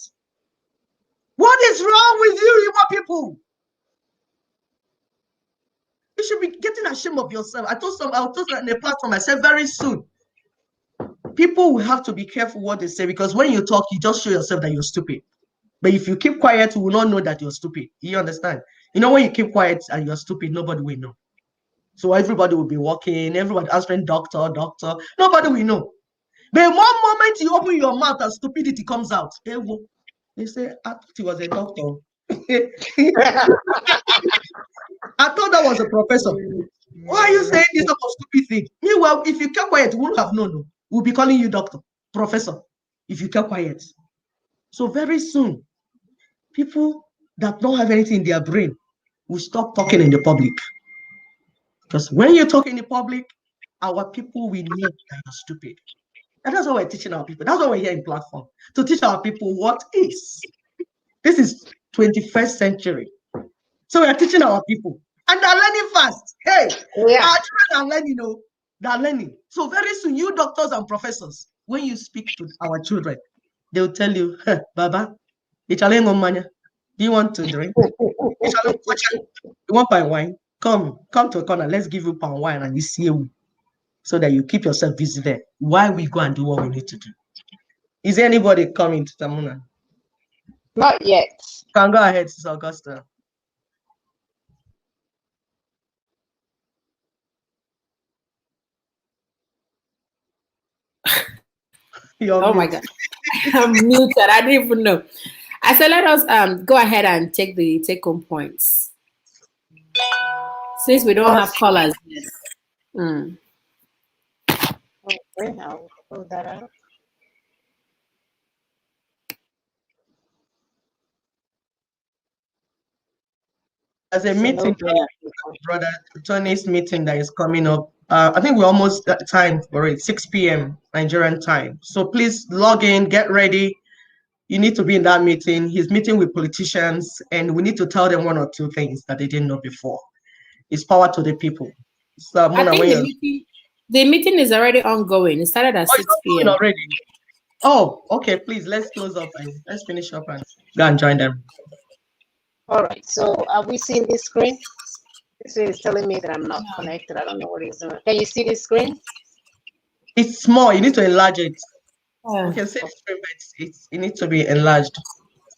What is wrong with you, Igbo people? You should be getting ashamed of yourself. I told some in the platform, I said very soon, people will have to be careful what they say, because when you talk, you just show yourself that you're stupid. But if you keep quiet, you will not know that you're stupid. You understand? You know, when you keep quiet and you're stupid, nobody will know. So everybody will be walking, everybody answering doctor. Nobody will know. But one moment you open your mouth and stupidity comes out. They say, I thought he was a doctor. I thought that was a professor. Why are you saying this type of stupid thing? Meanwhile, if you kept quiet, you wouldn't have known. We'll be calling you doctor, professor, if you kept quiet. So very soon, people that don't have anything in their brain will stop talking in the public. Because when you talk in the public, our people will know that you're stupid. And that's what we're teaching our people. That's why we're here in platform, to teach our people what is. This is 21st century. So we're teaching our people. And they're learning fast. Hey, our children are learning, they're learning. So very soon, you doctors and professors, when you speak to our children, they'll tell you, hey, Baba, do you want to drink? You want my wine? come to a corner, let's give you palm wine and you see you, so that you keep yourself busy there while we go and do what we need to do. Is there anybody coming to Tamuna? Not yet. Can go ahead, Sister Augusta. Oh my God. I'm muted. I didn't even know. I said, let us go ahead and take the take-home points. Since we don't have callers yet. Okay, I'll pull that out. There's a meeting, Brother Tony's meeting that is coming up. I think we're almost at time for it, 6 p.m. Nigerian time. So please log in, get ready. You need to be in that meeting. He's meeting with politicians, and we need to tell them one or two things that they didn't know before. It's power to the people. So, I think the meeting is already ongoing. It started at 6 p.m. already. Oh, okay. Please, let's close up and let's finish up and go and join them. All right. So, are we seeing this screen? This is telling me that I'm not connected. I don't know what it is. Can you see this screen? It's small. You need to enlarge it. You can see the screen, but it needs to be enlarged.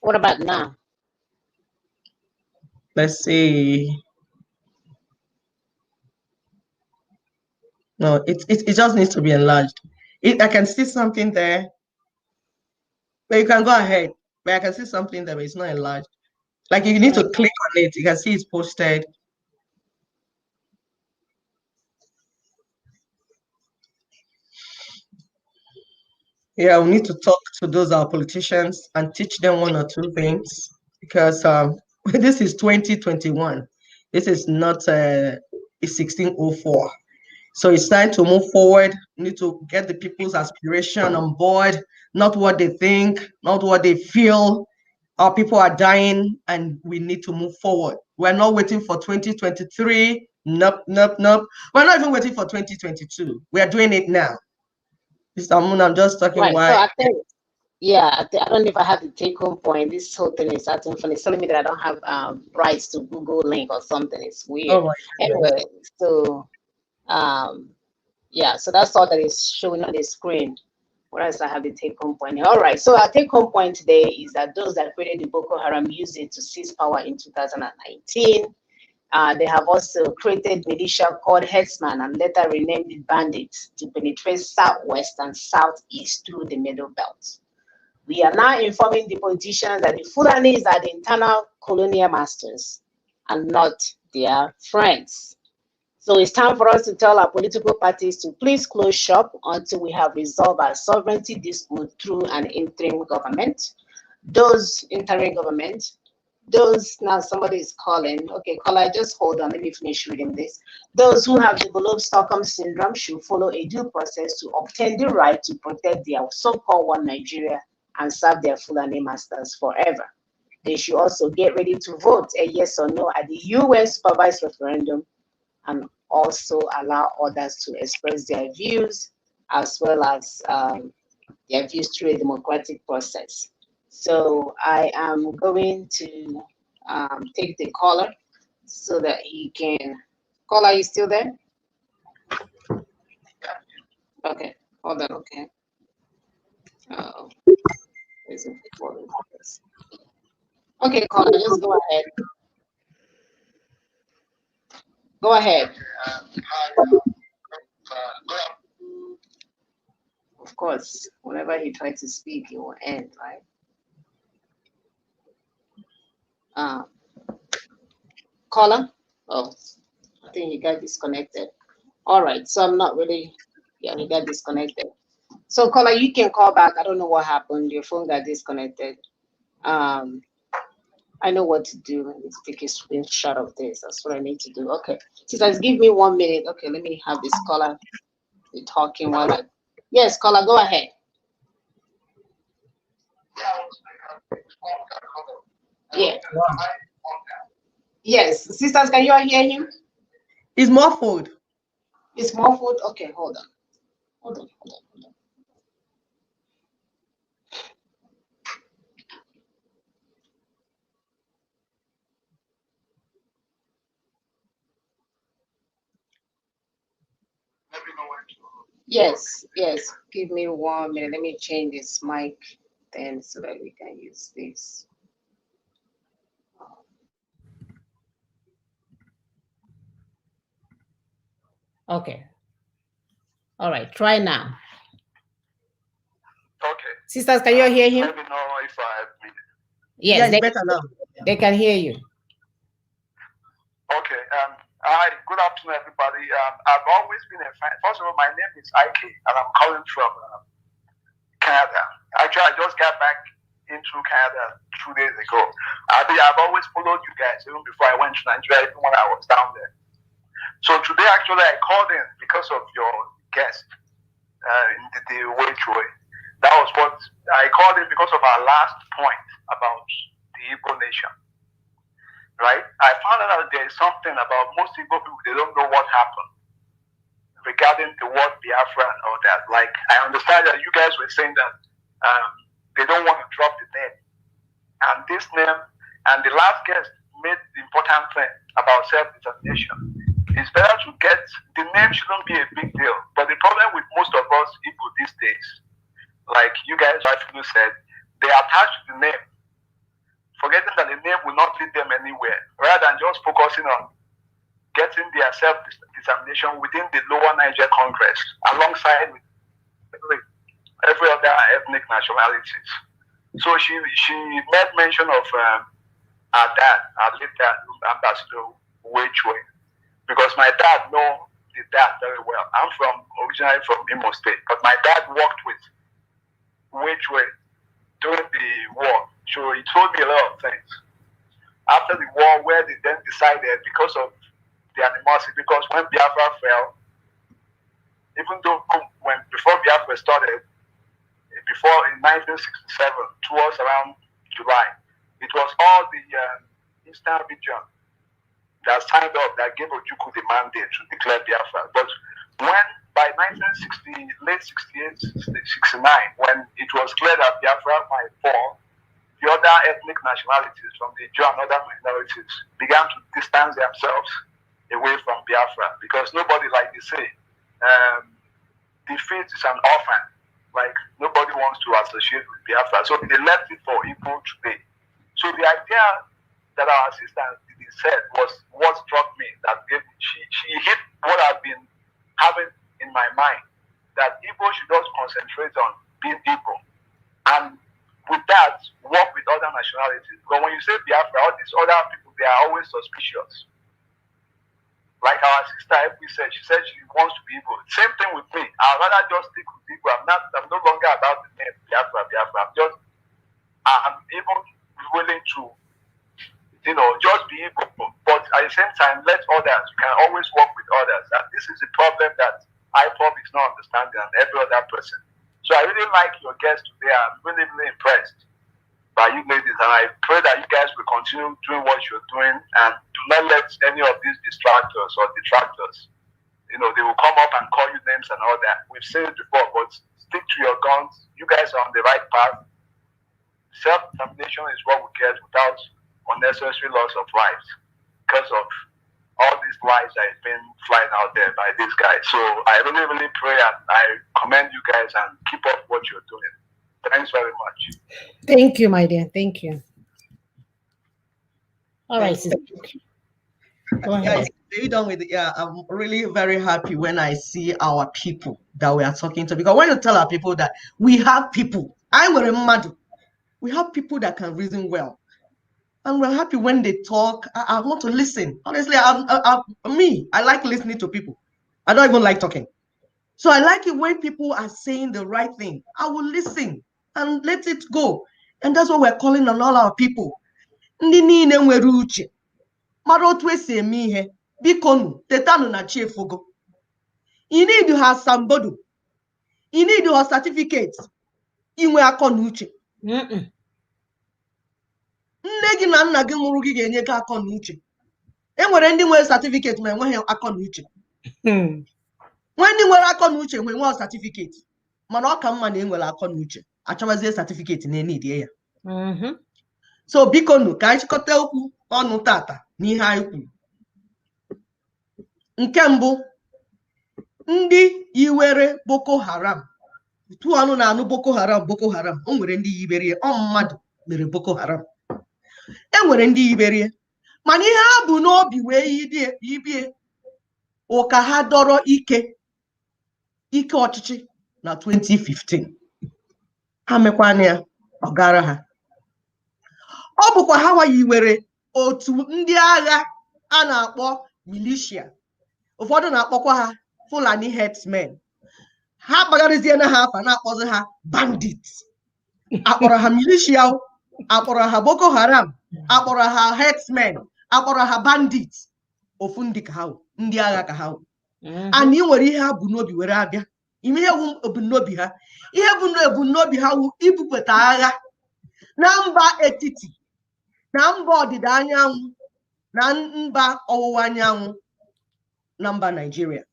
What about now? Let's see. No, it just needs to be enlarged. I can see something there, but you can go ahead. But I can see something there, but it's not enlarged. Like you need to click on it. You can see it's posted. Yeah, we need to talk to those our politicians and teach them one or two things, because this is 2021. This is not 1604. So it's time to move forward. We need to get the people's aspiration on board, not what they think, not what they feel. Our people are dying and we need to move forward. We're not waiting for 2023. Nope, nope, nope. We're not even waiting for 2022. We are doing it now. Mr. Moon, I'm just talking Right. why. So I think, yeah, I don't know if I have the take-home point. This whole thing is acting funny. It's telling me that I don't have rights to Google link or something. It's weird. Oh my Anyway, so yeah, so that's all that is showing on the screen. Whereas I have the take-home point. All right, so our take-home point today is that those that created the Boko Haram used it to seize power in 2019. They have also created militia called Headsman and later renamed it Bandits to penetrate southwest and southeast through the Middle Belt. We are now informing the politicians that the Fulanis are the internal colonial masters and not their friends. So it's time for us to tell our political parties to please close shop until we have resolved our sovereignty dispute through an interim government. Those interim government, now somebody is calling. Okay, caller, just hold on. Let me finish reading this. Those who have developed Stockholm Syndrome should follow a due process to obtain the right to protect their so-called one Nigeria and serve their Fulani masters forever. They should also get ready to vote a yes or no at the UN supervised referendum and also allow others to express their views as well as their views through a democratic process. So I am going to take the caller so that he can. Caller, are you still there? Okay, hold on. Okay. Okay, caller, just go ahead. Go ahead. Of course, whenever he tries to speak, it will end, right? Caller? Oh, I think he got disconnected. All right, so I'm not really, yeah, he got disconnected. So caller, you can call back. I don't know what happened. Your phone got disconnected. I know what to do. Let's take a screenshot of this. That's what I need to do. Okay, sisters, give me 1 minute. Okay, let me have this caller be talking while I. Yes, caller, go ahead. Yeah. Yes, sisters, can you all hear him? It's muffled. It's muffled. Okay, hold on. Hold on. Yes, yes. Give me 1 minute. Let me change this mic then so that we can use this. Okay. All right, try now. Okay. Sisters, can you hear him? Let me know if I Yes, Yeah, it's better now. they can hear you. Okay. Hi. Good afternoon, everybody. I've always been a fan. First of all, my name is Ike, and I'm calling from Canada. Actually, I just got back into Canada 2 days ago. I've always followed you guys even before I went to Nigeria, even when I was down there. So today, actually, I called in because of your guest in the way. That was what I called in because of our last point about the Igbo nation. Right? I found out that there is something about most Igbo people, they don't know what happened regarding the word Biafra and all that. Like, I understand that you guys were saying that they don't want to drop the name. And this name, and the last guest made the important thing about self-determination. It's better to get, the name shouldn't be a big deal. But the problem with most of us Igbo these days, like you guys rightfully said, they attach to the name, forgetting that the name will not lead them anywhere, rather than just focusing on getting their self-determination within the lower Niger Congress, alongside with every other ethnic nationalities. So she made mention of our late dad, Ambassador Wechwe, because my dad know the dad very well. I'm originally from Imo State, but my dad worked with Wechwe during the war. So he told me a lot of things. After the war, where they then decided, because of the animosity, because when Biafra fell, even though before Biafra started, before in 1967, towards around July, it was all the Eastern region that signed up, that gave Ojukwu the mandate to declare Biafra. But when, by 1960, late 68, 69, when it was clear that Biafra might fall, the other ethnic nationalities from the Jew and other minorities began to distance themselves away from Biafra, because nobody, like they say, defeat is an orphan. Like, nobody wants to associate with Biafra. So they left it for Igbo today. So the idea that our assistant said was what struck me, that she hit what I've been having in my mind, that Igbo should just concentrate on being Igbo. And with that, work with other nationalities. But when you say Biafra, all these other people, they are always suspicious. Like our sister, she said she wants to be Igbo. Same thing with me. I'd rather just stick with Igbo. I'm no longer about the name Biafra. I'm even willing to, just be Igbo. But at the same time, let others, you can always work with others. And this is the problem that IPOB is not understanding, and every other person. So I really like your guest today. I'm really, really impressed by you ladies, and I pray that you guys will continue doing what you're doing, and do not let any of these distractors or detractors, they will come up and call you names and all that. We've seen it before, but stick to your guns. You guys are on the right path. Self-determination is what we get without unnecessary loss of lives because of all these lies that have been flying out there by these guys. So I really, really pray, and I commend you guys, and keep up what you're doing. Thanks very much. Thank you, my dear. Thank you. All right, sister. Go ahead. Are you done with it? Yeah, I'm really very happy when I see our people that we are talking to, because when you tell our people that we have people, we have people that can reason well, and we're happy when they talk. I want to listen. Honestly, I like listening to people. I don't even like talking. So I like it when people are saying the right thing. I will listen and let it go. And that's what we're calling on all our people. Ndị niile nwere uche, mara otu esi eme ihe, bikonu tetanụ na chi efogo. You need to have somebody. You need to have certificates. Inwe akọ na uche. Nne gị na nna gị mụrụ gị ga-enye gị akọ na uche. Enwere ndị nwere certificate ma enweghị akọ na uche. Ndị nwere akọ na uche nwere certificate, mana ọ ka mma na enwere akọ na uche achọwazie certificate na-enidie ya. So bikonu ka anyị chịkọta okwu ọnụ tata n'ihe anyị kwuru. Nke mbụ, ndị yiwere Boko Haram tu anụ na anụ Boko Haram o nwere ndị yiberie ọ mmadụ mere Boko Haram e nwere ndị yiberie mana ihe ha bụ n'obi wee yibie ụka ha dọrọ ike ọchịchị na 2015 ha mekwana ya ọ gara ha ọ bụkwa ha yiwere otu ndị agha a na-akpọ militia ụfọdụ na-akpọkwa ha Fulani herdsmen ha kpagharịzie na ha afa na-akpọzi ha bandits akpọrọ ha militia akpọrọ ha Boko Haram akpọrọ ha herdsmen akpọrọ ha bandits ofu ndị ka ha ndị agha ka ha anyị nwere ihe ha bụ n'obi were abịa ime ihe wu ebumnobi ha ihe bụ ebumnobi ha wu ibupụta agha na mba etiti na mba ọdịda anyanwụ na mba ọwụwa anyanwụ na mba Naịjirịa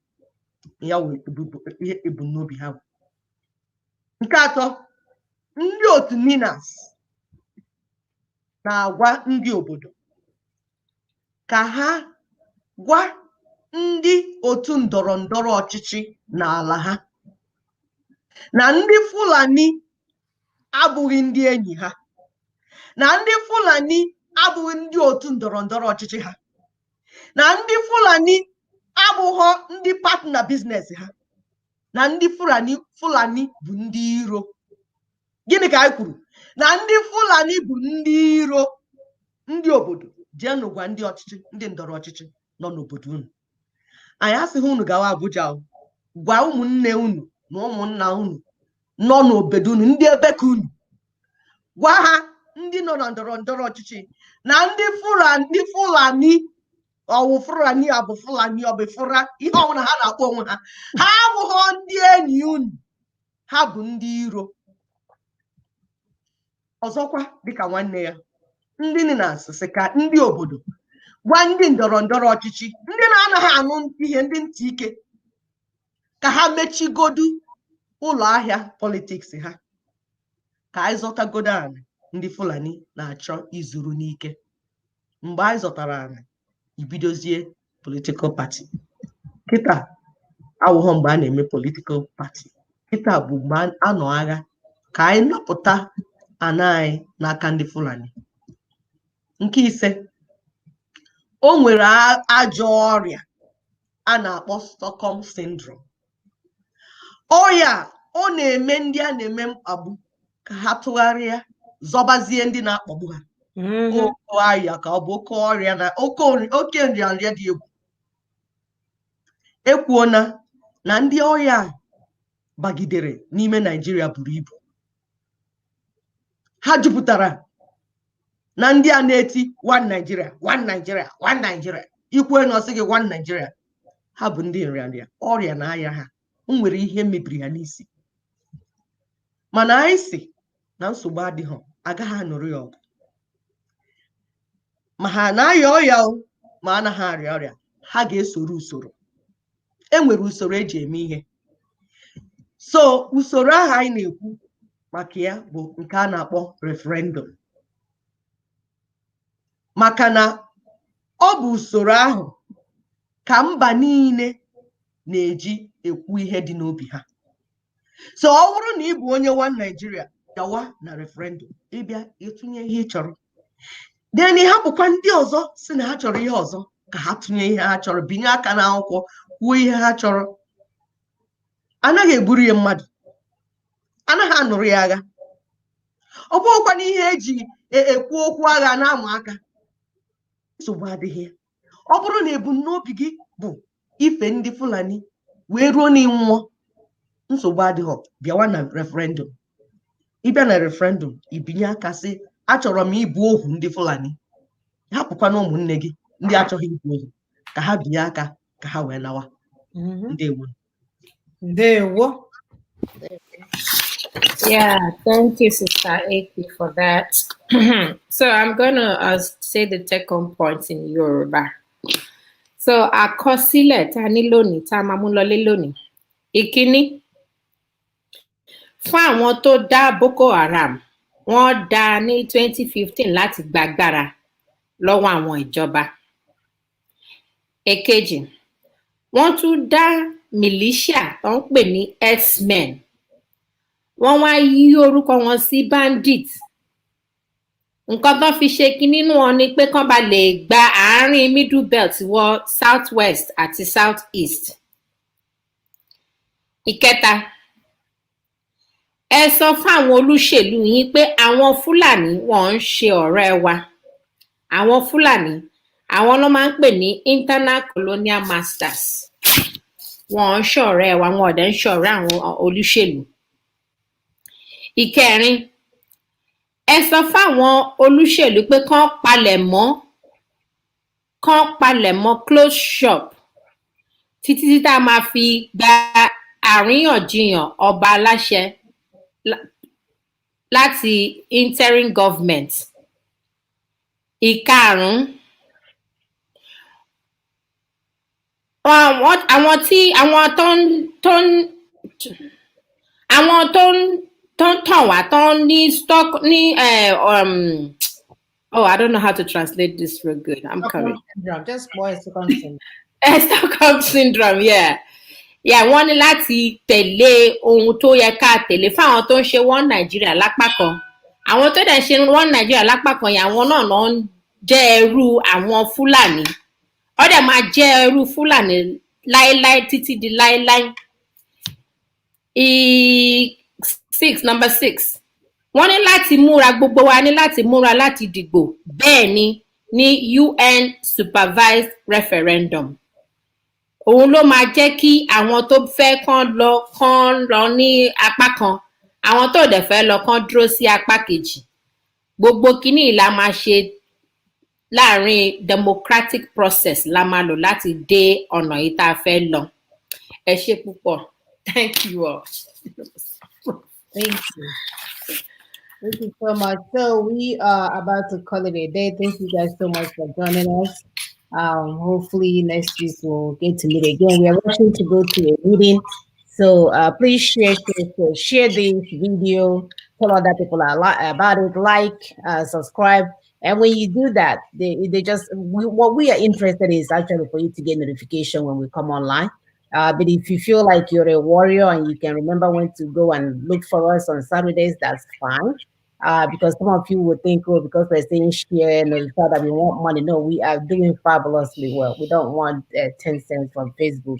ya wụ ihe ebumnobi ha. Nke atọ, ndị otu NINAS na-agwa ndị obodo ka ha gwa ndị otu ndọrọ ndọrọ ọchịchị n'ala ha na ndị Fulani abụghị ndị enyi ha na ndị Fulani abụghị ndị otu ndọrọ ndọrọ ọchịchị ha na ndị Fulani abụghị ndị partner business ha na ndị Fulani bụ ndị iro. Gịnị ka anyị kwuru? Na ndị Fulani bụ ndị iro ndị obodo. Jeenụ gwa ndị ọchịchị ndị ndọrọ ọchịchị nọ n'obodo unu. Anyị asịghị unu gawa Abuja, gwa ụmụnne unu na ụmụnna unu nọ n'obodo unu ndị ebe ka unu gwa ha ndị nọ na ndọrọ ndọrọ ọchịchị na ndị Fulani ọwụ Fulani abụ Fulani ọ bụ Fura ihe ọbụla ha na-akpọ onwe ha ha abụghị ndị enyi unu ha bụ ndị iro. Ọzọkwa dịka nwanne ya ndị NINAS sị ka ndị obodo gwa ndị ndọrọ ndọrọ ọchịchị ndị na-anaghị anụ ihe ndị ntị ike ka ha mechigodu ụlọ ahịa politiks ha ka anyị zọtagodo anyị ndị Fulani na-achọ izuru n'ike. Mgbe anyị zọtara anyị ibidozie politikal pati. Kịta awụghọ mgbe a na-eme politikal pati. Kịta bụ mgbe a nọ agha ka anyị napụta ana anyị n'aka ndị Fulani. Nke ise, o nwere ajọ ọrịa a na-akpọ Stockholm Syndrome. Ọrịa ọ na-eme ndị a na-eme mkpagbu ka ha tụgharịa zọbazie ndị na-akpagbu ha. Oke ọrịa ka ọ bụ oke ọrịa na oke nrịanrịa dị egwu. Ekwuona na ndị ọrịa bagidere n'ime Naịjirịa buru ibu. Ha jupụtara na ndị a na-eti one Nigeria, one Nigeria, one Nigeria. Ikwue na ọsị gị one Nigeria. Ha bụ ndị nrịanrịa ọrịa na aya ha. O nwere ihe mebiri ha n'isi. Mana anyị si na nsogbu adịghị agaghị anụrụ ya ọgụ. Ma ha na-arịa ọrịa ma anaghị arịa ọrịa ha ga-esoro usoro. E nwere usoro eji eme ihe. So usoro ahụ anyị na-ekwu maka ya bụ nke a na-akpọ referendum. Maka na ọ bụ usoro ahụ ka mba niile na-eji ekwu ihe dị n'obi ha. So ọ bụrụ na ị bụ onye one Nigeria gawa na referendum ịbịa ịtụnye ihe ị chọrọ. Then hapụkwa ndị ọzọ si na ha chọrọ ihe ọzọ ka ha tụnye ihe ha chọrọ, binye aka n'akwụkwọ kwuo ihe ha chọrọ. Anaghị egburu ya mmadụ, anaghị anụrụ ya agha. Ọ bụghịkwa na ihe eji ekwu okwu agha na-ama aka. Nsogbu adịghị. Ọ bụrụ na ebumnobi gị bụ ife ndị Fulani wee ruo n'ịnwụọ, nsogbu adịghị, bịawa na referendum. Ịbịa na referendum ibinye aka sị achọrọ m ịbụ ohu ndị Fulani. Hapụkwa na ụmụnne gị ndị achọghị ịbụ ohu ka ha binye aka ka ha wee nawa. Ndewo. Ndewo. Yeah, thank you, Sister Ekpi, for that. So I'm going to say the second point in Yoruba. So àkọsílẹ̀ tá ní lónìí tá máa mú lọlé lónìí. Ìkíní, fún àwọn tó dá Boko Haram, wọ́n dá ní 2015 láti gbàgbára lọ́wọ́ àwọn ìjọba. Èkejì, wọ́n tún dá militia tó ń pè ní X-Men. Wọ́n wá yí orúkọ wọn sí bandit. Nǹkan tó fi ṣe kinní nínú wọn ni pé kán ba lè gba àárín middle belt wọ south west àti south east. Ìkẹta, ẹ sọ fáwọn olóṣèlú yín pé àwọn Fúlàní wọn ń ṣe ọ̀rẹ́ wa. Àwọn Fúlàní, àwọn ló máa ń pè ní internal colonial masters. Wọn ń ṣọ̀rẹ́ wa, wọn ò dẹ̀ ń ṣọ̀rẹ́ àwọn olóṣèlú. Ìkẹrin, ẹ sọ fáwọn olóṣèlú pé kán palẹ̀ mọ́ close shop títí tí tá a máa fi gba àríyànjiyàn ọba aláṣẹ láti interim government. Ìkarùn-ún, àwọn tó ń tàn wá tó ń ní stock ní I don't know how to translate this real good. I'm coming. Syndrome, just boy Stockholm syndrome. Stockholm syndrome, yeah. Yeah, wọ́n ní láti tẹ̀lé ohun tó yẹ ká tẹ̀lé fáwọn tó ń ṣe one Nigeria lápá kan. Àwọn tó dẹ̀ ṣe one Nigeria lápá kan yẹn, àwọn náà ń jẹ́ ẹrú àwọn Fúlàní. Ó dẹ̀ máa jẹ́ ẹrú Fúlàní láéláé títí di láéláé. Number 6. Wọ́n ní láti múra, gbogbo wa ní láti múra láti dìbò. Bẹ́ẹ̀ ni ní UN supervised referendum. Òun ló máa jẹ́ kí àwọn tó fẹ́ kán lọ ní apá kan, àwọn tó dẹ̀ fẹ́ lọ kán dúró sí apá kejì. Gbogbo kíní la máa ṣe láàrin democratic process la máa lò láti dé ọ̀nà yìí tá a fẹ́ lọ. Ẹ ṣé púpọ̀. Thank you all. Thank you. Thank you so much. So we are about to call it a day. Thank you guys so much for joining us. Hopefully next week we'll get to meet again. We are rushing to go to a meeting. So please share this video, tell other people about it, like, subscribe. And when you do that, what we are interested in is actually for you to get notification when we come online. But if you feel like you're a warrior and you can remember when to go and look for us on Saturdays, that's fine. Because some of you would think, oh, because we're saying share and we thought that we want money. No, we are doing fabulously well. We don't want 10 cents from Facebook.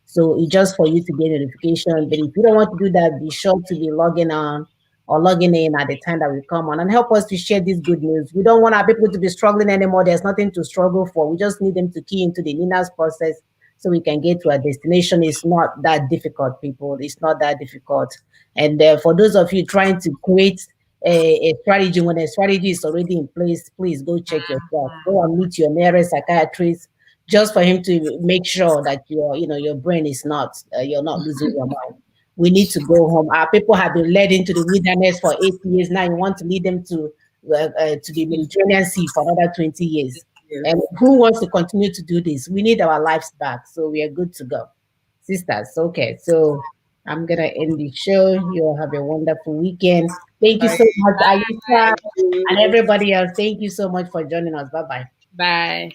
So it's just for you to get notification. But if you don't want to do that, be sure to be logging on or logging in at the time that we come on and help us to share this good news. We don't want our people to be struggling anymore. There's nothing to struggle for. We just need them to key into the NINA's process so we can get to our destination. It's not that difficult, people. It's not that difficult. And for those of you trying to create a strategy, when a strategy is already in place, please go check yourself. Go and meet your nearest psychiatrist just for him to make sure that your brain is not, you're not losing your mind. We need to go home. Our people have been led into the wilderness for 8 years. Now you want to lead them to the Mediterranean Sea for another 20 years. And who wants to continue to do this? We need our lives back, so we are good to go. Sisters, okay, so I'm going to end the show. You'll have a wonderful weekend. Thank you so much, Aisha, and everybody else. Thank you so much for joining us. Bye-bye. Bye.